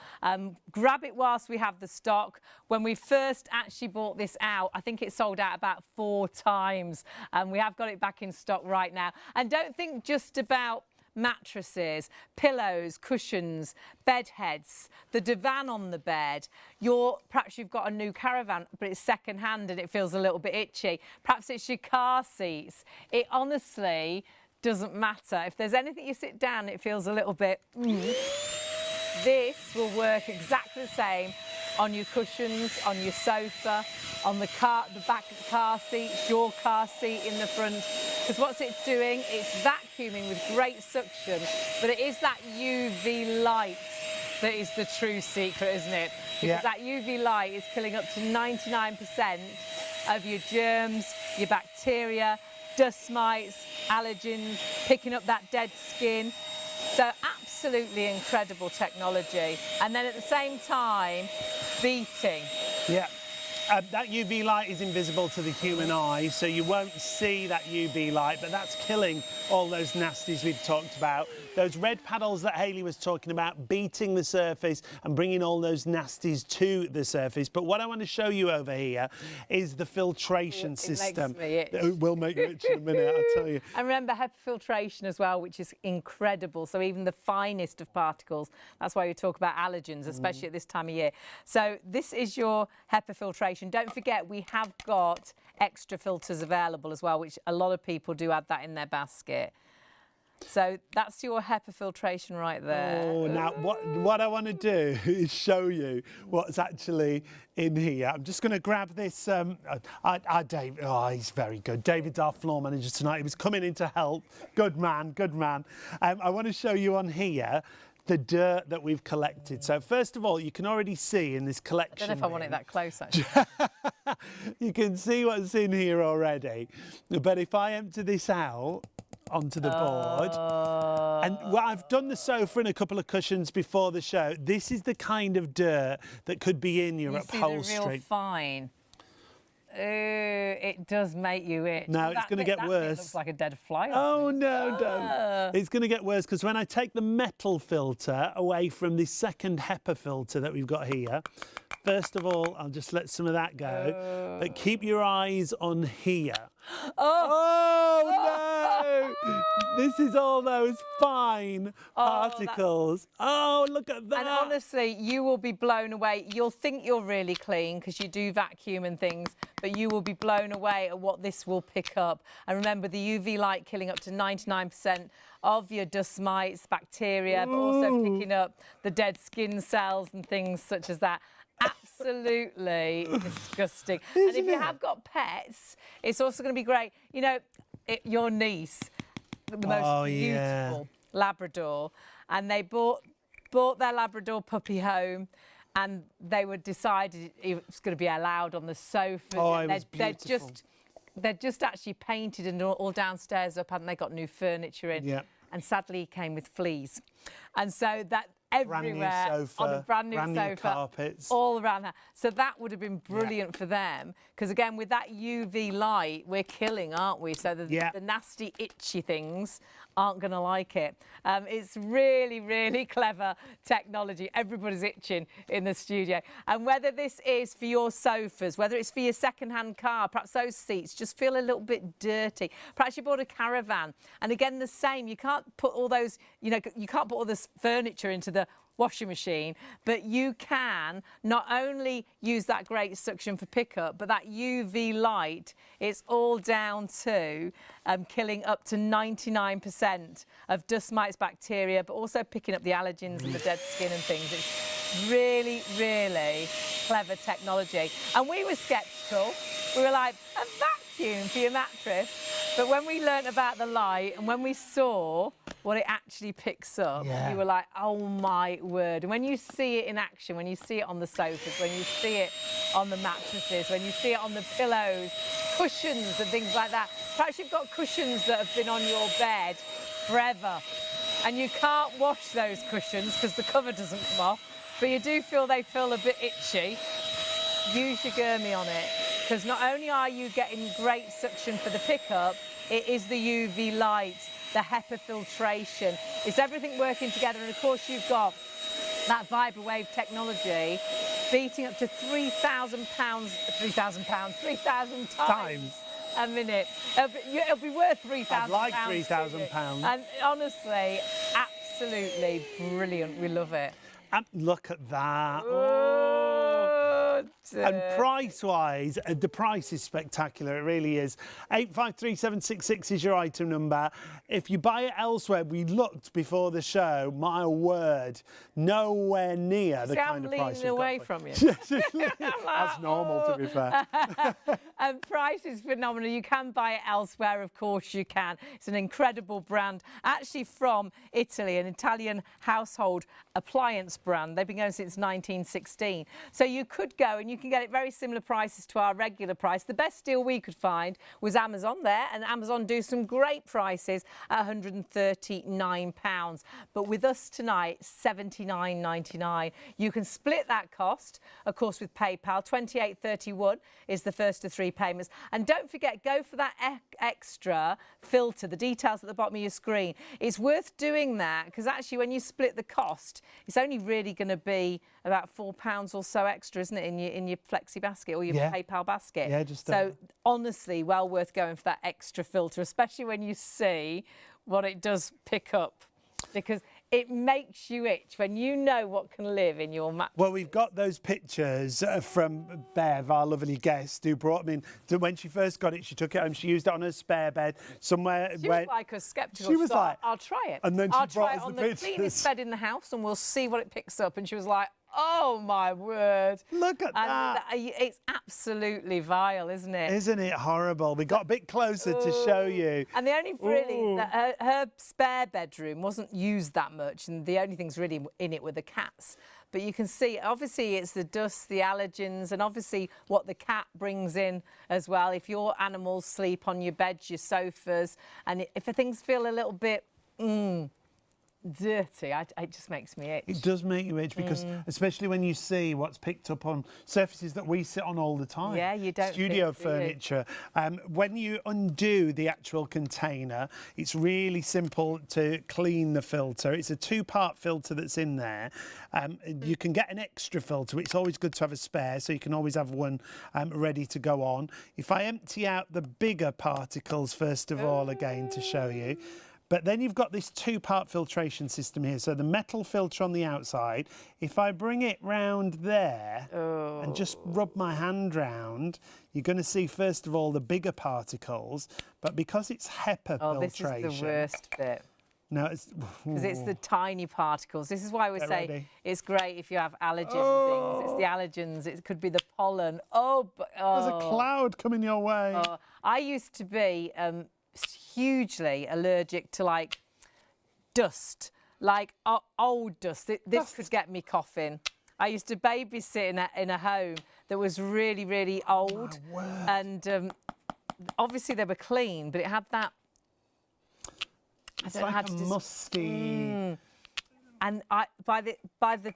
Grab it whilst we have the stock. When we first actually bought this out, I think it sold out about 4 times, and we have got it back in stock right now. And don't think just about mattresses, pillows, cushions, bed heads, the divan on the bed. Perhaps you've got a new caravan, but it's second hand and it feels a little bit itchy. Perhaps it's your car seats. It honestly doesn't matter. If there's anything you sit down, it feels a little bit. This will work exactly the same on your cushions, on your sofa, on the back of the car seat, your car seat in the front. Because what's it doing? It's vacuuming with great suction, but it is that UV light that is the true secret, isn't it? Because that UV light is killing up to 99% of your germs, your bacteria, dust mites, allergens, picking up that dead skin. So absolutely incredible technology. And then at the same time, beating. Yeah. That UV light is invisible to the human eye, so you won't see that UV light, but that's killing all those nasties we've talked about. Those red paddles that Hayley was talking about, beating the surface and bringing all those nasties to the surface. But what I want to show you over here is the filtration system. It will make you itch in a minute, I'll tell you. And remember HEPA filtration as well, which is incredible. So even the finest of particles, that's why we talk about allergens, especially at this time of year. So this is your HEPA filtration. Don't forget, we have got extra filters available as well, which a lot of people do add that in their basket. So that's your HEPA filtration right there. Oh, now what I want to do is show you what's actually in here. I'm just going to grab this. Dave, he's very good. David's our floor manager tonight. He was coming in to help. Good man, good man. I want to show you on here the dirt that we've collected. So first of all, you can already see in this collection. I don't know if I want it that close, actually. You can see what's in here already. But if I empty this out onto the board, and well, I've done the sofa and a couple of cushions before the show. This is the kind of dirt that could be in your upholstery. See the real fine. It does make you itch. No, it's going to get worse. It looks like a dead fly. Oh, no, don't. It's going to get worse, because when I take the metal filter away from the second HEPA filter that we've got here, first of all, I'll just let some of that go. But keep your eyes on here. Oh, no! This is all those fine particles. Oh, look at that. And honestly, you will be blown away. You'll think you're really clean because you do vacuum and things, but you will be blown away at what this will pick up. And remember, the UV light killing up to 99% of your dust mites, bacteria, but also picking up the dead skin cells and things such as that. Absolutely disgusting. And if you have got pets, it's also going to be great. You know, your niece, the most beautiful Labrador, and they bought their Labrador puppy home, and they were decided it was going to be allowed on the sofa. Oh, it was beautiful. They'd just actually painted and all downstairs up, and they got new furniture in. Yeah. And sadly, it came with fleas, and so that everywhere on a brand new sofa, carpets, all around that. So that would have been brilliant for them, because again, with that UV light, we're killing, aren't we? So the nasty, itchy things aren't going to like it. It's really, really clever technology. Everybody's itching in the studio. And whether this is for your sofas, whether it's for your second-hand car, perhaps those seats just feel a little bit dirty. Perhaps you bought a caravan, and again, the same. You can't put all those, you know, you can't put all this furniture into the washing machine, but you can not only use that great suction for pickup, but that UV light, it's all down to killing up to 99% of dust mites, bacteria, but also picking up the allergens and the dead skin and things. It's really, really clever technology. And we were sceptical. We were like, a vacuum for your mattress? But when we learnt about the light and when we saw what it actually picks up, you were like, oh my word. And when you see it in action, when you see it on the sofas, when you see it on the mattresses, when you see it on the pillows, cushions and things like that. Perhaps you've got cushions that have been on your bed forever and you can't wash those cushions because the cover doesn't come off, but you do feel they feel a bit itchy. Use your gitmi on it, because not only are you getting great suction for the pickup, it is the UV light, the HEPA filtration. It's everything working together, and of course you've got that Vibrowave technology beating up to 3,000 times a minute. It'll be worth 3,000 I'd like £3,000. And honestly, absolutely brilliant. We love it. And look at that. And price-wise, the price is spectacular. It really is. 853766 is your item number. If you buy it elsewhere, we looked before the show. My word, nowhere near the kind of price we've away got from you. That's normal, to be fair. And price is phenomenal. You can buy it elsewhere, of course you can. It's an incredible brand, actually from Italy, an Italian household appliance brand. They've been going since 1916. So you could go and you can get it very similar prices to our regular price. The best deal we could find was Amazon there, and Amazon do some great prices at £139. But with us tonight, £79.99. You can split that cost, of course, with PayPal. £28.31 is the first of 3 payments. And don't forget, go for that extra filter, the details at the bottom of your screen. It's worth doing that, because actually when you split the cost, it's only really going to be about £4 or so extra, isn't it, in your flexi basket or your PayPal basket? Yeah, just so honestly, well worth going for that extra filter, especially when you see what it does pick up, because it makes you itch when you know what can live in your mattress. Well, we've got those pictures from Bev, our lovely guest, who brought them in. When she first got it, she took it home. She used it on her spare bed somewhere. She was like a sceptical. She was like, I'll try it. And then she I'll brought try us it on the the pictures. cleanest bed in the house, and we'll see what it picks up. And she was like, oh my word. Look at that. It's absolutely vile, isn't it? Isn't it horrible? We got a bit closer to show you. And the only really, her spare bedroom wasn't used that much, and the only things really in it were the cats. But you can see, obviously, it's the dust, the allergens, and obviously what the cat brings in as well. If your animals sleep on your beds, your sofas, and if things feel a little bit dirty, it just makes me itch. It does make you itch, because especially when you see what's picked up on surfaces that we sit on all the time. Yeah, you don't Studio furniture. When you undo the actual container, it's really simple to clean the filter. It's a 2-part filter that's in there. You can get an extra filter. It's always good to have a spare, so you can always have one ready to go on. If I empty out the bigger particles first of all again to show you, but then you've got this 2-part filtration system here. So the metal filter on the outside, if I bring it round there and just rub my hand round, you're going to see, first of all, the bigger particles. But because it's HEPA filtration... this is the worst bit. No, it's... Because it's the tiny particles. This is why we say it's great if you have allergen things. It's the allergens. It could be the pollen. There's a cloud coming your way. I used to be... hugely allergic to like dust, like old dust. This could get me coughing. I used to babysit in a home that was really, really old, and obviously they were clean, but it had that. It's like a musty. And by the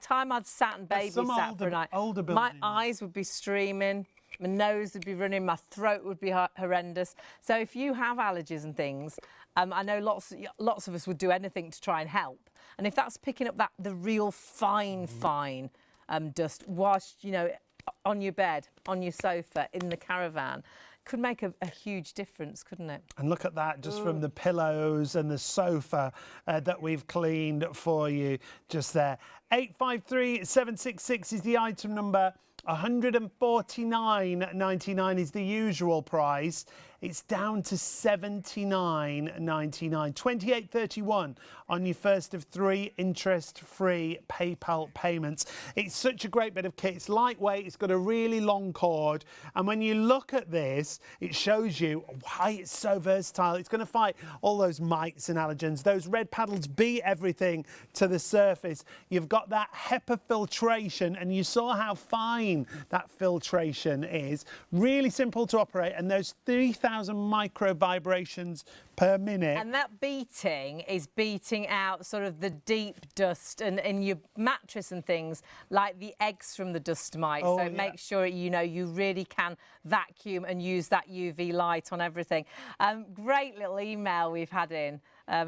time I'd sat and babysat for a night, my eyes would be streaming, my nose would be running, my throat would be horrendous. So if you have allergies and things, I know lots of us would do anything to try and help. And if that's picking up the real fine dust whilst, you know, on your bed, on your sofa, in the caravan, could make a huge difference, couldn't it? And look at that, just from the pillows and the sofa that we've cleaned for you just there. 853-766 is the item number. 149.99 is the usual price. It's down to 79.99. 28.31 on your first of 3 interest-free PayPal payments. It's such a great bit of kit. It's lightweight. It's got a really long cord. And when you look at this, it shows you why it's so versatile. It's going to fight all those mites and allergens. Those red paddles beat everything to the surface. You've got that HEPA filtration, and you saw how fine that filtration is. Really simple to operate, and those 3,000 micro vibrations per minute. And that beating is beating out sort of the deep dust and in your mattress and things, like the eggs from the dust mites. Oh, so make sure, you know, you really can vacuum and use that UV light on everything. Great little email we've had in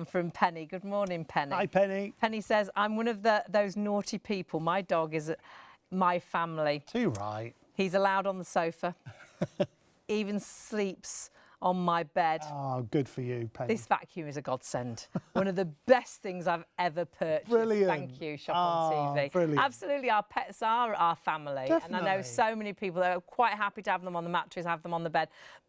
from Penny. Good morning, Penny. Hi, Penny. Penny says, I'm one of those naughty people. My dog is my family. Too right. He's allowed on the sofa. Even sleeps on my bed. Oh, good for you, Penny. This vacuum is a godsend. One of the best things I've ever purchased. Brilliant. Thank you, Shop on TV. Brilliant. Absolutely, our pets are our family. Definitely. And I know so many people that are quite happy to have them on the mattress, have them on the bed.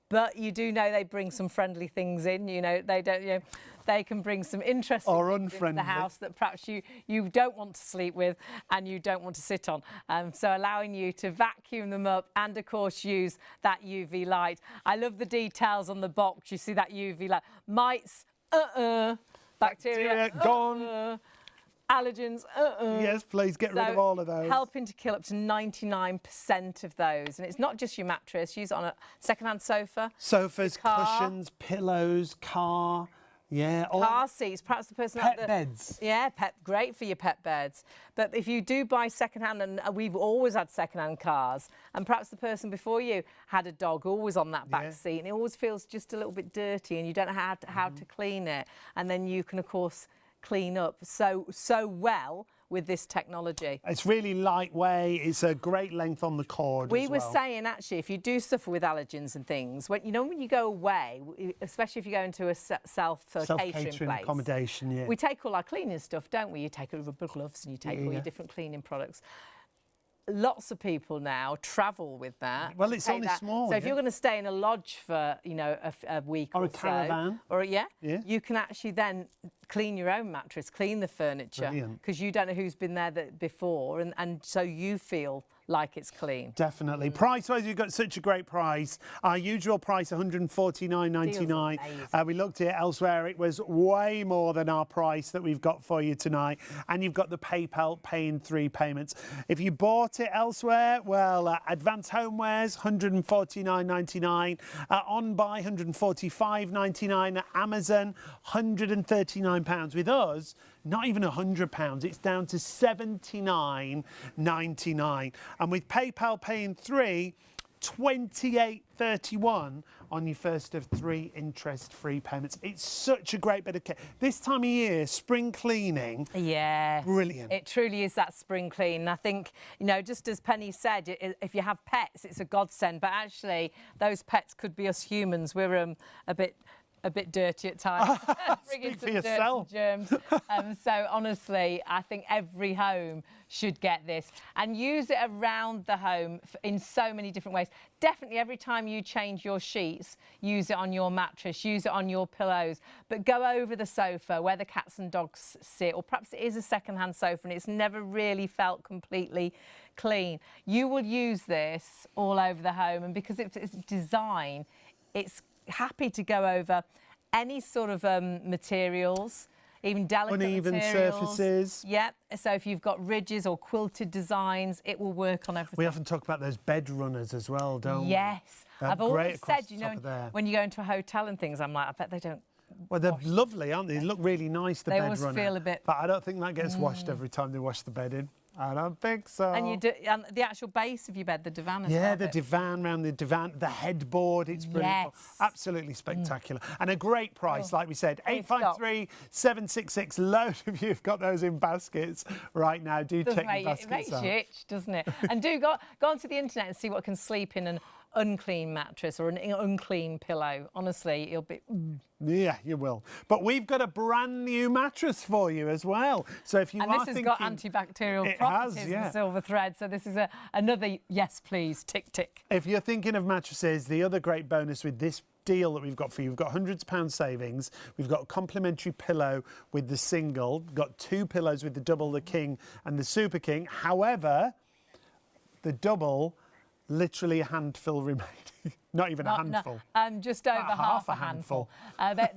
But you do know they bring some friendly things in. You know, they don't, you know, they can bring some interesting things into the house that perhaps you don't want to sleep with and you don't want to sit on. So allowing you to vacuum them up and, of course, use that UV light. I love the details on the box. You see that UV light. Mites, bacteria, gone. Allergens, Yes, please get rid of all of those. Helping to kill up to 99% of those. And it's not just your mattress. Use it on a second-hand sofa. Sofas, cushions, pillows, car. Yeah. Car seats, perhaps the person... Pet beds. Yeah, great for your pet beds. But if you do buy second-hand, and we've always had second-hand cars, and perhaps the person before you had a dog always on that back seat, and it always feels just a little bit dirty, and you don't know how to clean it. And then you can, of course, clean up so well with this technology. It's really lightweight. It's a great length on the cord. We were saying, actually, if you do suffer with allergens and things, when you go away, especially if you go into a self-catering place, accommodation, we take all our cleaning stuff, don't we? You take your rubber gloves and you take all your different cleaning products. Lots of people now travel with that. Well, it's only small. So if you're going to stay in a lodge for, you know, a week or a caravan, or you can actually then clean your own mattress, clean the furniture, because you don't know who's been there before, and so you feel like it's clean. Definitely. Price-wise, you've got such a great price. Our usual price, $149.99. We looked at it elsewhere. It was way more than our price that we've got for you tonight. And you've got the PayPal Pay in 3 payments. If you bought it elsewhere, well, Advanced Homewares, $149.99. On Buy, $145.99. At Amazon, £139. With us, not even £100, it's down to $79.99. And with PayPal Pay in 3, $28.31 on your first of 3 interest-free payments. It's such a great bit of kit. This time of year, spring cleaning, brilliant. It truly is that spring clean. I think, you know, just as Penny said, if you have pets, it's a godsend. But actually, those pets could be us humans. We're a bit dirty at times. Speak for yourself. Germs. So honestly, I think every home should get this and use it around the home in so many different ways. Definitely every time you change your sheets, use it on your mattress, use it on your pillows, but go over the sofa where the cats and dogs sit, or perhaps it is a second-hand sofa and it's never really felt completely clean. You will use this all over the home, and because it's design, it's happy to go over any sort of materials, even delicate uneven surfaces. Yep. So if you've got ridges or quilted designs, it will work on everything. We often talk about those bed runners as well, don't we? Yes. I've always said, you know, there. when you go into a hotel and things, I'm like, I bet they don't Well, they're lovely, aren't they? They look really nice, the bed runner. They always feel a bit... But I don't think that gets washed every time they wash the bed in. I don't think so. And the actual base of your bed, the divan as well. Yeah, the divan, round the divan, the headboard, it's brilliant. Yes. Absolutely spectacular. And a great price, like we said, 853 766. Load of you have got those in baskets right now. Do check your baskets out. It makes you itch, doesn't it? And do go onto the internet and see what can sleep in an unclean mattress or an unclean pillow. Honestly, it'll be... Yeah, you will. But we've got a brand new mattress for you as well. So if you and this has got antibacterial properties, the silver thread. So this is another yes, please, tick, tick. If you're thinking of mattresses, the other great bonus with this deal that we've got for you, we've got hundreds of pounds savings. We've got a complimentary pillow with the single. We've got 2 pillows with the double, the king and the super king. However, the double, literally a handful remaining. Not even a handful. No, just over half a handful.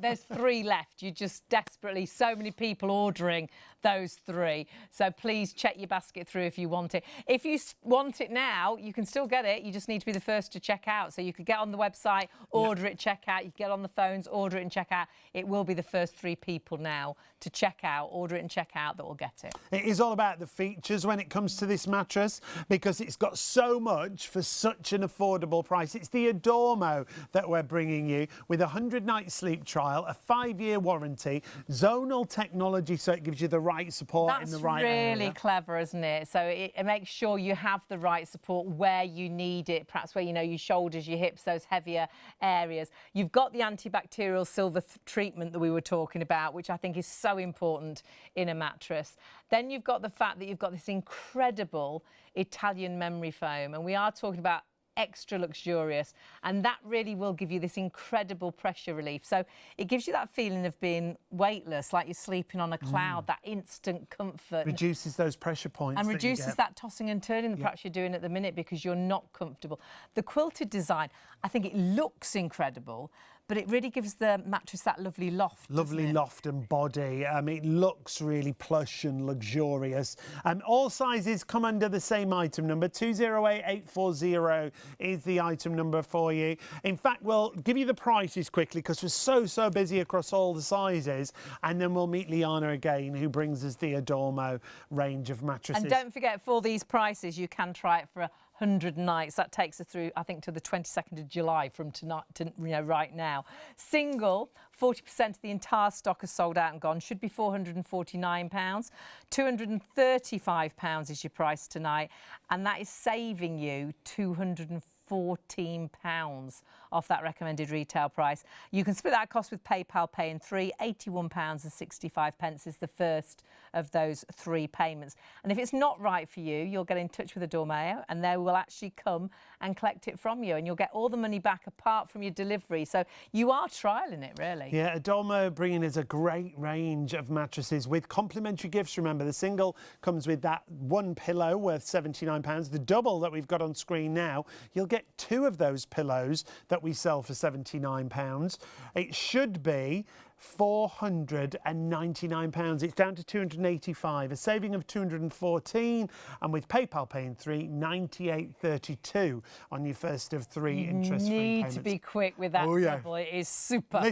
There's 3 left. You just desperately, so many people ordering those 3. So please check your basket through if you want it. If you want it now, you can still get it. You just need to be the first to check out. So you could get on the website, order it, check out. You can get on the phones, order it and check out. It will be the first 3 people now to check out, order it and check out that will get it. It is all about the features when it comes to this mattress because it's got so much for such an affordable price. It's the Adormo that we're bringing you with a 100-night sleep trial, a 5-year warranty, zonal technology so it gives you the right support in the right area. That's really clever, isn't it? So it makes sure you have the right support where you need it, perhaps where, you know, your shoulders, your hips, those heavier areas. You've got the antibacterial silver treatment that we were talking about, which I think is so important in a mattress. Then you've got the fact that you've got this incredible Italian memory foam, and we are talking about extra luxurious, and that really will give you this incredible pressure relief. So it gives you that feeling of being weightless, like you're sleeping on a cloud, that instant comfort. Reduces those pressure points. And reduces that tossing and turning that perhaps you're doing at the minute because you're not comfortable. The quilted design, I think it looks incredible, but it really gives the mattress that lovely loft. Lovely loft and body. It looks really plush and luxurious. All sizes come under the same item number. 208840 is the item number for you. In fact, we'll give you the prices quickly because we're so busy across all the sizes. And then we'll meet Liana again, who brings us the Adormo range of mattresses. And don't forget, for these prices, you can try it for 100 nights. That takes us through, I think, to the 22nd of July from tonight to right now. Single, 40% of the entire stock is sold out and gone. Should be £449. £235 is your price tonight, and that is saving you £214 off that recommended retail price. You can split that cost with PayPal Pay in 3. £81.65 is the first of those 3 payments. And if it's not right for you, you'll get in touch with Adormo and they will actually come and collect it from you, and you'll get all the money back apart from your delivery. So you are trialling it, really. Yeah, Adormo bringing us a great range of mattresses with complimentary gifts. Remember, the single comes with that 1 pillow worth £79. The double that we've got on screen now, you'll get 2 of those pillows that we sell for £79. It should be £499. It's down to £285, a saving of £214, and with PayPal Pay in 3, £98.32 on your first of 3 interest-free payments. You need to be quick with that double. It is super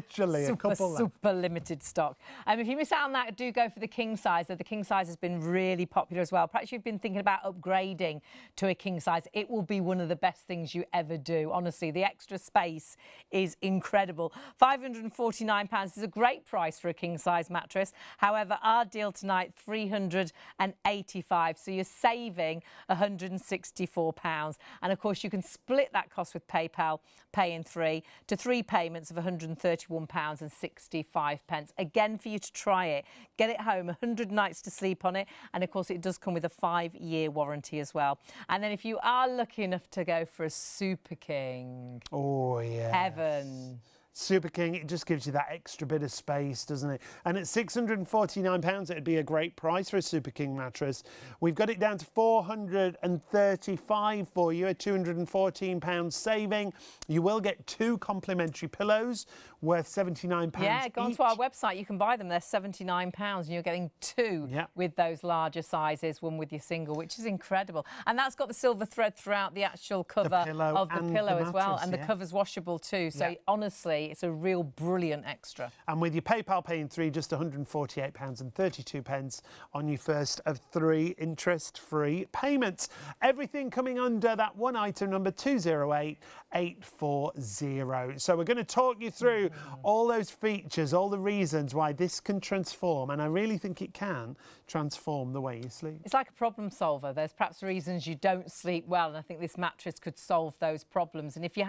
limited stock. If you miss out on that, do go for the king size. The king size has been really popular as well. Perhaps you've been thinking about upgrading to a king size. It will be one of the best things you ever do. Honestly, the extra space is incredible. £549 is a great price for a king size mattress. However, our deal tonight, £385, so you're saving £164. And of course, you can split that cost with PayPal Pay in 3 to 3 payments of £131.65. Again, for you to try it, get it home, 100 nights to sleep on it, and of course it does come with a 5-year warranty as well. And then if you are lucky enough to go for a Super King, oh yeah, heaven. Super King, it just gives you that extra bit of space, doesn't it? And at £649, it'd be a great price for a Super King mattress. We've got it down to £435 for you, a £214 saving. You will get 2 complimentary pillows worth £79 Yeah, go onto our website. You can buy them. They're £79 and you're getting 2 with those larger sizes, 1 with your single, which is incredible. And that's got the silver thread throughout the actual cover of the pillow as well. And the cover's washable too. So honestly, seriously, it's a real brilliant extra. And with your PayPal paying 3, just £148.32 on your first of 3 interest-free payments. Everything coming under that one item number 208840. So we're going to talk you through all those features, all the reasons why this can transform, and I really think it can transform the way you sleep. It's like a problem solver. There's perhaps reasons you don't sleep well, and I think this mattress could solve those problems. And if you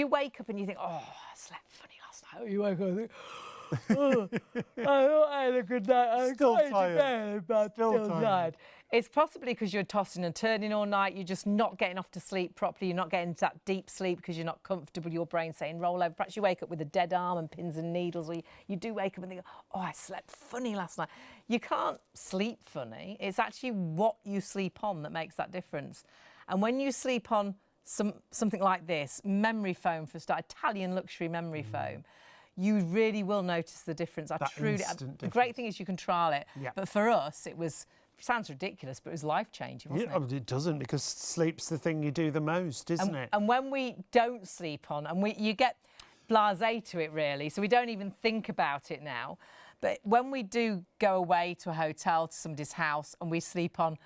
wake up and you think, oh, I slept funny last night, or you wake up and think, oh, I thought I had a good night. I'm Still going tired. to bed, but still tired. tired. It's possibly because you're tossing and turning all night. You're just not getting off to sleep properly. You're not getting into that deep sleep because you're not comfortable. Your brain's saying roll over. Perhaps you wake up with a dead arm and pins and needles, or you do wake up and think, oh, I slept funny last night. You can't sleep funny. It's actually what you sleep on that makes that difference. And when you sleep on something like this, memory foam for a start, Italian luxury memory foam, you really will notice the difference. The great thing is you can trial it. Yeah. But for us, sounds ridiculous, but it was life-changing, wasn't it? It doesn't, because sleep's the thing you do the most, isn't it? And when we don't sleep on, and you get blasé to it, really, so we don't even think about it now. But when we do go away to a hotel, to somebody's house, and we sleep on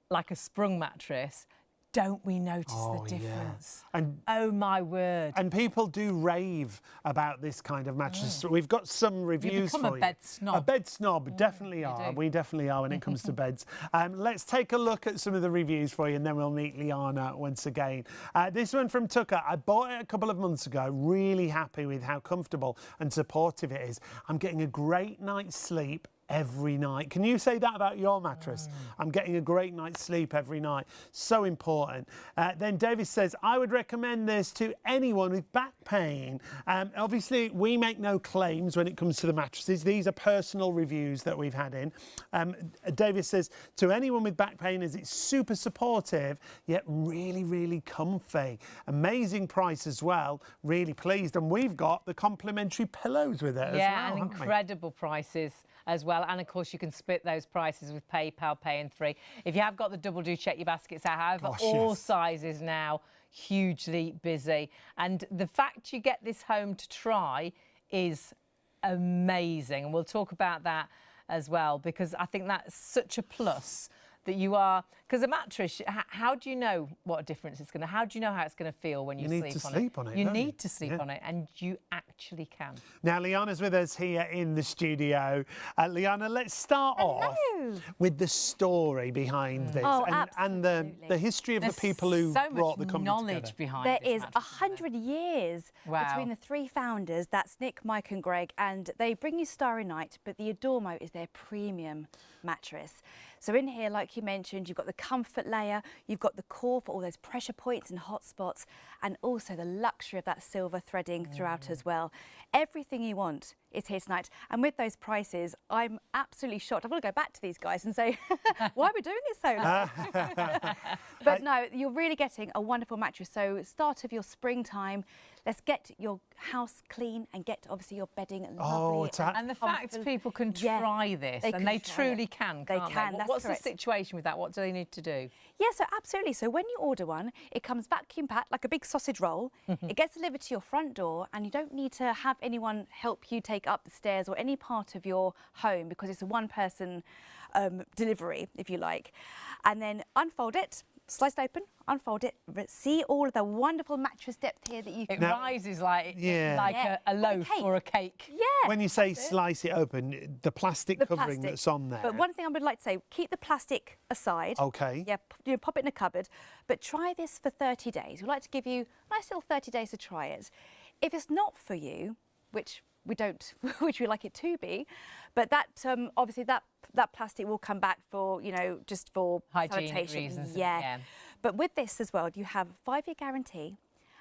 like a sprung mattress, don't we notice the difference? Yeah. And oh, my word. And people do rave about this kind of mattress. We've got some reviews for you. You become a bed snob. A bed snob, definitely are. We definitely are when it comes to beds. Let's take a look at some of the reviews for you, and then we'll meet Liana once again. This one from Tucker. I bought it a couple of months ago. Really happy with how comfortable and supportive it is. I'm getting a great night's sleep every night. Can you say that about your mattress? I'm getting a great night's sleep every night. So important. Then David says, I would recommend this to anyone with back pain. Obviously, we make no claims when it comes to the mattresses. These are personal reviews that we've had in. David says, to anyone with back pain, as it's super supportive, yet really, really comfy. Amazing price as well. Really pleased. And we've got the complimentary pillows with it as well. Yeah, and incredible prices as well. And of course, you can split those prices with PayPal Pay in 3. If you have got the double, do check your baskets out. However, all sizes now hugely busy. And the fact you get this home to try is amazing. And we'll talk about that as well, because I think that's such a plus that you are, because a mattress, how do you know what a difference it's going to, how do you know how it's going to feel when you sleep on it? You need to sleep on it, and you actually can. Now, Liana's with us here in the studio. Liana, let's start off with the story behind this and the history of the people who brought the company knowledge behind there is 100 years between the 3 founders. That's Nick, Mike and Greg, and they bring you Starry Night, but the Adormo is their premium mattress. So in here, like you mentioned, you've got the comfort layer, you've got the core for all those pressure points and hot spots, and also the luxury of that silver threading throughout as well. Everything you want is here tonight. And with those prices, I'm absolutely shocked. I want to go back to these guys and say, why are we doing it so low? But no, you're really getting a wonderful mattress. So start of your springtime, let's get your house clean and get obviously your bedding lovely. And the fact people can try this, and they truly can, can't they? What's the situation with that? What do they need to do? Yeah, so absolutely. So when you order one, it comes vacuum packed like a big sausage roll. It gets delivered to your front door, and you don't need to have anyone help you take up the stairs or any part of your home, because it's a one-person delivery, if you like. And then unfold it, slice it open, unfold it, see all of the wonderful mattress depth here that you can... It rises like a loaf or a cake. Yeah. When you say slice it open, the plastic covering that's on there. But one thing I would like to say, keep the plastic aside. OK. Yeah, pop it in a cupboard. But try this for 30 days. We'd like to give you a nice little 30 days to try it. If it's not for you, which we don't, which we like it to be, but that obviously that plastic will come back for, you know, just for hygiene sanitation reasons. Yeah. But with this as well, you have a 5-year guarantee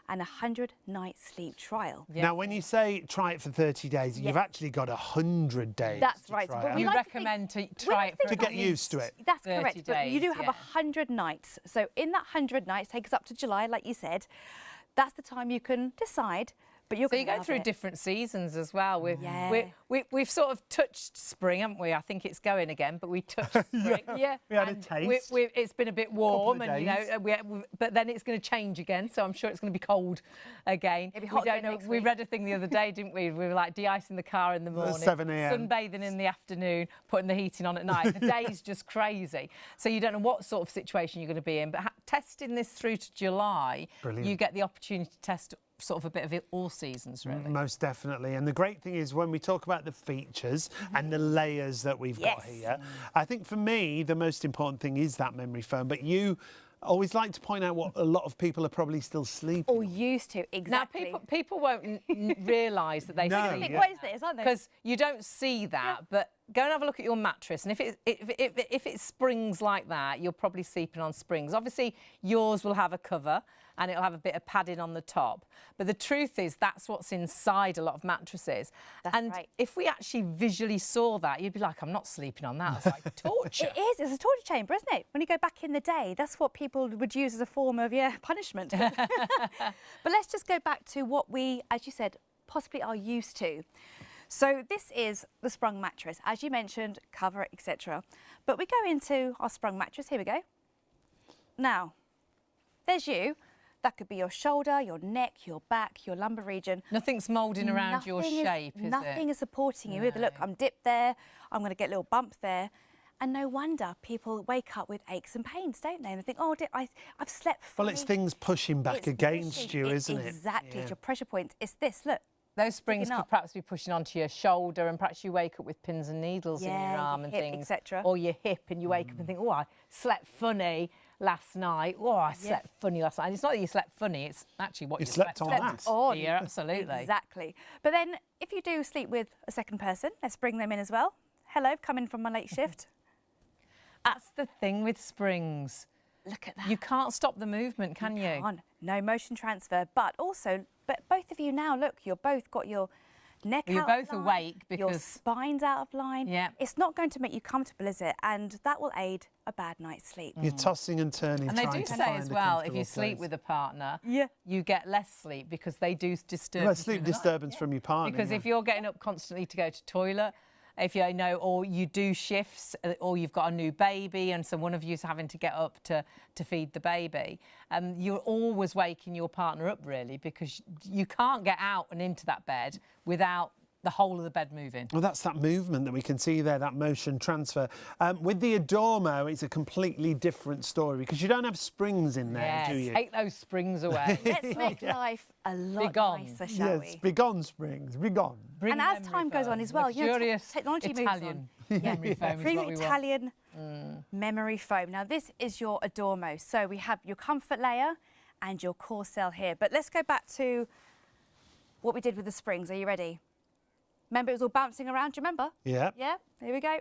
and a 100-night sleep trial. Now, when you say try it for 30 days, you've actually got 100 days. That's right. But we recommend to try it to get used to it. That's correct. But you do have 100 nights. So in that 100 nighs, take us up to July, like you said. That's the time you can decide But you're so you go through different seasons as well. We've sort of touched spring, haven't we? I think it's going again, but we touched spring. Yeah. We had a taste. It's been a bit warm, and you know, but then it's going to change again. So I'm sure it's going to be cold again. It'll be hot again next week. We read a thing the other day, didn't we? We were like de-icing the car in the morning, 7 a.m. sunbathing in the afternoon, putting the heating on at night. The day's just crazy. So you don't know what sort of situation you're going to be in. But testing this through to July, you get the opportunity to test sort of a bit of it all seasons, really. Most definitely. And the great thing is when we talk about the features and the layers that we've got here, I think for me the most important thing is that memory foam. But you always like to point out what a lot of people are probably still sleeping. Or used to, exactly. Now people won't realise that they sleep. What is this, aren't they? Because you don't see that, but go and have a look at your mattress, and if it springs like that, you're probably sleeping on springs. Obviously, yours will have a cover and it'll have a bit of padding on the top. But the truth is that's what's inside a lot of mattresses. And if we actually visually saw that, you'd be like, I'm not sleeping on that. It's like torture. It is. It's a torture chamber, isn't it? When you go back in the day, that's what people would use as a form of, punishment. But let's just go back to what we, as you said, possibly are used to. So this is the sprung mattress, as you mentioned, cover, etc. But we go into our sprung mattress. Here we go. Now, there's you. That could be your shoulder, your neck, your back, your lumbar region. Nothing's moulding around your shape, is it? Nothing is supporting you either. Look, I'm dipped there. I'm going to get a little bump there. And no wonder people wake up with aches and pains, don't they? And they think, oh, I've slept funny. Well, it's things pushing back against you, isn't it? Exactly. It's your pressure points. It's this, look. Those springs could perhaps be pushing onto your shoulder, and perhaps you wake up with pins and needles in your arm and things. Etc. Or your hip, and you wake up and think, oh, I slept funny last night. Oh, I slept funny last night. And it's not that you slept funny, it's actually what you slept on last. Yeah, absolutely. Exactly. But then if you do sleep with a second person, let's bring them in as well. Hello, come in from my late shift. That's the thing with springs. Look at that. You can't stop the movement, can you? Can't. No motion transfer, but both of you now, look, you're both got your neck out of line. You're both awake because your spine's out of line. Yeah. It's not going to make you comfortable, is it? And that will aid a bad night's sleep. You're tossing and turning, and they do say as well, if you sleep with a partner, you get less sleep because they do disturb. Well, sleep disturbance from your partner. Because if you're getting up constantly to go to toilet, if you know, or you do shifts, or you've got a new baby, and so one of you's having to get up to feed the baby, you're always waking your partner up, really, because you can't get out and into that bed without the whole of the bed moving. Well, that's that movement that we can see there, that motion transfer. With the Adormo, it's a completely different story because you don't have springs in there, do you? Take those springs away. Let's make life a lot nicer, shall we? Yes, begone springs, begone. And as time goes on as well, technology Italian moves on. memory foam is what we want. Italian memory foam. Now, this is your Adormo. So we have your comfort layer and your core cell here. But let's go back to what we did with the springs. Are you ready? Remember, it was all bouncing around, do you remember? Yeah. Yeah, here we go.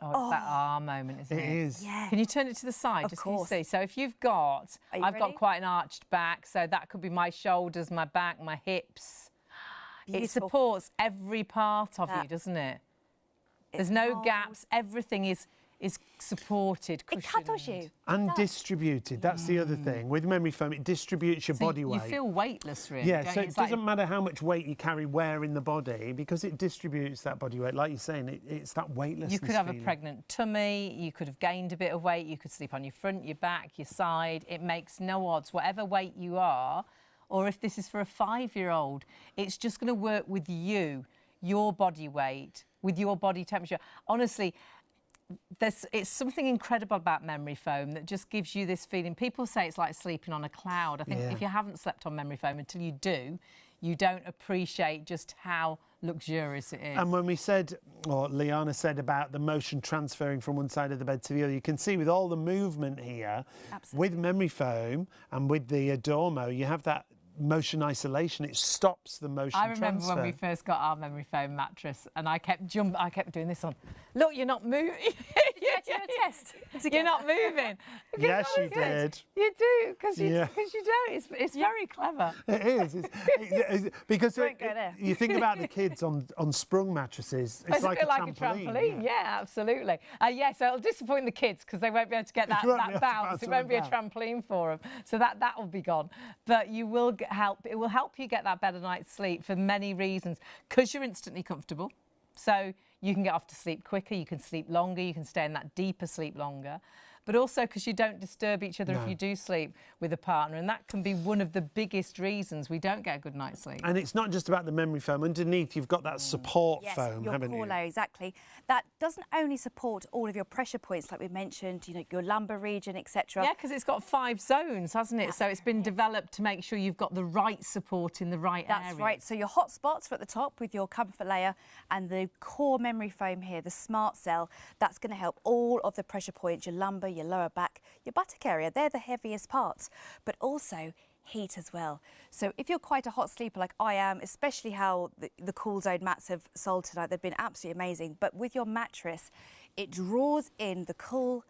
Oh, it's that arm moment, isn't it? It is. Yeah. Can you turn it to the side? Of course. Can you see? So if you've got, I've got ready? quite an arched back, so that could be my shoulders, my back, my hips. Beautiful. It supports every part of you, doesn't it? There's no gaps. Everything is supported, cushioned. It cuddles you. And distributed, that's the other thing. With memory foam, it distributes your body weight. You feel weightless, really. Yeah, so it doesn't matter how much weight you carry where in the body because it distributes that body weight. Like you're saying, it's that weightlessness. You could have feeling. a pregnant tummy, you could have gained a bit of weight, you could sleep on your front, your back, your side. It makes no odds, whatever weight you are, or if this is for a 5-year-old, it's just going to work with you, your body weight, with your body temperature. Honestly, it's something incredible about memory foam that just gives you this feeling. People say it's like sleeping on a cloud. I think if you haven't slept on memory foam until you do, you don't appreciate just how luxurious it is. And when we said, or Liana said about the motion transferring from one side of the bed to the other, you can see with all the movement here, with memory foam and with the Adormo, you have that motion isolation. It stops the motion transfer. I remember when we first got our memory foam mattress and I kept doing this on. Look, you're not moving. You had to do a test. You're not moving. Yes, you did. You do. do, because you don't. It's very clever. It is. Because you think about the kids on sprung mattresses. It's like a trampoline. Yeah, absolutely. So it'll disappoint the kids because they won't be able to get that bounce. It won't be a trampoline for them. So that will be gone. But you will help. It will help you get that better night's sleep for many reasons. Because you're instantly comfortable. So you can get off to sleep quicker, you can sleep longer, you can stay in that deeper sleep longer. But also because you don't disturb each other if you do sleep with a partner. And that can be one of the biggest reasons we don't get a good night's sleep. And it's not just about the memory foam. Underneath, you've got that support foam, haven't you? Yes, exactly. That doesn't only support all of your pressure points, like we mentioned, you know, your lumbar region, etc. Yeah, because it's got 5 zones, hasn't it? So it's been developed to make sure you've got the right support in the right area. That's right. So your hot spots are at the top with your comfort layer, and the core memory foam here, the smart cell, that's going to help all of the pressure points, your lumbar, your lower back, your buttock area. They're the heaviest parts, but also heat as well. So if you're quite a hot sleeper like I am, especially how the coolzone mats have sold tonight, they've been absolutely amazing. But with your mattress, it draws in the cool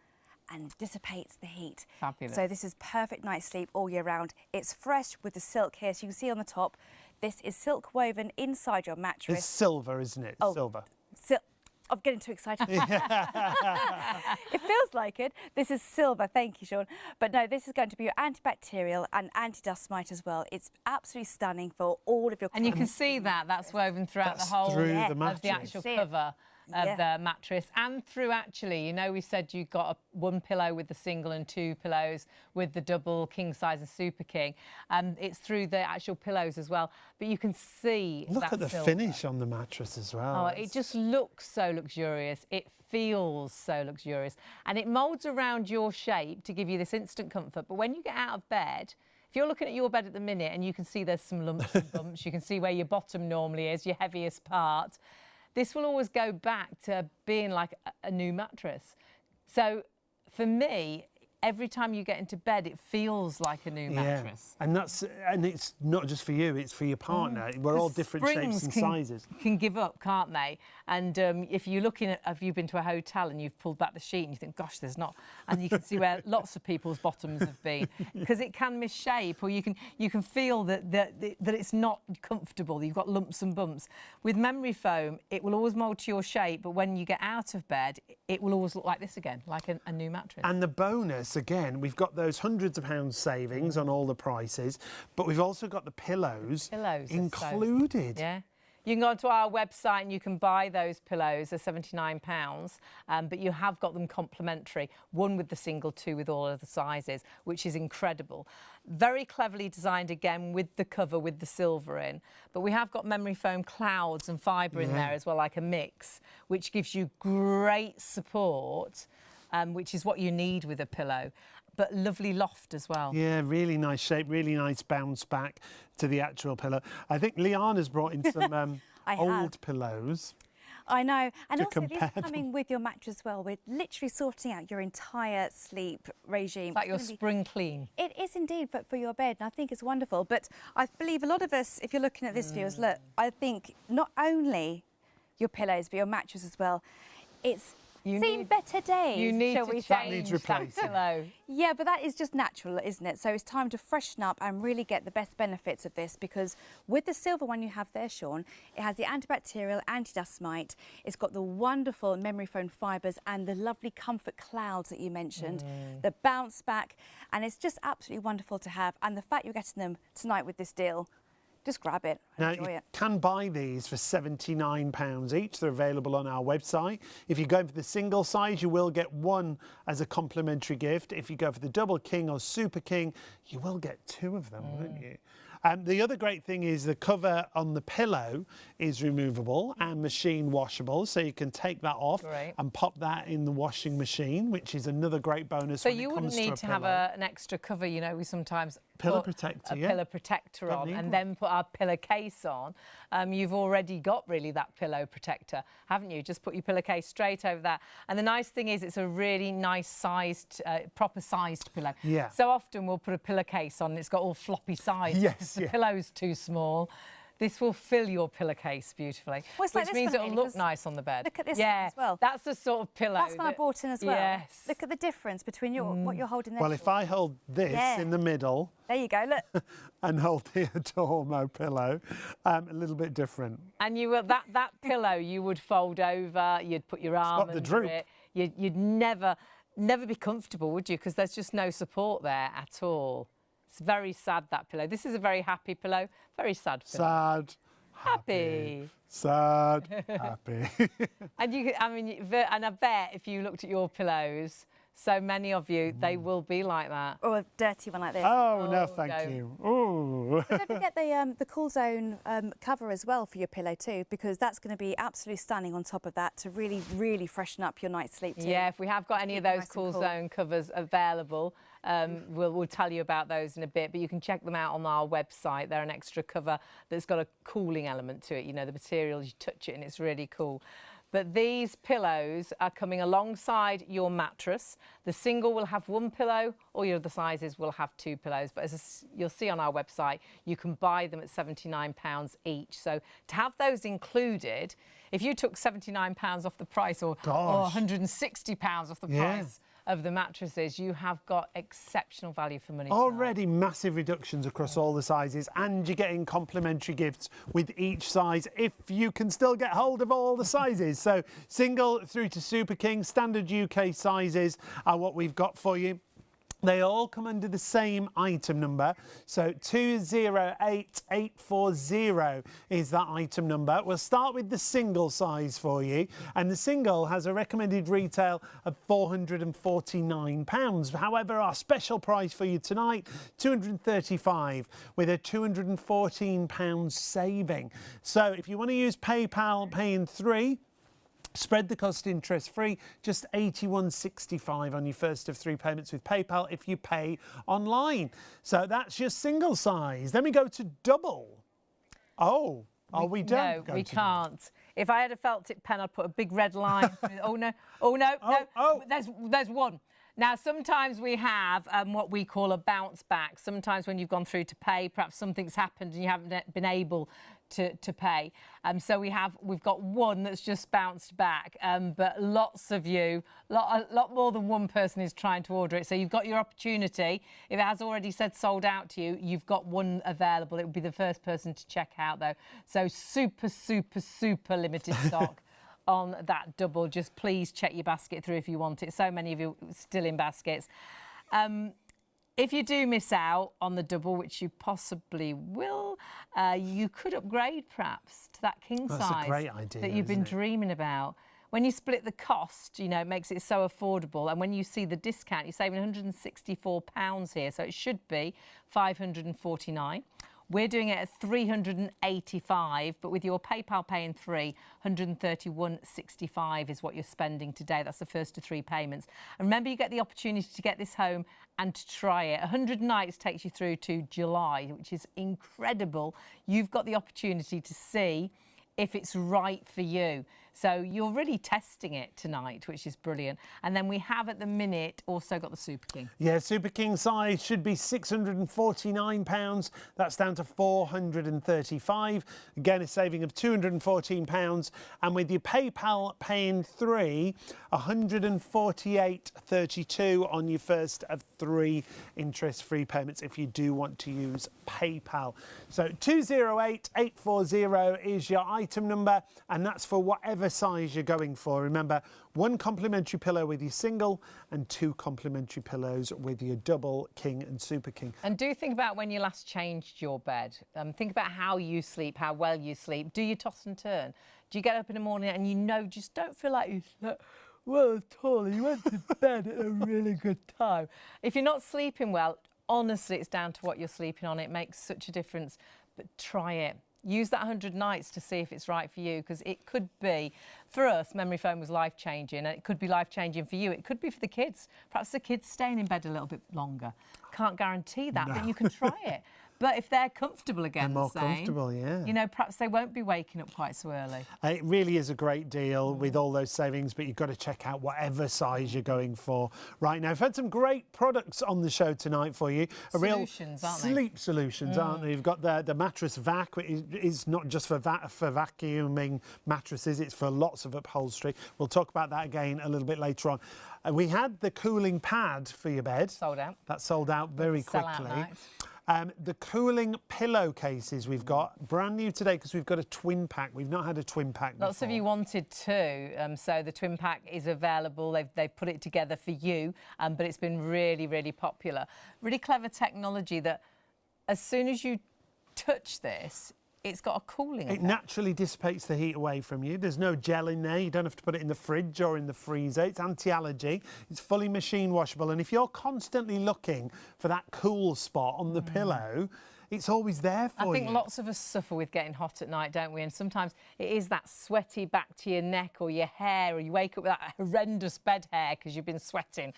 and dissipates the heat. Fabulous. So this is perfect night's sleep all year round. It's fresh with the silk here, so you can see on the top, this is silk woven inside your mattress. It's silver, isn't it? Oh, silver. I'm getting too excited. It feels like it. This is silver. Thank you, Sean. But no, this is going to be your antibacterial and anti-dust mite as well. It's absolutely stunning for all of your... And you can see that's woven throughout the whole of the actual cover of the mattress, and through, actually, you know, we said you got one pillow with the single and 2 pillows with the double, king size and super king. It's through the actual pillows as well, but you can see Look at the finish on the mattress as well. Oh, it just looks so luxurious. It feels so luxurious, and it moulds around your shape to give you this instant comfort. But when you get out of bed, if you're looking at your bed at the minute and you can see there's some lumps and bumps, you can see where your bottom normally is, your heaviest part, this will always go back to being like a new mattress. So for me, every time you get into bed, it feels like a new mattress. And it's not just for you, it's for your partner. We're all different shapes and sizes. Can give up, can't they? And if you're looking at, have you been to a hotel and you've pulled back the sheet and you think, gosh, there's not, and you can see where lots of people's bottoms have been, because it can misshape, or you can feel that it's not comfortable. You've got lumps and bumps. With memory foam, it will always mould to your shape, but when you get out of bed, it will always look like this again, like a new mattress. And the bonus, again, we've got those hundreds of pounds savings on all the prices, but we've also got the pillows included. You can go onto our website and you can buy those pillows. They're £79, but you have got them complimentary, 1 with the single, 2 with all of the sizes, which is incredible. Very cleverly designed, again, with the cover, with the silver in. But we have got memory foam clouds and fibre in there as well, like a mix, which gives you great support, which is what you need with a pillow. But lovely loft as well. Yeah, really nice shape, really nice bounce back to the actual pillow. I think Liana's brought in some old pillows. I know, and also it is coming with your mattress as well. We're literally sorting out your entire sleep regime. It's like your spring clean. It is indeed, but for your bed, and I think it's wonderful. But I believe a lot of us, if you're looking at this, viewers, look, I think not only your pillows, but your mattress as well, it's seen better days. You need to change that pillow. Yeah, but that is just natural, isn't it? So it's time to freshen up and really get the best benefits of this, because with the silver one you have there, Sean, it has the antibacterial, anti-dust mite. It's got the wonderful memory foam fibres and the lovely comfort clouds that you mentioned, the bounce back, and it's just absolutely wonderful to have. And the fact you're getting them tonight with this deal, just grab it and enjoy it. You can buy these for £79 each. They're available on our website. If you go for the single size, you will get 1 as a complimentary gift. If you go for the double king or super king, you will get 2 of them, won't you? The other great thing is the cover on the pillow is removable and machine washable, so you can take that off and pop that in the washing machine, which is another great bonus. So you wouldn't need to have an extra cover, you know, we sometimes pillow protector, pillow protector on and then put our pillowcase on. You've already got really that pillow protector, haven't you? Just put your pillowcase straight over that. And the nice thing is it's a really nice sized, proper sized pillow. So often we'll put a pillowcase on and it's got all floppy sides. The pillow's too small. This will fill your pillowcase beautifully, well, it's like which this means one, it'll really, look nice on the bed. Look at this one as well. That's the sort of pillow. That's one I bought in as well. Yes. Look at the difference between what you're holding there. Well, if I hold this in the middle... There you go, look. and hold the Adormo pillow, a little bit different. And you will, that pillow you would fold over, you'd put your arm under it. You'd never be comfortable, would you? Because there's just no support there at all. It's very sad, that pillow. This is a very happy pillow, very sad pillow. Sad. Happy. Sad. Happy. And I bet if you looked at your pillows, so many of you, they will be like that. Or a dirty one like this. Oh, no, thank you. Ooh. But don't forget the Cool Zone cover as well for your pillow too, because that's going to be absolutely stunning on top of that to really, really freshen up your night's sleep too. Yeah, if we have got any of those Cool Zone covers available, we'll tell you about those in a bit, but you can check them out on our website. They're an extra cover that's got a cooling element to it. You know, the materials, you touch it and it's really cool. But these pillows are coming alongside your mattress. The single will have one pillow, all your other sizes will have two pillows. But as you'll see on our website, you can buy them at £79 each. So to have those included, if you took £79 off the price or £160 off the price of the mattresses, you have got exceptional value for money. Already massive reductions across all the sizes, and you're getting complimentary gifts with each size if you can still get hold of all the sizes. So single through to Super King, standard UK sizes are what we've got for you. They all come under the same item number, so 208840 is that item number. We'll start with the single size for you, and the single has a recommended retail of £449. However, our special price for you tonight, £235 with a £214 saving. So if you want to use PayPal, pay in 3, spread the cost interest free, just £81.65 on your first of 3 payments with PayPal if you pay online. So that's your single size. Then we go to double. Oh, we don't. No, we can't. If I had a felt tip pen, I'd put a big red line. Oh no! Oh no! No! There's one. Now, sometimes we have what we call a bounce back. Sometimes when you've gone through to pay, perhaps something's happened and you haven't been able to pay. So we've got one that's just bounced back, but lots of you, a lot more than one person is trying to order it. So you've got your opportunity. If it has already said sold out to you, you've got one available. It would be the first person to check out, though. So super, super, super limited stock on that double. Just please check your basket through if you want it. So many of you still in baskets. If you do miss out on the double, which you possibly will, you could upgrade perhaps to that king size. That's a great idea, that you've been dreaming about. When you split the cost, you know, it makes it so affordable. And when you see the discount, you're saving £164 here. So it should be £549. We're doing it at £385, but with your PayPal pay in 3, £131.65 is what you're spending today. That's the first of 3 payments. And remember, you get the opportunity to get this home and to try it. 100 nights takes you through to July, which is incredible. You've got the opportunity to see if it's right for you. So you're really testing it tonight, which is brilliant. And then we have at the minute also got the Super King. Yeah, Super King size should be £649. That's down to £435. Again, a saving of £214. And with your PayPal paying 3, £148.32 on your first of 3 interest-free payments if you do want to use PayPal. So 208840 is your item number, and that's for whatever size you're going for. Remember, 1 complimentary pillow with your single and 2 complimentary pillows with your double, king and super king. And do think about when you last changed your bed. Think about how you sleep, how well you sleep. Do you toss and turn? Do you get up in the morning and you know, just don't feel like you slept well at all, and you went to bed at a really good time? If you're not sleeping well, honestly, it's down to what you're sleeping on. It makes such a difference, but try it. Use that 100 nights to see if it's right for you, because it could be, for us, memory foam was life-changing, and it could be life-changing for you. It could be for the kids. Perhaps the kids staying in bed a little bit longer. Can't guarantee that, but you can try it. But if they're comfortable again, more comfortable, yeah. You know, perhaps they won't be waking up quite so early. It really is a great deal with all those savings, but you've got to check out whatever size you're going for right now. We've had some great products on the show tonight for you. Solutions, real aren't they? sleep solutions, aren't they? You've got the mattress vac, which is not just for vacuuming mattresses, it's for lots of upholstery. We'll talk about that again a little bit later on. We had the cooling pad for your bed. Sold out. That sold out very quickly. The cooling pillowcases we've got, brand new today because we've got a twin pack. We've not had a twin pack before. Lots of you wanted to, so the twin pack is available. They've put it together for you, but it's been really, really popular. Really clever technology that as soon as you touch this, it's got a cooling effect. It naturally dissipates the heat away from you. There's no gel in there. You don't have to put it in the fridge or in the freezer. It's anti-allergy. It's fully machine washable. And if you're constantly looking for that cool spot on the pillow, it's always there for you. I think lots of us suffer with getting hot at night, don't we? And sometimes it is that sweaty back to your neck or your hair, or you wake up with that horrendous bed hair because you've been sweating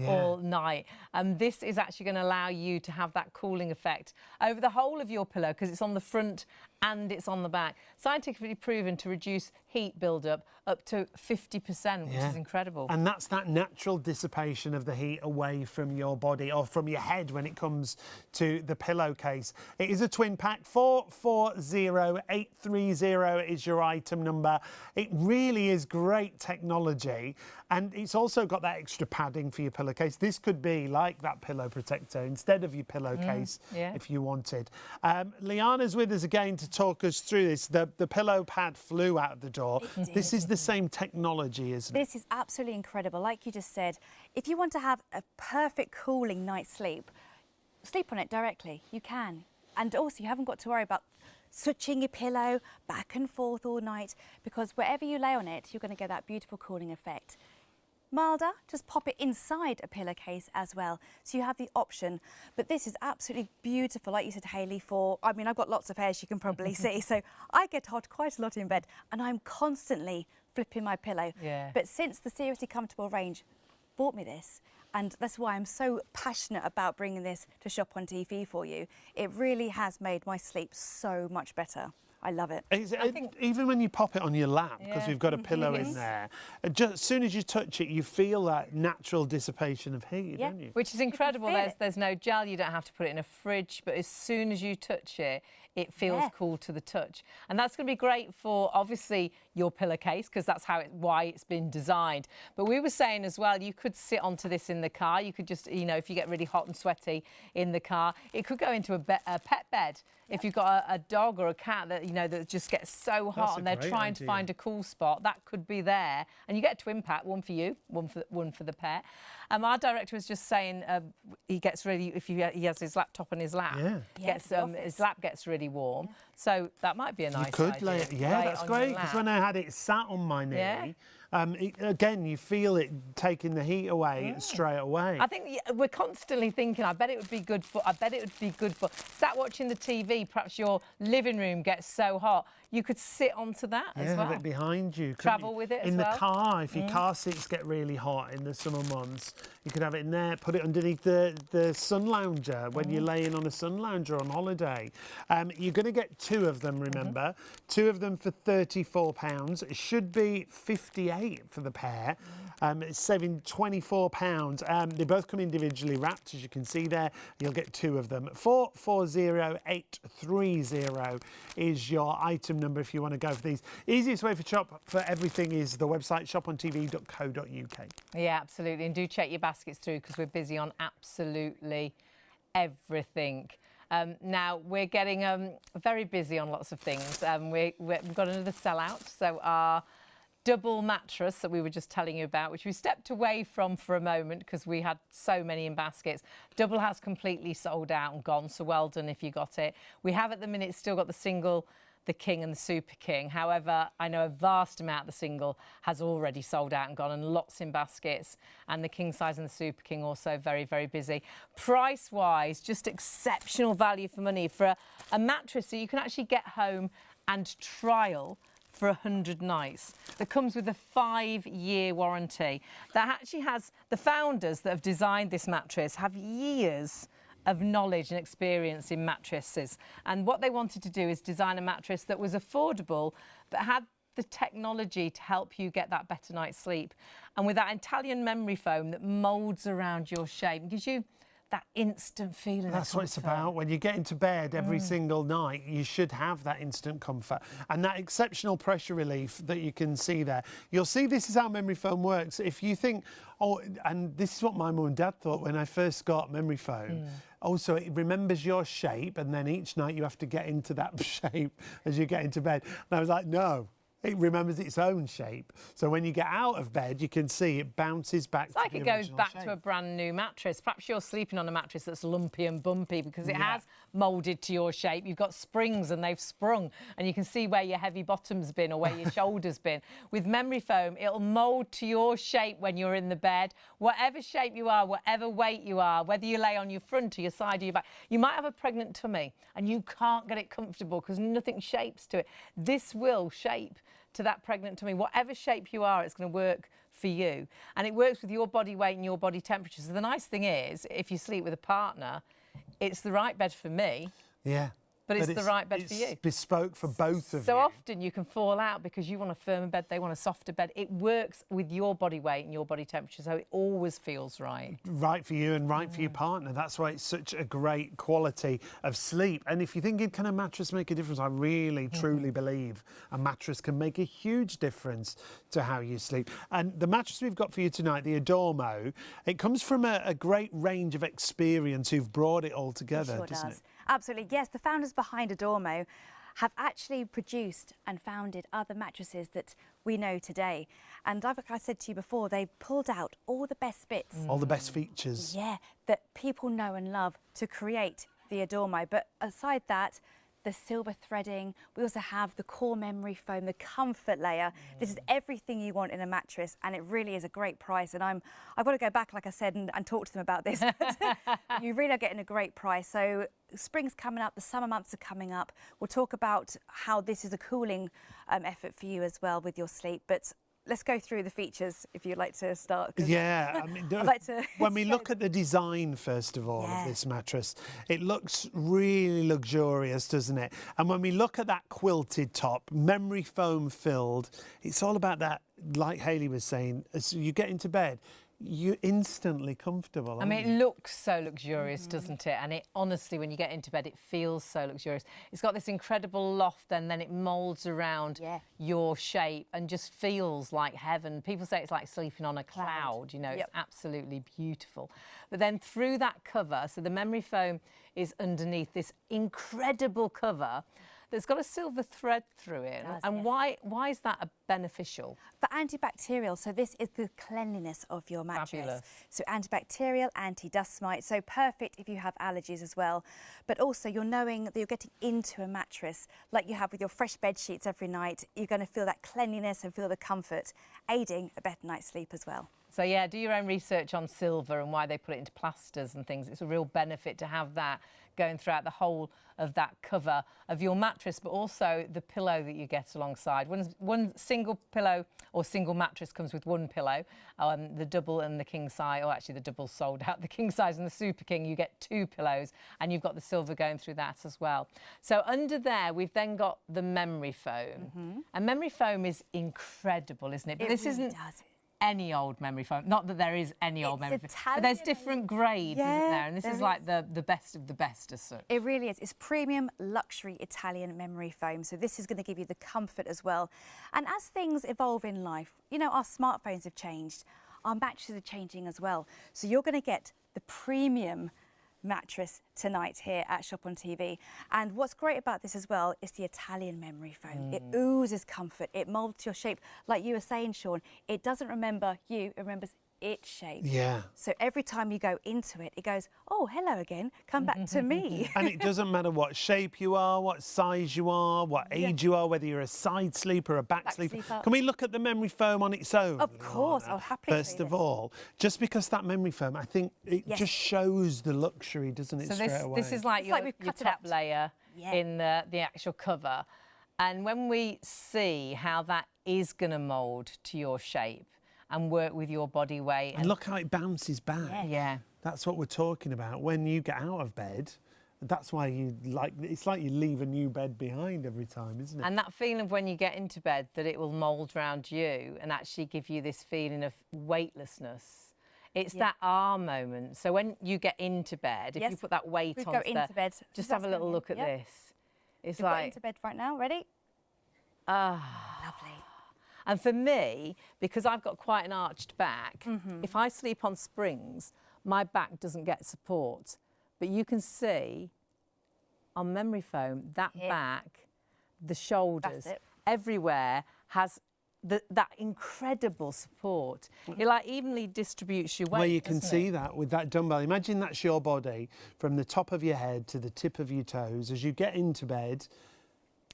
all night. And this is actually going to allow you to have that cooling effect over the whole of your pillow because it's on the front and it's on the back. Scientifically proven to reduce heat build-up up to 50%, which is incredible. And that's that natural dissipation of the heat away from your body or from your head when it comes to the pillowcase. It is a twin pack. 440830 is your item number. It really is great technology. And it's also got that extra padding for your pillowcase. This could be like that pillow protector instead of your pillowcase if you wanted. Liana's with us again to talk us through this. The pillow pad flew out of the door. This is the same technology, isn't it? This is absolutely incredible. Like you just said, if you want to have a perfect cooling night's sleep on it directly. You can. And also you haven't got to worry about switching your pillow back and forth all night because wherever you lay on it, you're going to get that beautiful cooling effect. Milder, just pop it inside a pillowcase as well. So you have the option. But this is absolutely beautiful, like you said, Hayley, I mean, I've got lots of hair, as you can probably see. So I get hot quite a lot in bed and I'm constantly flipping my pillow. But since the Seriously Comfortable range bought me this, and that's why I'm so passionate about bringing this to Shop on TV for you. It really has made my sleep so much better. I love it. Even when you pop it on your lap, because we've got a pillow in there, just as soon as you touch it, you feel that natural dissipation of heat, don't you? Which is incredible. There's no gel, you don't have to put it in a fridge, but as soon as you touch it, it feels cool to the touch. And that's going to be great for, obviously, your pillowcase, because that's why it's been designed. But we were saying as well, you could sit onto this in the car. You could just, you know, if you get really hot and sweaty in the car, it could go into a pet bed. If you've got a dog or a cat that, you know, that just gets so hot and they're trying to find a cool spot, that could be there. And you get a twin pack, one for you, one for the pet. Our director was just saying he gets really, if he has his laptop on his lap, his lap gets really warm. So that might be a nice idea. You could lay it, that's great. Because when I had it sat on my knee, again, you feel it taking the heat away straight away. I think we're constantly thinking, I bet it would be good for, sat watching the TV, perhaps your living room gets so hot, you could sit onto that as well. Have it behind you. Travel with it as well. In the car, if your car seats get really hot in the summer months, you could have it in there, put it underneath the sun lounger when you're laying on a sun lounger on holiday. You're going to get two of them, remember. Two of them for £34. It should be £58 for the pair. It's saving £24. They both come individually wrapped, as you can see there. You'll get two of them. 440830 is your item number if you want to go for these. Easiest way for shop for everything is the website shopontv.co.uk. Yeah, absolutely. And do check your baskets through because we're busy on absolutely everything. Now, we're getting very busy on lots of things. We've got another sellout. So our double mattress that we were just telling you about, which we stepped away from for a moment because we had so many in baskets. Double has completely sold out and gone, so well done if you got it. We have at the minute still got the single, the king and the super king. However, I know a vast amount of the single has already sold out and gone, and lots in baskets. And the king size and the super king also very, very busy. Price-wise, just exceptional value for money for a mattress that you can actually get home and trial for 100 nights. That comes with a 5-year warranty. That actually has, the founders that have designed this mattress have years of knowledge and experience in mattresses. And what they wanted to do is design a mattress that was affordable, but had the technology to help you get that better night's sleep. And with that Italian memory foam that moulds around your shape, gives you that instant feeling. That's what it's about. When you get into bed every single night, you should have that instant comfort and that exceptional pressure relief that you can see there. You'll see this is how memory foam works. If you think, oh, and this is what my mum and dad thought when I first got memory foam. Also, it remembers your shape, and then each night you have to get into that shape as you get into bed. And I was like, no. It remembers its own shape. So when you get out of bed, you can see it bounces back to the original shape. It's like it goes back to a brand new mattress. Perhaps you're sleeping on a mattress that's lumpy and bumpy because it has moulded to your shape. You've got springs and they've sprung, and you can see where your heavy bottom's been or where your shoulder's been. With memory foam, it'll mould to your shape when you're in the bed. Whatever shape you are, whatever weight you are, whether you lay on your front or your side or your back. You might have a pregnant tummy and you can't get it comfortable because nothing shapes to it. This will shape to that pregnant tummy. Whatever shape you are, it's going to work for you. And it works with your body weight and your body temperature. So the nice thing is, if you sleep with a partner, it's the right bed for me. Yeah. But it's the right bed for you. It's bespoke for both of you. So often you can fall out because you want a firmer bed, they want a softer bed. It works with your body weight and your body temperature, so it always feels right. Right for you and right for your partner. That's why it's such a great quality of sleep. And if you're thinking, can a mattress make a difference? I really, truly believe a mattress can make a huge difference to how you sleep. And the mattress we've got for you tonight, the Adormo, it comes from a great range of experience who've brought it all together, doesn't it? Absolutely, yes. The founders behind Adormo have actually produced and founded other mattresses that we know today. And like I said to you before, they've pulled out all the best bits. All the best features. Yeah, that people know and love to create the Adormo. But aside that, the silver threading, we also have the core memory foam, the comfort layer. This is everything you want in a mattress, and it really is a great price. And I've got to go back, like I said, and talk to them about this. You really are getting a great price. So spring's coming up, the summer months are coming up. We'll talk about how this is a cooling effort for you as well with your sleep. But let's go through the features if you'd like to start. Yeah, I mean, I'd like to when we look at the design, first of all, of this mattress, it looks really luxurious, doesn't it? And when we look at that quilted top, memory foam filled, it's all about that, like Hayley was saying, as you get into bed, you're instantly comfortable. I mean, it looks so luxurious, doesn't it? And it honestly, when you get into bed, it feels so luxurious. It's got this incredible loft, and then it moulds around your shape and just feels like heaven. People say it's like sleeping on a cloud, you know, it's absolutely beautiful. But then through that cover, so the memory foam is underneath this incredible cover that's got a silver thread through it. And why is that beneficial? For antibacterial, so this is the cleanliness of your mattress. Fabulous. So antibacterial, anti-dust mite, so perfect if you have allergies as well. But also you're knowing that you're getting into a mattress like you have with your fresh bed sheets every night. You're going to feel that cleanliness and feel the comfort, aiding a better night's sleep as well. So yeah, do your own research on silver and why they put it into plasters and things. It's a real benefit to have that going throughout the whole of that cover of your mattress, but also the pillow that you get alongside. One single pillow or single mattress comes with one pillow. The double and the king size, or actually the double sold out. The king size and the super king, you get two pillows, and you've got the silver going through that as well. So under there, we've then got the memory foam. And memory foam is incredible, isn't it? But this isn't any old memory foam. Not that there is any old memory foam, but there's different grades, isn't there? And this is like the best of the best as such. It really is. It's premium luxury Italian memory foam. So this is going to give you the comfort as well. And as things evolve in life, you know, our smartphones have changed. Our mattresses are changing as well. So you're going to get the premium mattress tonight here at Shop on TV. And what's great about this as well is the Italian memory foam. It oozes comfort, it moulds to your shape. Like you were saying, Sean, it doesn't remember you, it remembers its shape. Yeah. So every time you go into it, it goes, oh, hello again, come back to me. And it doesn't matter what shape you are, what size you are, what age you are, whether you're a side sleeper or a back sleeper. Can we look at the memory foam on its own? Of course, I'll happily First of all, just because that memory foam, I think it just shows the luxury, doesn't it, so straight away? This is like your top layer in the actual cover. And when we see how that is going to mould to your shape and work with your body weight. And look how it bounces back. Yeah. That's what we're talking about. When you get out of bed, that's why it's like you leave a new bed behind every time, isn't it? And that feeling of when you get into bed that it will mould around you and actually give you this feeling of weightlessness. It's that moment. So when you get into bed, if you put that weight on, go into bed. Just have a little look at this. It's We've got into bed right now. Ready? Lovely. And for me, because I've got quite an arched back, if I sleep on springs, my back doesn't get support. But you can see on memory foam, that back, the shoulders, everywhere has that incredible support. It like evenly distributes your weight. Well, you can see that with that dumbbell. Imagine that's your body from the top of your head to the tip of your toes. As you get into bed,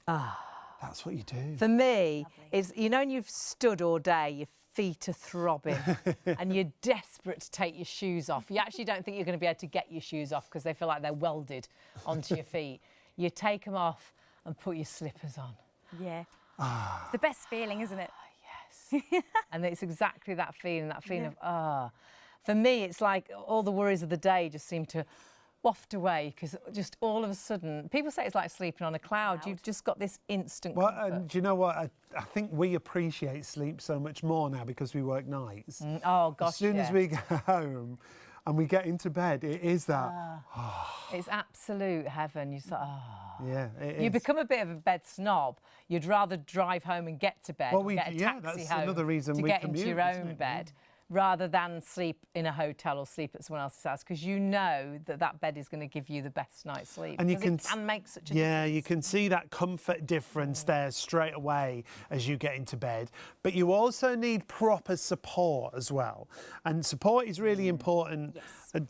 that's what you do. For me, is when you've stood all day, your feet are throbbing and you're desperate to take your shoes off. You actually don't think you're going to be able to get your shoes off because they feel like they're welded onto your feet. You take them off and put your slippers on. Yeah. It's the best feeling, isn't it? Yes. And it's exactly that feeling of, For me, it's like all the worries of the day just seem to waft away because just all of a sudden, people say it's like sleeping on a cloud. You've just got this instant comfort. Do you know what? I think we appreciate sleep so much more now because we work nights. Oh, gosh, as soon as we get home and we get into bed, it is that. It's absolute heaven. You're like, Yeah, it You is. become a bit of a bed snob. You'd rather drive home and get to bed, Well, or get a taxi that's home another reason to we get commute, into your isn't own it? bed, rather than sleep in a hotel or sleep at someone else's house, because you know that bed is going to give you the best night's sleep. And you it can make such a difference. difference. You can see that comfort difference there straight away as you get into bed. But you also need proper support as well. And support is really important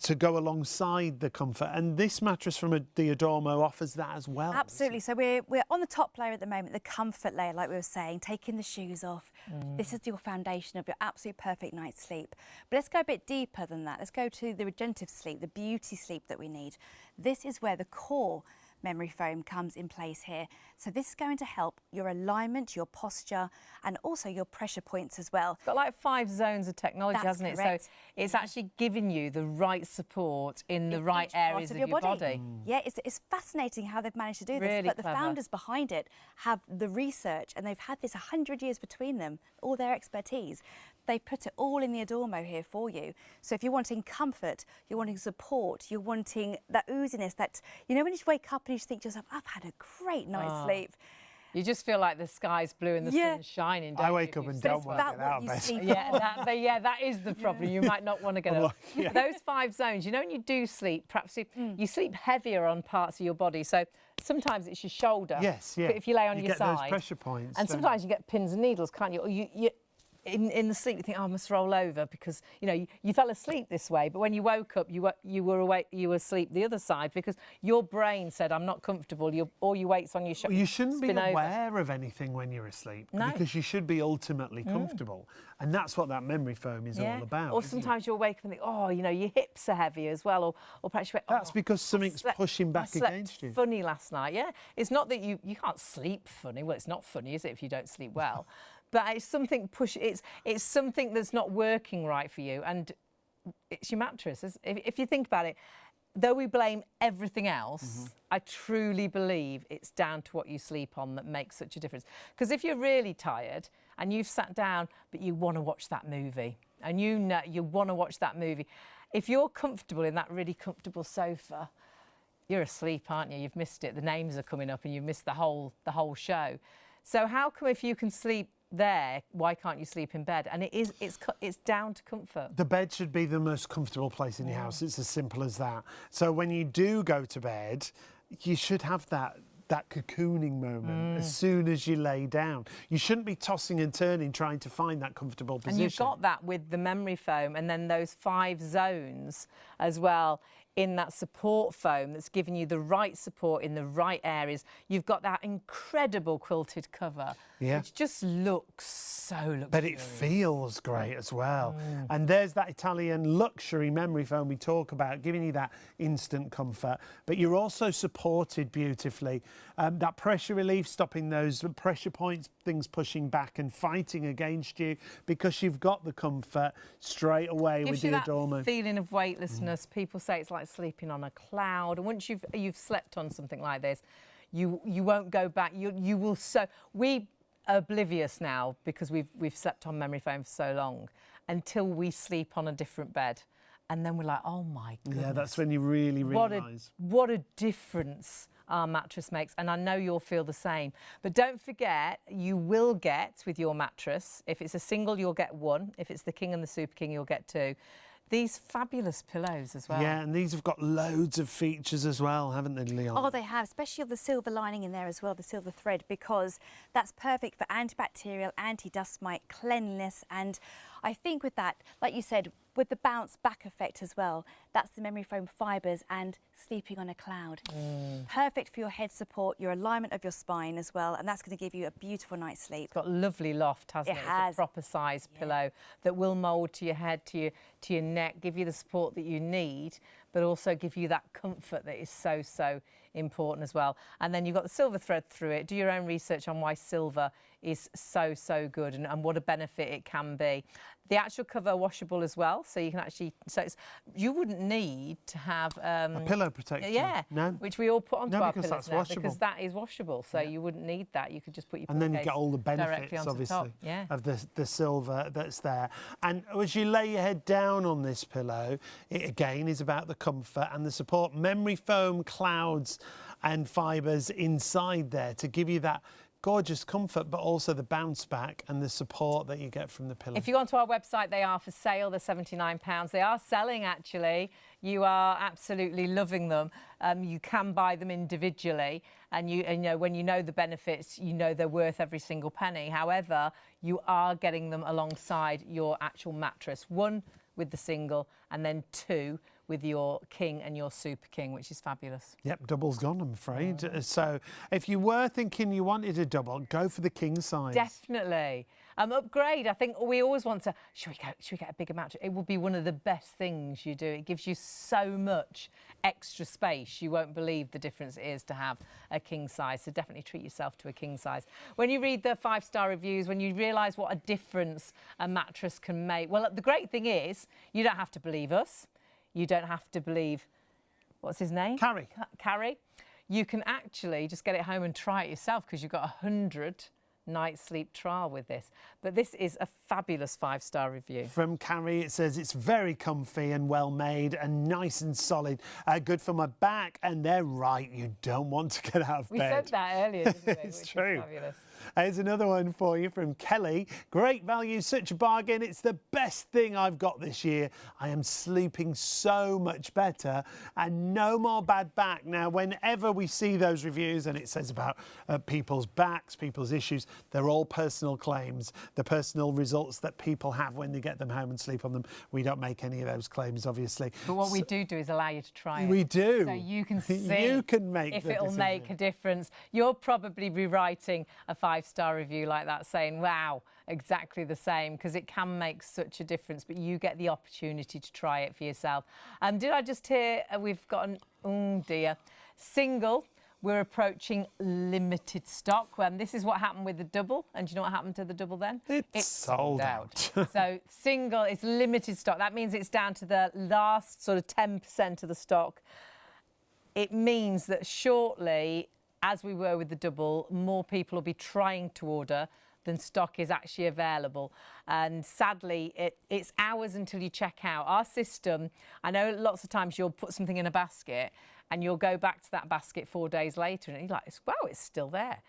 to go alongside the comfort. And this mattress from the Adormo offers that as well. Absolutely. So we're on the top layer at the moment, the comfort layer, like we were saying, taking the shoes off. This is your foundation of your absolute perfect night's sleep. But let's go a bit deeper than that. Let's go to the regenerative sleep, the beauty sleep that we need. This is where the core memory foam comes in place here. So this is going to help your alignment, your posture, and also your pressure points as well. It's got like 5 zones of technology, That's hasn't correct. it? So it's actually giving you the right support in the right areas of your body. Yeah, it's fascinating how they've managed to do this. Really But the clever. founders behind it have the research, and they've had this 100 years between them, all their expertise. They put it all in the Adormo here for you. So if you're wanting comfort, you're wanting support, you're wanting that ooziness, that, when you just wake up and you just think to yourself, I've had a great night's sleep. You just feel like the sky's blue and the sun's shining, don't I wake you? up and don't want to get out of bed. That is the problem. You might not want to get up. Those 5 zones, when you do sleep, perhaps you sleep heavier on parts of your body. So sometimes it's your shoulder. Yes, yeah. But if you lay on your get side. those pressure points. And sometimes you get pins and needles, can't you? Or you in the sleep, you think, I must roll over because, you fell asleep this way. But when you woke up, you were awake, you were asleep the other side because your brain said, I'm not comfortable. All your weight's on your shoulder. You shouldn't be aware of anything when you're asleep because you should be ultimately comfortable. And that's what that memory foam is all about. Or sometimes you'll wake up and think, your hips are heavy as well. Or perhaps you that's because something's pushing back against you. Funny last night. Yeah, it's not that you can't sleep funny. Well, it's not funny, is it, if you don't sleep well? But it's something it's something that's not working right for you, and it's your mattress. If you think about it, though we blame everything else, I truly believe it's down to what you sleep on that makes such a difference. Because if you're really tired and you've sat down but you want to watch that movie, and you want to watch that movie, if you're comfortable in that really comfortable sofa, you're asleep, aren't you? You've missed it. The names are coming up and you've missed the whole show. So how come if you can sleep there, why can't you sleep in bed? And it's down to comfort. The bed should be the most comfortable place in your house. It's as simple as that. So when you do go to bed, you should have that cocooning moment as soon as you lay down. You shouldn't be tossing and turning trying to find that comfortable position. And you've got that with the memory foam, and then those 5 zones as well. in that support foam that's giving you the right support in the right areas. You've got that incredible quilted cover, which just looks so luxurious. But it feels great as well. And there's that Italian luxury memory foam we talk about, giving you that instant comfort. But you're also supported beautifully. That pressure relief, stopping those pressure points, things pushing back and fighting against you, because you've got the comfort straight away with the Adormo. That feeling of weightlessness. People say it's like sleeping on a cloud. And once you've slept on something like this, you won't go back. You will. So we are oblivious now because we've slept on memory foam for so long, until we sleep on a different bed, and then we're like, oh my goodness. Yeah, that's when you really realise what a difference our mattress makes, and I know you'll feel the same. But don't forget, you will get with your mattress, if it's a single, you'll get one. If it's the King and the Super King, you'll get two. These fabulous pillows as well. Yeah, and these have got loads of features as well, haven't they, Leon? Oh, they have, especially the silver lining in there as well, the silver thread, because that's perfect for antibacterial, anti-dust mite, cleanliness. And I think with that, like you said, with the bounce back effect as well, that's the memory foam fibres and sleeping on a cloud. Perfect for your head support, your alignment of your spine as well, and that's going to give you a beautiful night's sleep. It's got lovely loft, hasn't it? Has. It's a proper size pillow that will mould to your head, to your neck, give you the support that you need, but also give you that comfort that is so, so important as well. And then you've got the silver thread through it. Do your own research on why silver is so, so good and what a benefit it can be. The actual cover washable as well, so you can actually, you wouldn't need to have a pillow protector. Yeah, no, which we all put onto our pillows that's now, washable. because that is washable, so you wouldn't need that. You could just put your and then you get all the benefits, obviously, of the silver that's there. And as you lay your head down on this pillow, it again is about the comfort and the support. Memory foam clouds and fibres inside there to give you that gorgeous comfort, but also the bounce back and the support that you get from the pillow. If you go onto our website, they are for sale. They're £79. They are selling, actually. You are absolutely loving them. You can buy them individually, and you know, when you know the benefits, you know they're worth every single penny. However, you are getting them alongside your actual mattress. One with the single, and then two with your King and your Super King, which is fabulous. Yep, double's gone, I'm afraid. So if you were thinking you wanted a double, go for the king size. Definitely. Upgrade. I think we always want to, should we get a bigger mattress? It will be one of the best things you do. It gives you so much extra space. You won't believe the difference it is to have a king size. So definitely treat yourself to a king size. When you read the 5-star reviews, when you realise what a difference a mattress can make, well, the great thing is you don't have to believe us. You don't have to believe, what's his name? Carrie. Carrie. You can actually just get it home and try it yourself, because you've got a 100-night sleep trial with this. But this is a fabulous 5-star review. From Carrie, it says it's very comfy and well made and nice and solid. Good for my back. And they're right, you don't want to get out of bed. We said that earlier, didn't we? It's true. Fabulous. Here's another one for you from Kelly. Great value, such a bargain. It's the best thing I've got this year. I am sleeping so much better and no more bad back. Now, whenever we see those reviews and it says about people's backs, people's issues, they're all personal claims, the personal results that people have when they get them home and sleep on them. We don't make any of those claims, obviously. But what we do is allow you to try it. We do. So you can see you can make if the it'll decision. make a difference. You'll probably be writing a 5-star review like that saying, wow, exactly the same, because it can make such a difference, but you get the opportunity to try it for yourself. Did I just hear we've got an, oh dear, single, we're approaching limited stock. This is what happened with the double, and do you know what happened to the double then? It's sold out. So single is limited stock. That means it's down to the last sort of 10% of the stock. It means that shortly, as we were with the double, more people will be trying to order than stock is actually available. And sadly, it's hours until you check out. Our system, I know lots of times you'll put something in a basket and you'll go back to that basket 4 days later and you're like, wow, it's still there.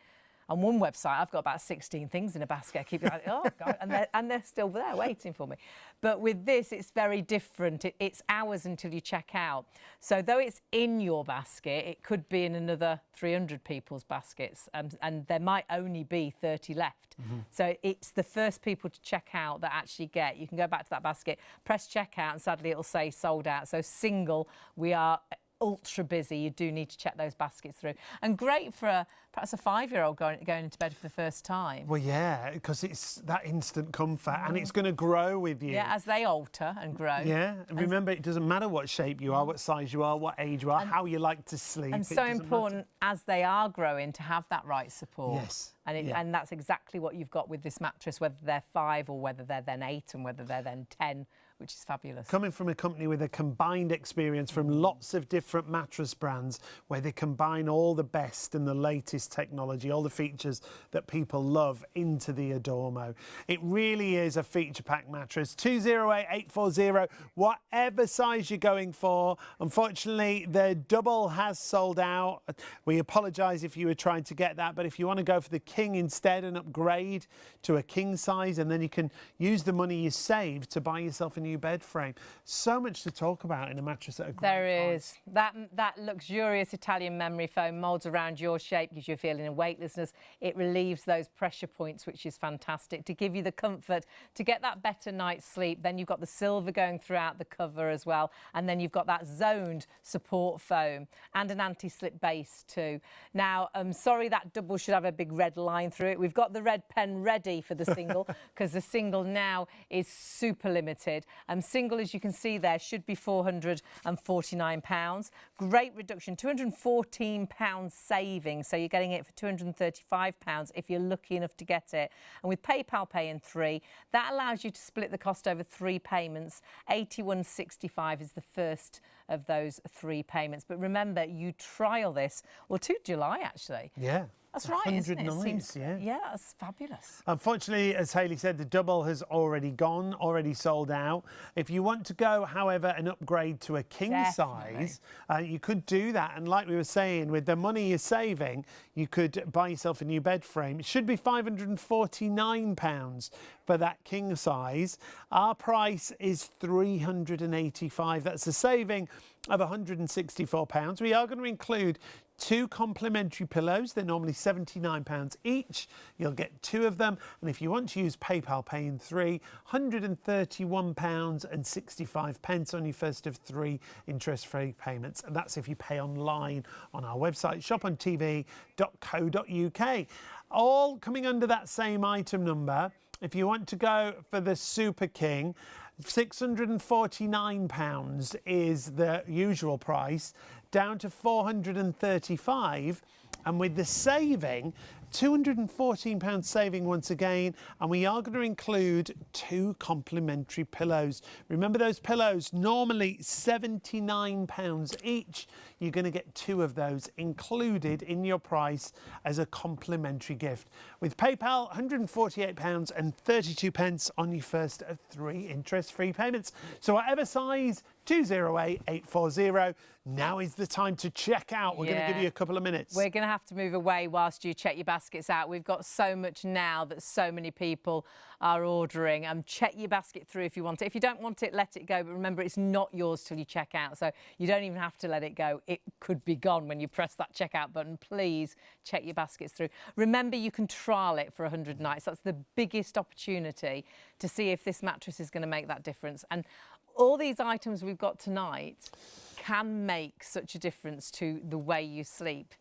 On one website, I've got about 16 things in a basket. I keep like, oh, God, and they're still there waiting for me. But with this, it's very different. It's hours until you check out. So though it's in your basket, it could be in another 300 people's baskets, and there might only be 30 left. So it's the first people to check out that actually get. You can go back to that basket, press checkout, and sadly it'll say sold out. So single, we are ultra busy. You do need to check those baskets through. And great for perhaps a 5-year-old going into bed for the first time. Well, yeah, because it's that instant comfort and it's going to grow with you. Yeah, as they alter and grow. Yeah, and remember, it doesn't matter what shape you are, what size you are, what age you are, how you like to sleep. And so important as they are growing to have that right support. Yes. And that's exactly what you've got with this mattress, whether they're 5 or whether they're then 8 and whether they're then 10, which is fabulous. Coming from a company with a combined experience from lots of different mattress brands, where they combine all the best and the latest technology, all the features that people love into the Adormo. It really is a feature-packed mattress. 208840, whatever size you're going for. Unfortunately, the double has sold out. We apologise if you were trying to get that, but if you want to go for the king instead and upgrade to a king size, and then you can use the money you saved to buy yourself a new bed frame. So much to talk about in a mattress at a great price. There is. That luxurious Italian memory foam moulds around your shape, gives you a feeling of weightlessness. It relieves those pressure points, which is fantastic, to give you the comfort to get that better night's sleep. Then you've got the silver going throughout the cover as well, and then you've got that zoned support foam and an anti-slip base too. Now, I'm sorry, that double should have a big red line through it. We've got the red pen ready for the single because the single now is super limited. Single, as you can see there, should be £449. Great reduction, £214 saving. So you're getting it for £235 if you're lucky enough to get it. And with PayPal Pay in 3, that allows you to split the cost over 3 payments. £81.65 is the first of those 3 payments. But remember, you trial this, well, to July, actually. Yeah. That's right, 100 isn't it? nights, Yeah, that's fabulous. Unfortunately, as Hayley said, the double has already gone, already sold out. If you want to go, however, an upgrade to a king size, you could do that. And like we were saying, with the money you're saving, you could buy yourself a new bed frame. It should be £549 for that king size. Our price is £385. That's a saving of £164. We are going to include 2 complimentary pillows. They're normally £79 each. You'll get 2 of them. And if you want to use PayPal Pay in 3, £131.65 on your first of 3 interest-free payments. And that's if you pay online on our website, shopontvlive.co.uk. All coming under that same item number. If you want to go for the Super King, £649 is the usual price, down to £435, and with the saving, £214 saving once again, and we are going to include 2 complimentary pillows. Remember, those pillows normally £79 each. You're going to get 2 of those included in your price as a complimentary gift. With PayPal, £148.32 on your first of 3 interest-free payments. So whatever size, 208840. Now is the time to check out. We're going to give you a couple of minutes. We're going to have to move away whilst you check your baskets out. We've got so much now that so many people are ordering. Check your basket through if you want it. If you don't want it, let it go. But remember, it's not yours till you check out. So you don't even have to let it go. It could be gone when you press that checkout button. Please check your baskets through. Remember, you can trial it for 100 nights. That's the biggest opportunity to see if this mattress is going to make that difference. And all these items we've got tonight can make such a difference to the way you sleep.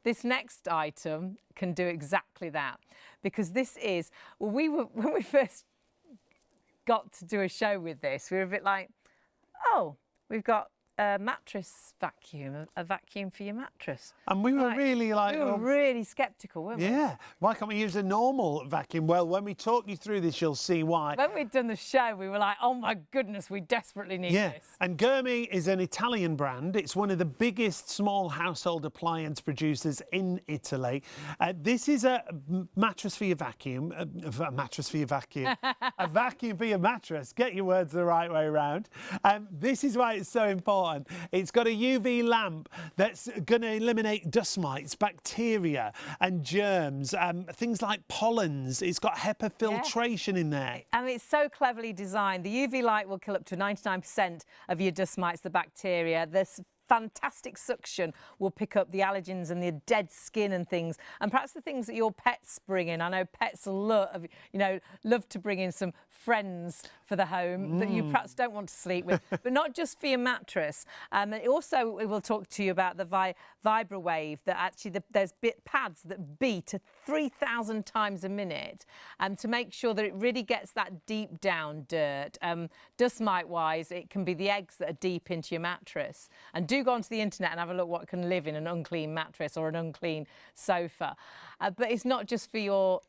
This next item can do exactly that, because this is, well, when we first got to do a show with this, we were a bit like, oh, we've got a mattress vacuum, a vacuum for your mattress. And we were really like... We were really sceptical, weren't we? Yeah. Why can't we use a normal vacuum? Well, when we talk you through this, you'll see why. When we'd done the show, we were like, oh, my goodness, we desperately need this. And Gitmi is an Italian brand. It's one of the biggest small household appliance producers in Italy. This is a mattress for your vacuum. A mattress for your vacuum. A vacuum for your mattress. Get your words the right way around. This is why it's so important. important. It's got a UV lamp that's going to eliminate dust mites, bacteria and germs, things like pollens. It's got HEPA filtration in there. And it's so cleverly designed. The UV light will kill up to 99% of your dust mites, the bacteria. This fantastic suction will pick up the allergens and the dead skin and things, and perhaps the things that your pets bring in. I know pets love to bring in some friends for the home that you perhaps don't want to sleep with, but not just for your mattress. It will talk to you about the vibrawave, that actually there's pads that beat at 3,000 times a minute, to make sure that it really gets that deep down dirt. Dust mite wise, it can be the eggs that are deep into your mattress. And do go onto the internet and have a look what can live in an unclean mattress or an unclean sofa. But it's not just for your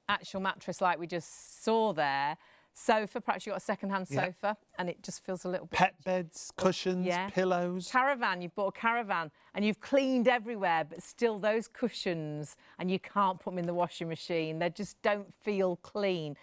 actual mattress like we just saw there. Sofa, perhaps you've got a second-hand sofa and it just feels a little bit... Pet beds, cushions, pillows. Caravan, you've bought a caravan and you've cleaned everywhere, but still those cushions, and you can't put them in the washing machine. They just don't feel clean.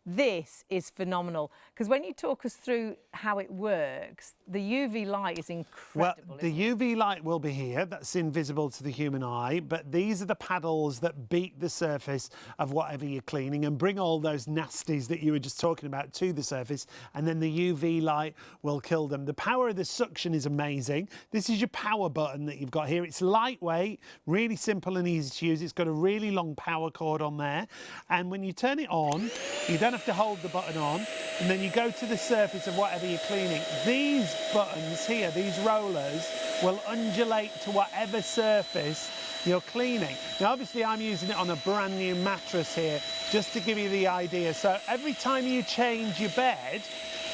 This is phenomenal, because when you talk us through how it works, the UV light is incredible. Well, the UV light will be here. That's invisible to the human eye, but these are the paddles that beat the surface of whatever you're cleaning and bring all those nasties that you were just talking about to the surface, and then the UV light will kill them. The power of the suction is amazing. This is your power button that you've got here. It's lightweight, really simple and easy to use. It's got a really long power cord on there, and when you turn it on, you don't have to hold the button on, and then you go to the surface of whatever you're cleaning. These buttons here, these rollers, will undulate to whatever surface you're cleaning. Now obviously I'm using it on a brand new mattress here, just to give you the idea. So every time you change your bed,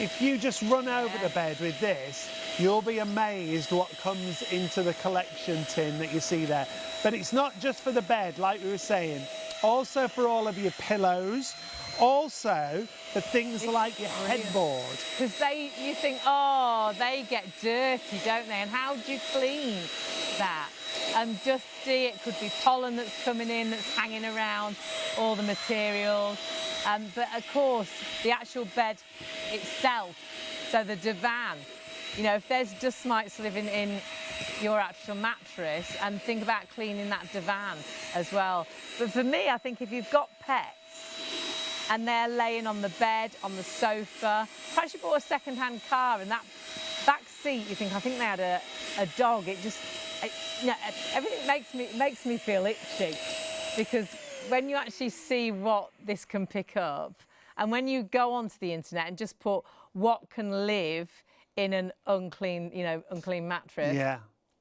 if you just run over the bed with this, you'll be amazed what comes into the collection tin that you see there. But it's not just for the bed, like we were saying, also for all of your pillows, also for things like your headboard. Because you think, oh, they get dirty, don't they? And how do you clean that? Dusty, it could be pollen that's coming in, that's hanging around all the materials. But of course, the actual bed itself, so the divan, you know, if there's dust mites living in your actual mattress, and think about cleaning that divan as well. But for me, I think if you've got pets, and they're laying on the bed, on the sofa. Perhaps you bought a second-hand car, and that back seat, you think, I think they had a dog. Everything makes me feel itchy, because when you actually see what this can pick up, and when you go onto the internet and just put what can live in an unclean mattress,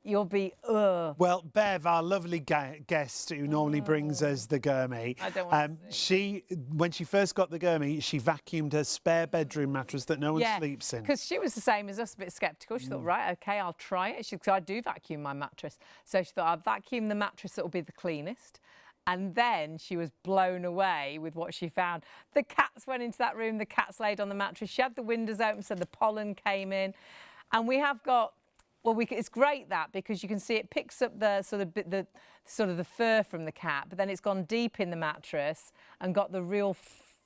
you'll be, ugh. Well, Bev, our lovely guest who normally brings us the gurmey, I don't want to when she first got the gurmey, she vacuumed her spare bedroom mattress that no one sleeps in. Because she was the same as us, a bit sceptical. She thought, right, OK, I'll try it. Because I do vacuum my mattress. So she thought, I'll vacuum the mattress that will be the cleanest. And then she was blown away with what she found. The cats went into that room, the cats laid on the mattress. She had the windows open so the pollen came in. And we have got... Well, it's great that, because you can see it picks up the sort of the fur from the cat, but then it's gone deep in the mattress and got the real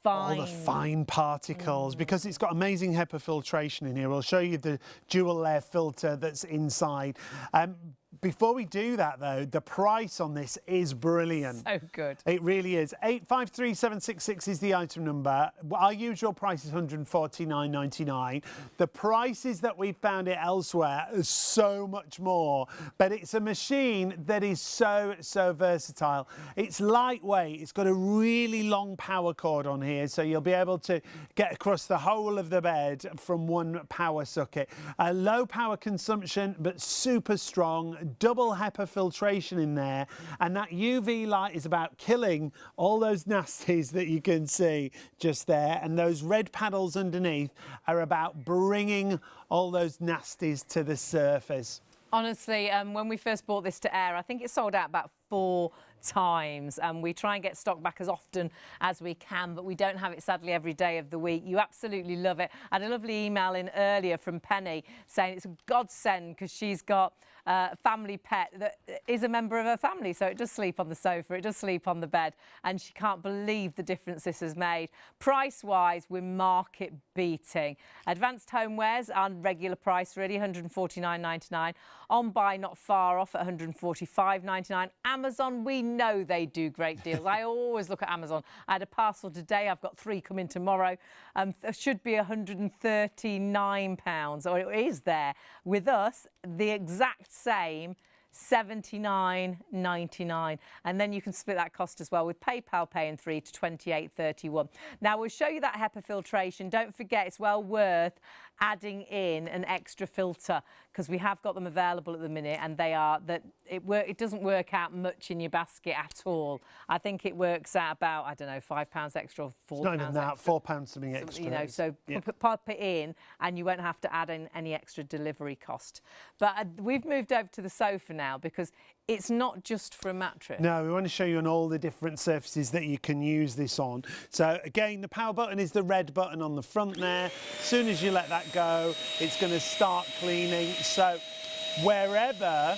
fine... All the fine particles, because it's got amazing HEPA filtration in here. We'll show you the dual layer filter that's inside. Before we do that, though, the price on this is brilliant. So good. It really is. 853766 is the item number. Our usual price is £149.99. The prices that we've found it elsewhere are so much more. But it's a machine that is so versatile. It's lightweight. It's got a really long power cord on here, so you'll be able to get across the whole of the bed from one power socket. A low power consumption, but super strong. Double HEPA filtration in there, and that UV light is about killing all those nasties that you can see just there, and those red paddles underneath are about bringing all those nasties to the surface. Honestly, when we first bought this to air, I think it sold out about 4 times, and we try and get stock back as often as we can, but we don't have it sadly every day of the week. You absolutely love it. I had a lovely email in earlier from Penny saying it's a godsend because she's got a family pet that is a member of her family, so it does sleep on the sofa, it does sleep on the bed, and she can't believe the difference this has made. Price wise, we're market beating. Advanced homewares are regular price really, £149.99. On buy not far off at £145.99. Amazon, we know they do great deals. I always look at Amazon. I had a parcel today, I've got 3 coming tomorrow. It should be £139, or it is there. With us, the exact same, £79.99, and then you can split that cost as well with PayPal Pay in 3 to £28.31. Now we'll show you that HEPA filtration. Don't forget, it's well worth adding in an extra filter because we have got them available at the minute, and they are that it doesn't work out much in your basket at all. I think it works out about, I don't know, £5 extra or £4. Not even that, £4 something extra. You know, so pop it in, and you won't have to add in any extra delivery cost. But we've moved over to the sofa now because it's not just for a mattress. No, we want to show you on all the different surfaces that you can use this on. So again, the power button is the red button on the front there. As soon as you let that go, it's going to start cleaning. So wherever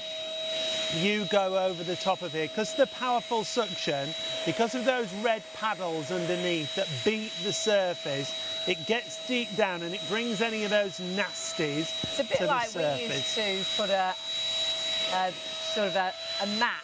you go over the top of here, because the powerful suction, because of those red paddles underneath that beat the surface, it gets deep down and it brings any of those nasties to the surface. It's a bit like we used to put a sort of a mat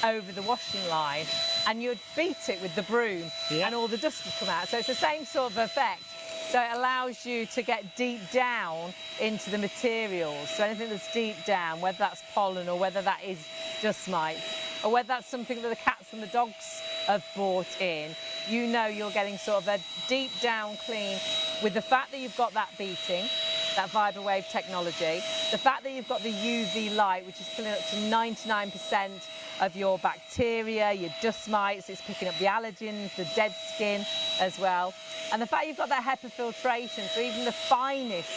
over the washing line, and you'd beat it with the broom, and all the dust would come out. So it's the same sort of effect. So it allows you to get deep down into the materials. So anything that's deep down, whether that's pollen or whether that is dust mites, or whether that's something that the cats and the dogs have brought in, you know you're getting sort of a deep down clean with the fact that you've got that beating, that Vibrowave technology, the fact that you've got the UV light, which is killing up to 99% of your bacteria, your dust mites, it's picking up the allergens, the dead skin as well. And the fact you've got that HEPA filtration, so even the finest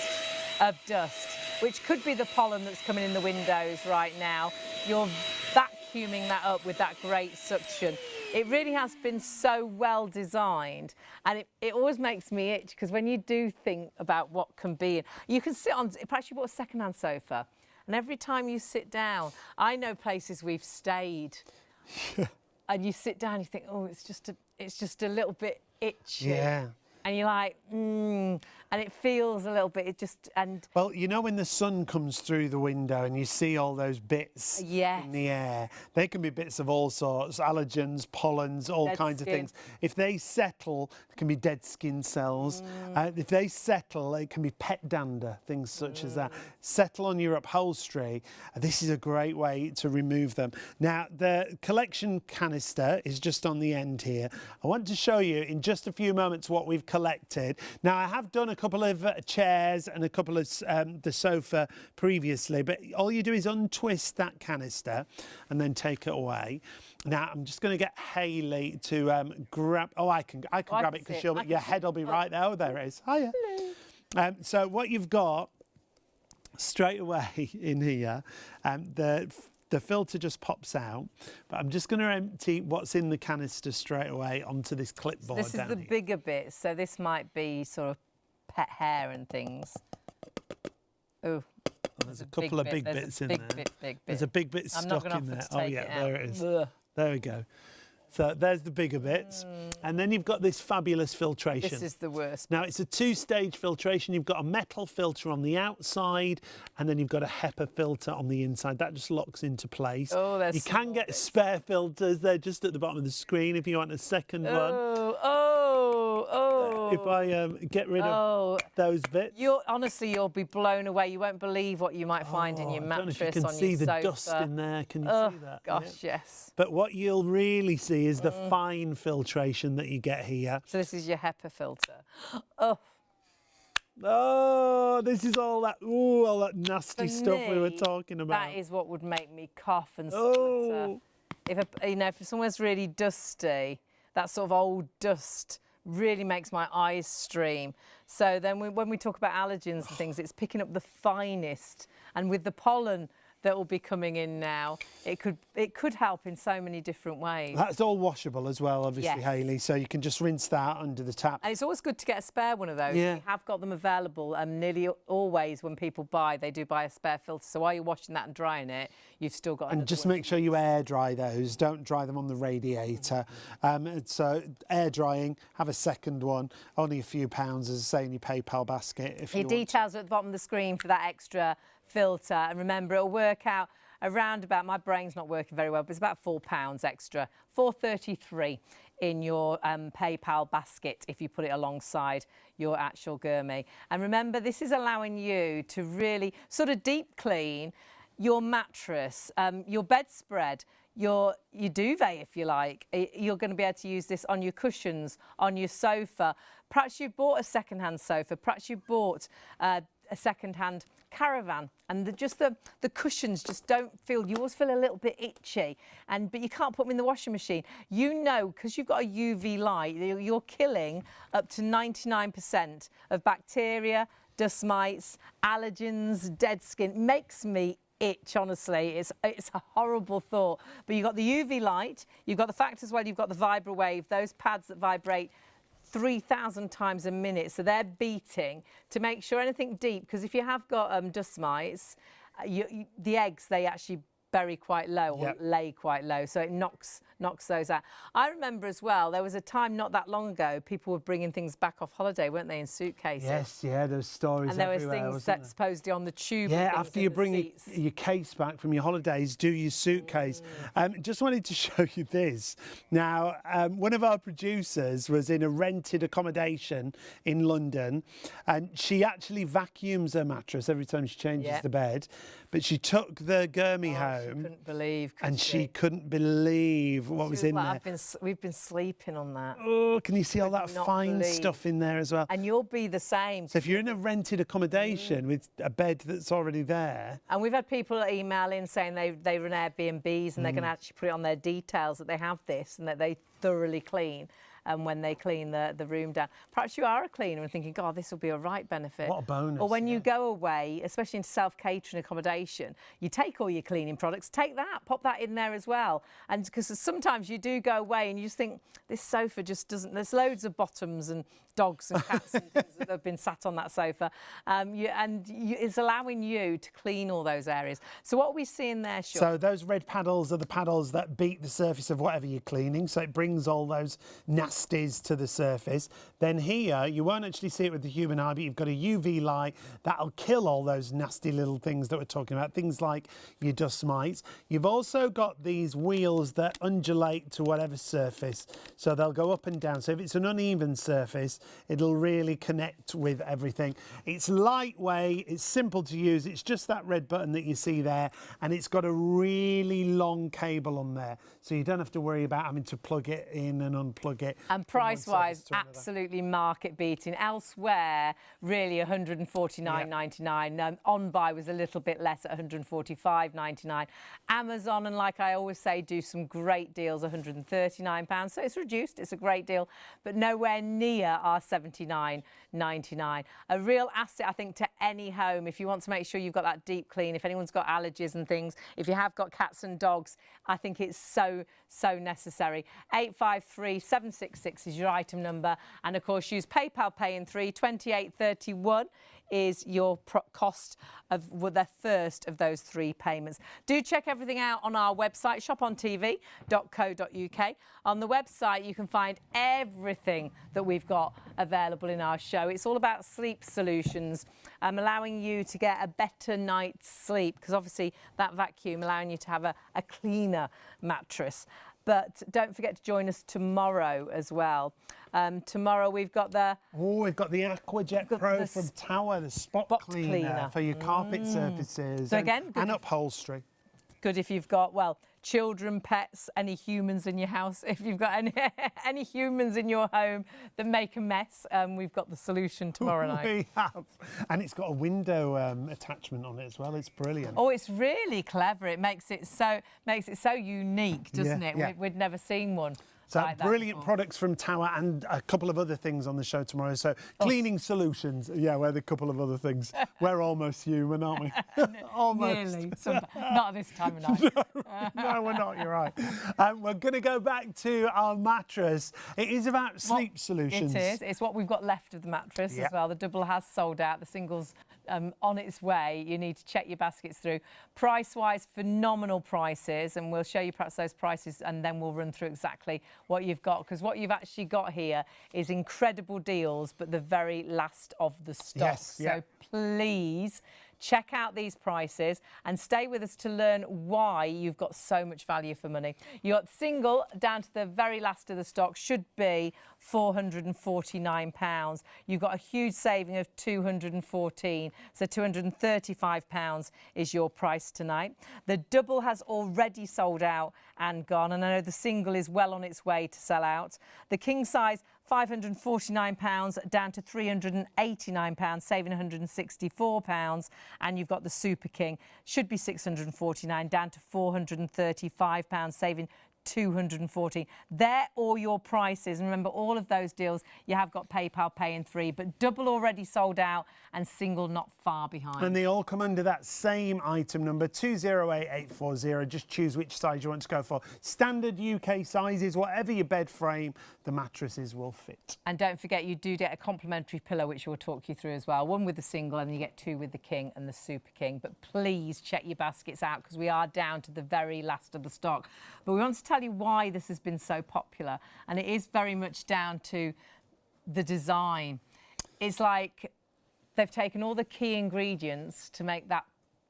of dust, which could be the pollen that's coming in the windows right now, you're vacuuming that up with that great suction. It really has been so well designed, and it always makes me itch because when you do think about what can be, you can sit on, perhaps you bought a second-hand sofa, and every time you sit down, I know places we've stayed, and you sit down, you think, oh, it's just a little bit itchy. Yeah. And you're like, and it feels a little bit, Well, you know when the sun comes through the window and you see all those bits in the air, they can be bits of all sorts, allergens, pollens, all kinds of things. If they settle, it can be dead skin cells. If they settle, it can be pet dander, things such as that. Settle on your upholstery, this is a great way to remove them. Now, the collection canister is just on the end here. I want to show you in just a few moments what we've collected. Now, I have done a couple of chairs and a couple of the sofa previously, but all you do is untwist that canister and then take it away. Now, I'm just going to get Hayley to grab... Oh, I can grab it because your head will be right there. Oh, there it is. Hiya. So what you've got straight away in here, the filter just pops out, but I'm just going to empty what's in the canister straight away onto this clipboard. This is the bigger bit, so this might be sort of pet hair and things. Oh, there's a couple of big bits in there. There's a big bit stuck in there. Oh yeah, there it is. There we go. So there's the bigger bits. And then you've got this fabulous filtration. This is the worst. Now, it's a 2-stage filtration. You've got a metal filter on the outside, and then you've got a HEPA filter on the inside. That just locks into place. Oh, you can get spare filters. They're just at the bottom of the screen if you want a second one. If I get rid of those bits. Honestly, you'll be blown away. You won't believe what you might find in your mattress, on your sofa. I don't know if you can see the dust in there. Can you see that? Gosh, yes. But what you'll really see is the fine filtration that you get here. So this is your HEPA filter. Oh, this is all that nasty stuff we were talking about. That is what would make me cough and splutter. If somewhere's really dusty, that sort of old dust really makes my eyes stream. So then when we talk about allergens and things, it's picking up the finest. And with the pollen that will be coming in now. It could help in so many different ways. That's all washable as well, obviously, yes. Hayley, so you can just rinse that under the tap. And it's always good to get a spare one of those. Yeah. We have got them available, and nearly always when people buy, they do buy a spare filter. So while you're washing that and drying it, you've still got. And just make sure you air dry those. Don't dry them on the radiator. So air drying, have a second one, only a few pounds, as I say, in your PayPal basket. If your details are at the bottom of the screen for that extra filter, and remember, it'll work out around about, my brain's not working very well, but it's about £4 extra, £4.33 in your PayPal basket if you put it alongside your actual gurmi. And remember, this is allowing you to really sort of deep clean your mattress, your bedspread, your duvet, if you like. You're going to be able to use this on your cushions, on your sofa. Perhaps you've bought a second-hand sofa, perhaps you've bought a second-hand caravan, and the cushions just don't feel, you always feel a little bit itchy, but you can't put them in the washing machine. You know, because you've got a UV light, you're killing up to 99% of bacteria, dust mites, allergens, dead skin. It makes me itch, honestly. It's a horrible thought. But you've got the UV light, you've got the fact as well, you've got the VibraWave, those pads that vibrate 3,000 times a minute, so they're beating to make sure anything deep, because if you have got dust mites, the eggs, they actually bury quite low or lay quite low, so it knocks those out. I remember as well, there was a time not that long ago, people were bringing things back off holiday, weren't they, in suitcases? Yes, yeah, there's stories and there everywhere, was things that supposedly on the tube. Yeah, after you bring your case back from your holidays, do your suitcase. Just wanted to show you this. Now, one of our producers was in a rented accommodation in London, and she actually vacuums her mattress every time she changes the bed, but she took the gurmi home. She couldn't believe, she couldn't believe what was in there. We've been sleeping on that. Oh, can you see all that fine stuff in there as well? And you'll be the same. So if you're in a rented accommodation with a bed that's already there. And we've had people email in saying they run Airbnbs and they're going to actually put it on their details that they have this and that they thoroughly clean. And when they clean the room down. Perhaps you are a cleaner and thinking, God, this will be a right benefit. What a bonus. Or when you go away, especially into self-catering accommodation, you take all your cleaning products, take that, pop that in there as well. And because sometimes you do go away and you just think, this sofa just doesn't, there's loads of bottoms and dogs and cats and things that have been sat on that sofa. It's allowing you to clean all those areas. So what are we seeing there, Sean? So those red paddles are the paddles that beat the surface of whatever you're cleaning. So it brings all those nasties to the surface. Then here, you won't actually see it with the human eye, but you've got a UV light that'll kill all those nasty little things that we're talking about, things like your dust mites. You've also got these wheels that undulate to whatever surface. So they'll go up and down. So if it's an uneven surface, it'll really connect with everything. It's lightweight, it's simple to use. It's just that red button that you see there, and it's got a really long cable on there. So you don't have to worry about having to plug it in and unplug it. And price-wise, absolutely market-beating. Elsewhere, really £149.99. On buy was a little bit less at £145.99. Amazon, and like I always say, do some great deals, £139. So it's reduced, it's a great deal, but nowhere near our $79.99. A real asset, I think, to any home if you want to make sure you've got that deep clean, if anyone's got allergies and things, if you have got cats and dogs, I think it's so necessary. 853766 is your item number, and of course use PayPal Pay in 3. 28.31 is your cost of the first of those 3 payments. Do check everything out on our website, shopontvlive.co.uk. On the website, you can find everything that we've got available in our show. It's all about sleep solutions, allowing you to get a better night's sleep, because obviously that vacuum allowing you to have a cleaner mattress. But don't forget to join us tomorrow as well. Tomorrow we've got the... Oh, we've got the Aquajet Pro from Tower, the spot cleaner for your carpet surfaces and upholstery. Good if you've got, well, children, pets, any humans in your house. If you've got any humans in your home that make a mess, we've got the solution tomorrow night. We have. And it's got a window attachment on it as well. It's brilliant. Oh, it's really clever. It makes it so unique, doesn't it? Yeah. We'd never seen one So like that brilliant before. products from Tower and a couple of other things on the show tomorrow. So cleaning solutions. Yeah, we're the couple of other things. We're almost human, aren't we? Almost. Nearly. Not at this time of night. No, we're not. You're right. We're going to go back to our mattress. It is about sleep solutions. It is. It's what we've got left of the mattress as well. The double has sold out. The single's on its way. You need to check your baskets through. Price-wise, phenomenal prices, and we'll show you perhaps those prices, and then we'll run through exactly what you've got, because what you've actually got here is incredible deals, but the very last of the stock. Yes, so please check out these prices and stay with us to learn why you've got so much value for money. You got single down to the very last of the stock, should be £449. You've got a huge saving of £214, so £235 is your price tonight. The double has already sold out and gone, and I know the single is well on its way to sell out. The king size, £549 down to £389, saving £164. And you've got the Super King, should be £649 down to £435, saving £214. They're all your prices, and remember, all of those deals you have got PayPal Pay in 3, but double already sold out and single not far behind. And they all come under that same item number, 208840. Just choose which size you want to go for. Standard UK sizes, whatever your bed frame, the mattresses will fit. And don't forget, you do get a complimentary pillow, which we'll talk you through as well. One with the single, and you get two with the king and the Super King. But please check your baskets out, because we are down to the very last of the stock. But we want to tell you why this has been so popular, and it is very much down to the design. It's like they've taken all the key ingredients to make that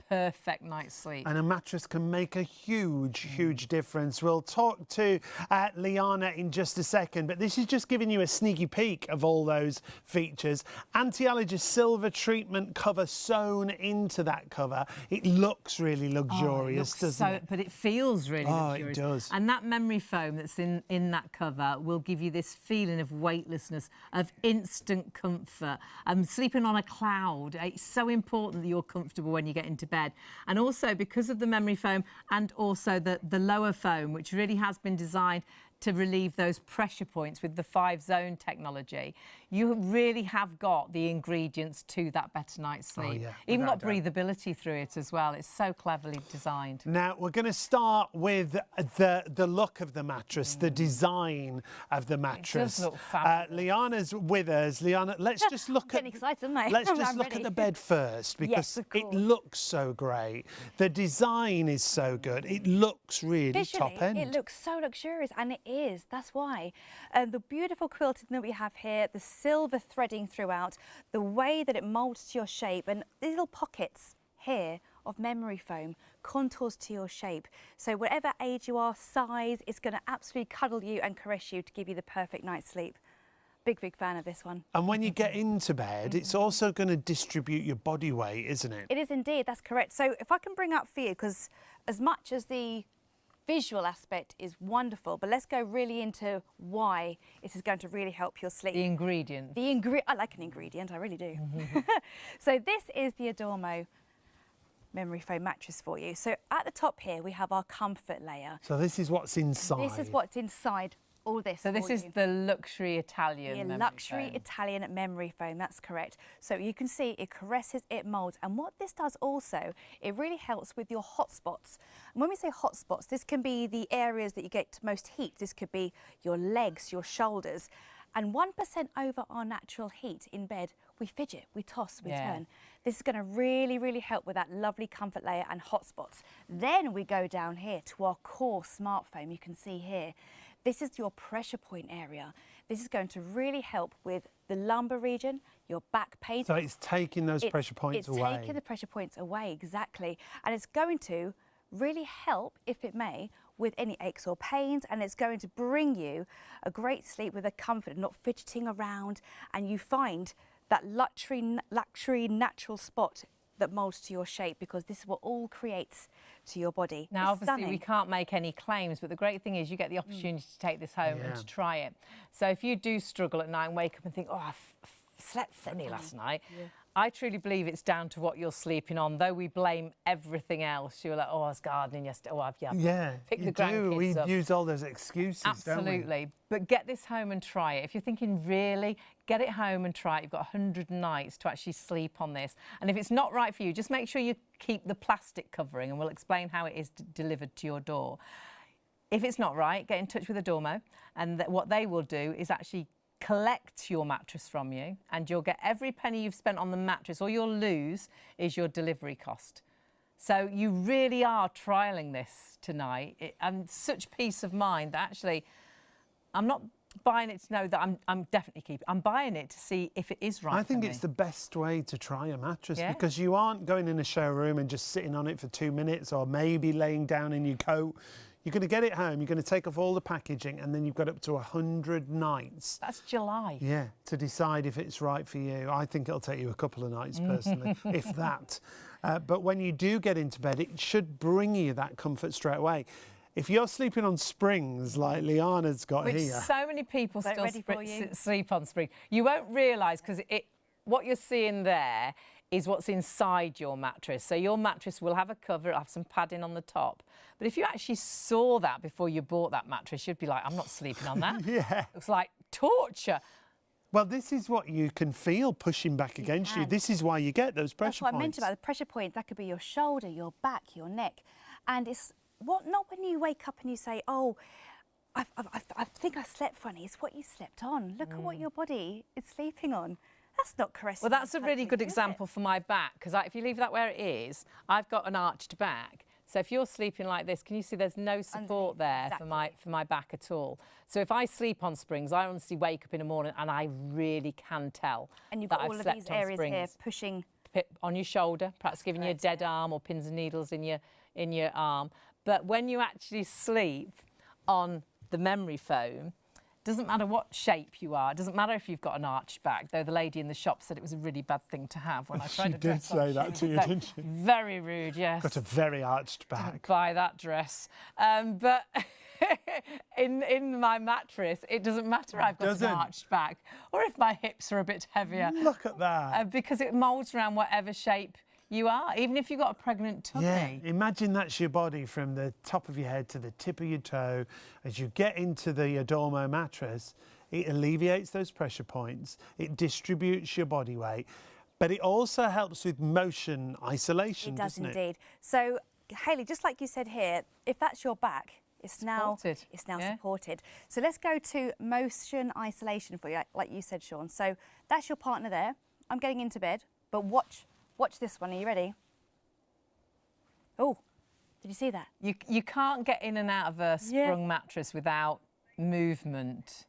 perfect night's sleep. And a mattress can make a huge difference. We'll talk to Liana in just a second, but this is just giving you a sneaky peek of all those features. Anti-allergen silver treatment cover sewn into that cover. It looks really luxurious, doesn't it? But it feels really luxurious. It does. And that memory foam that's in that cover will give you this feeling of weightlessness, of instant comfort. Sleeping on a cloud. It's so important that you're comfortable when you get into bed. And also, because of the memory foam and also the lower foam, which really has been designed to relieve those pressure points with the 5-zone technology, you really have got the ingredients to that better night's sleep. Even got breathability through it as well. It's so cleverly designed. Now, we're going to start with the look of the mattress, the design of the mattress. It does look fabulous. Liana's with us. Liana, let's just look at... excited, mate. Let's just look at the bed first, because it looks so great. The design is so good. It looks really Visually, top end. it looks so luxurious, and it is. That's why. The beautiful quilting that we have here, the silver threading throughout, the way that it moulds to your shape, and these little pockets here of memory foam, contours to your shape. So whatever age you are, size, it's going to absolutely cuddle you and caress you to give you the perfect night's sleep. Big fan of this one. And when you get into bed, it's also going to distribute your body weight, isn't it? It is indeed, that's correct. So if I can bring up for you, because as much as the visual aspect is wonderful, but let's go really into why this is going to really help your sleep. The ingredients. I like an ingredient, I really do. So this is the Adormo memory foam mattress for you. So at the top here, we have our comfort layer. So this is what's inside. This is what's inside all this. So this is the luxury Italian memory luxury foam. Italian memory foam, that's correct. So you can see it caresses, it moulds. And what this does also, it really helps with your hot spots. And when we say hot spots, this can be the areas that you get most heat. This could be your legs, your shoulders. And 1% over our natural heat in bed, we fidget, we toss, we turn. This is going to really help with that lovely comfort layer and hot spots. Then we go down here to our core smart foam. You can see here. This is your pressure point area. This is going to really help with the lumbar region, your back pain. So it's taking those pressure points away. It's taking the pressure points away, exactly. And it's going to really help, if it may, with any aches or pains, and it's going to bring you a great sleep with a comfort, not fidgeting around, and you find that luxury natural spot that moulds to your shape, because this is what all creates to your body. Now, obviously, we can't make any claims, but the great thing is you get the opportunity to take this home and to try it. So if you do struggle at night and wake up and think, oh, I slept funny last night, I truly believe it's down to what you're sleeping on, though we blame everything else. You're like, oh, I was gardening yesterday. Oh, I've picked the grandkids We up. use all those excuses, Absolutely. don't we? But get this home and try it. If you're thinking, really, get it home and try it. You've got 100 nights to actually sleep on this. And if it's not right for you, just make sure you keep the plastic covering, and we'll explain how it is delivered to your door. If it's not right, get in touch with Adormo, and what they will do is actually collect your mattress from you, and you'll get every penny you've spent on the mattress. All you'll lose is your delivery cost. So you really are trialling this tonight, and such peace of mind that actually I'm not buying it to know that I'm definitely keeping. I'm buying it to see if it is right. I think for it's me. the best way to try a mattress, because you aren't going in a showroom and just sitting on it for 2 minutes, or maybe laying down in your coat. You're going to get it home, you're going to take off all the packaging, and then you've got up to 100 nights. That's July. Yeah, to decide if it's right for you. I think it'll take you a couple of nights, personally, if that. But when you do get into bed, it should bring you that comfort straight away. If you're sleeping on springs like Liana's got Which here... so many people still sleep on springs. You won't realise, because what you're seeing there is what's inside your mattress. So your mattress will have a cover, it'll have some padding on the top. But if you actually saw that before you bought that mattress, you'd be like, I'm not sleeping on that. Yeah. It's like torture. Well, this is what you can feel pushing back against you. This is why you get those pressure points. That's what I meant about the pressure point. That could be your shoulder, your back, your neck. And it's not when you wake up and you say, oh, I think I slept funny. It's what you slept on. Look at what your body is sleeping on. That's not caressing. Well, that's a really good example for my back, because if you leave that where it is, I've got an arched back. So if you're sleeping like this, can you see there's no support there for my back at all? So if I sleep on springs, I honestly wake up in the morning and I really can tell. And you've that got all I've of these slept on areas springs. here pushing on your shoulder, perhaps giving you a dead arm, or pins and needles in your arm. But when you actually sleep on the memory foam, doesn't matter what shape you are. It doesn't matter if you've got an arched back, though the lady in the shop said it was a really bad thing to have when I tried to dress She did say that to you, didn't she? Very rude, yes. Got a very arched back. Didn't buy that dress. But in my mattress, it doesn't matter I've got an arched back, or if my hips are a bit heavier. Look at that. Because it moulds around whatever shape you are, even if you've got a pregnant tummy. Yeah, imagine that's your body from the top of your head to the tip of your toe. As you get into the Adormo mattress, it alleviates those pressure points, it distributes your body weight, but it also helps with motion isolation, doesn't it? It does indeed. So, Hayley, just like you said here, if that's your back, it's now supported. So let's go to motion isolation for you, like you said, Sean. So that's your partner there. I'm getting into bed, but watch this one. Are you ready? Oh, did you see that? You can't get in and out of a sprung mattress without movement.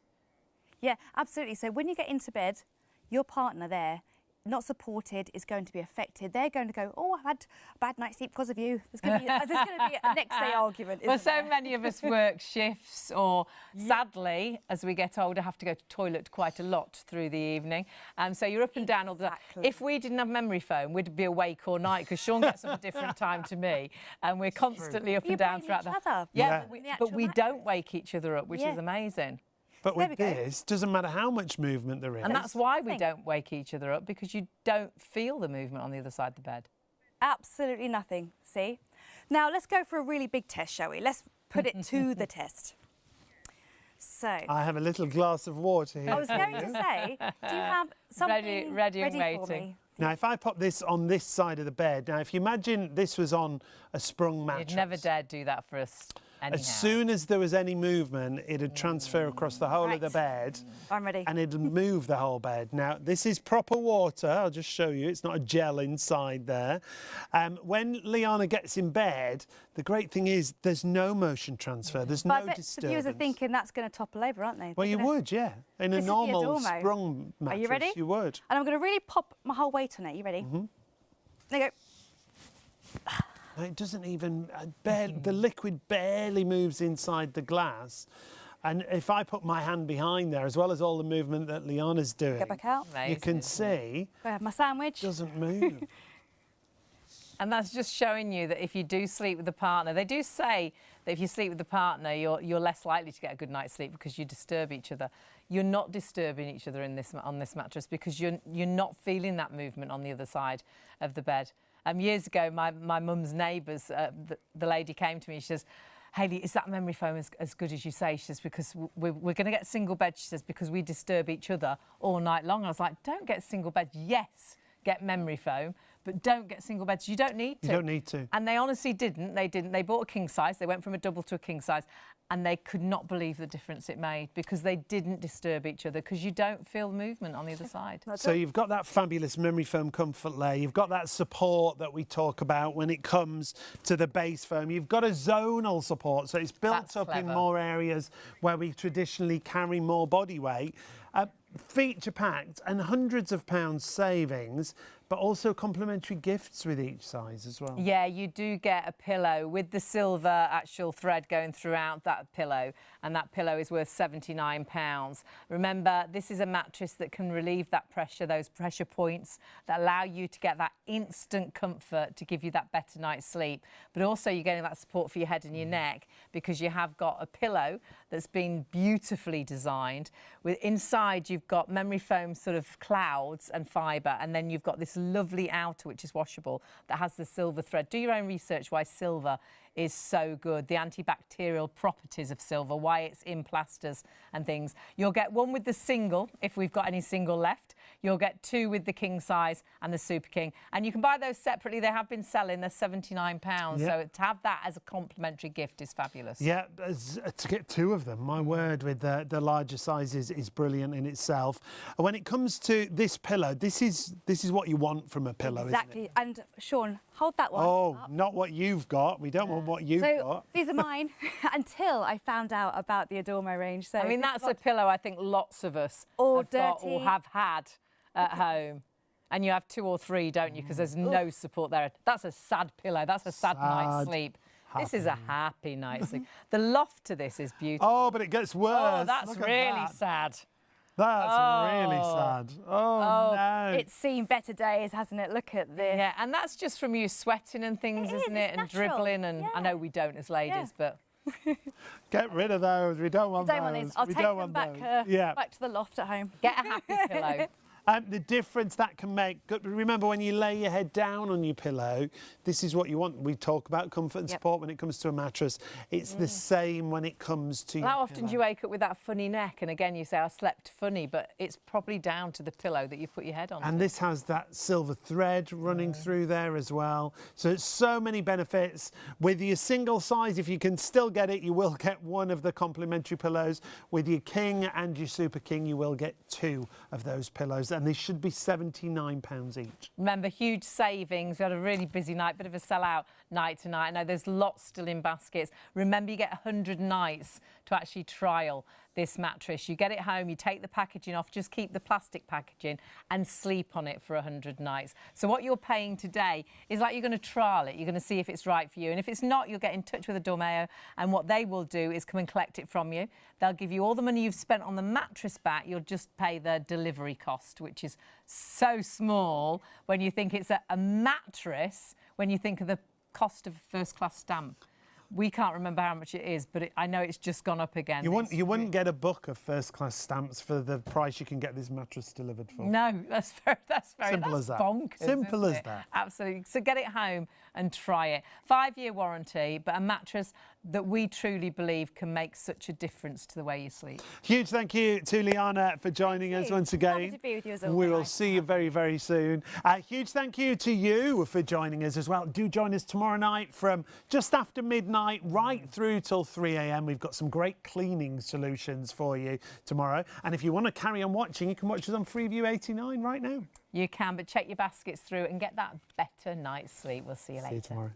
Yeah, absolutely. So when you get into bed, your partner there, not supported, is going to be affected. They're going to go, oh, I've had a bad night's sleep because of you. There's going to be a next day argument, isn't there? Well, so many of us work shifts, or sadly, as we get older, have to go to the toilet quite a lot through the evening. So you're up and down all the time. If we didn't have memory foam, we'd be awake all night, because Sean gets up a different time to me, and we're constantly up and down throughout the other. Yeah, but we don't wake each other up, which is amazing. But with this, doesn't matter how much movement there is. And that's why we don't wake each other up, because you don't feel the movement on the other side of the bed. Absolutely nothing, see? Now, let's go for a really big test, shall we? Let's put it to the test. So... I have a little glass of water here. I was going to say, do you have something ready and for waiting? me? Now, if I pop this on this side of the bed, now, if you imagine this was on a sprung mattress... You'd never dare do that for us. Anyhow. As soon as there was any movement, it'd transfer across the whole of the bed. I'm ready. And it'd move the whole bed. Now, this is proper water. I'll just show you. It's not a gel inside there. When Liana gets in bed, the great thing is there's no motion transfer. There's no disturbance. The viewers are thinking that's going to topple over, aren't they? Well, you would, yeah. In a normal sprung mattress, are you ready? You would. And I'm going to really pop my whole weight on it. You ready? Mm-hmm. There you go. It doesn't even, the liquid barely moves inside the glass. And if I put my hand behind there, as well as all the movement that Liana's doing, get back out. You can see I have my sandwich. It doesn't move. And that's just showing you that if you do sleep with a partner, they do say that if you sleep with a partner, you're less likely to get a good night's sleep because you disturb each other. You're not disturbing each other on this mattress because you're not feeling that movement on the other side of the bed. Years ago, my mum's neighbours, the lady came to me. She says, "Hayley, is that memory foam as good as you say?" She says, "Because we're going to get single beds," she says, "because we disturb each other all night long." I was like, "Don't get single beds. Yes, get memory foam, but don't get single beds. You don't need to." You don't need to. And they honestly didn't. They didn't. They bought a king size. They went from a double to a king size, and they could not believe the difference it made because they didn't disturb each other because you don't feel movement on the other side. So you've got that fabulous memory foam comfort layer. You've got that support that we talk about when it comes to the base foam. You've got a zonal support, so it's built up in more areas where we traditionally carry more body weight. Feature packed and hundreds of pounds savings, but also complimentary gifts with each size as well. Yeah, you do get a pillow with the silver actual thread going throughout that pillow, and that pillow is worth £79. Remember, this is a mattress that can relieve that pressure, those pressure points that allow you to get that instant comfort to give you that better night's sleep. But also you're getting that support for your head and your neck because you have got a pillow that's been beautifully designed. With inside you've got memory foam sort of clouds and fibre, and then you've got this lovely outer which is washable that has the silver thread. Do your own research why silver is so good, the antibacterial properties of silver, why it's in plasters and things. You'll get one with the single, if we've got any single left. You'll get two with the king size and the super king. And you can buy those separately. They have been selling. They're £79. Yeah. So to have that as a complimentary gift is fabulous. Yeah, to get two of them, my word, with the larger sizes is brilliant in itself. When it comes to this pillow, this is what you want from a pillow, exactly. Isn't it? And Sean, hold that one up. Not what you've got. We don't want what you've got. These are mine until I found out about the Adormo range. So I mean, that's a pillow I think lots of us have got or have had at home. And you have two or three, don't you? Because there's no support there. That's a sad pillow. That's a sad night's sleep. Happy. This is a happy night's sleep. The loft to this is beautiful. Oh, but it gets worse. Oh, that's really sad. That's really sad. Oh, no. It's seen better days, hasn't it? Look at this. Yeah, and that's just from you sweating and things, isn't it? And dribbling. And I know we don't as ladies, but... Get rid of those. We don't want those. I'll take them back to the loft at home. Get a happy pillow. The difference that can make, remember when you lay your head down on your pillow, this is what you want. We talk about comfort and support when it comes to a mattress. It's the same when it comes to your How often do you wake up with that funny neck? And again, you say, I slept funny, but it's probably down to the pillow that you put your head on. And this has that silver thread running through there as well. So it's so many benefits. With your single size, if you can still get it, you will get one of the complimentary pillows. With your king and your super king, you will get two of those pillows. And they should be £79 each. Remember, huge savings. We had a really busy night, bit of a sellout night tonight. I know there's lots still in baskets. Remember, you get 100 nights to actually trial this mattress. You get it home, you take the packaging off, just keep the plastic packaging and sleep on it for 100 nights. So what you're paying today is like you're going to trial it. You're going to see if it's right for you. And if it's not, you'll get in touch with Adormo, and what they will do is come and collect it from you. They'll give you all the money you've spent on the mattress back. You'll just pay the delivery cost, which is so small when you think it's a mattress, when you think of the cost of a first-class stamp. We can't remember how much it is, but I know it's just gone up again. You wouldn't get a book of first-class stamps for the price you can get this mattress delivered for. No, that's simple as that. Bonkers, simple as that. Absolutely. So get it home and try it. 5-year warranty, but a mattress that we truly believe can make such a difference to the way you sleep. Huge thank you to Liana for joining us once again. Lovely to be with you as always. We will see you very, very soon. Huge thank you to you for joining us as well. Do join us tomorrow night from just after midnight right through till 3 a.m. We've got some great cleaning solutions for you tomorrow. And if you want to carry on watching, you can watch us on Freeview 89 right now. You can, but check your baskets through and get that better night's sleep. We'll see you later. See you tomorrow.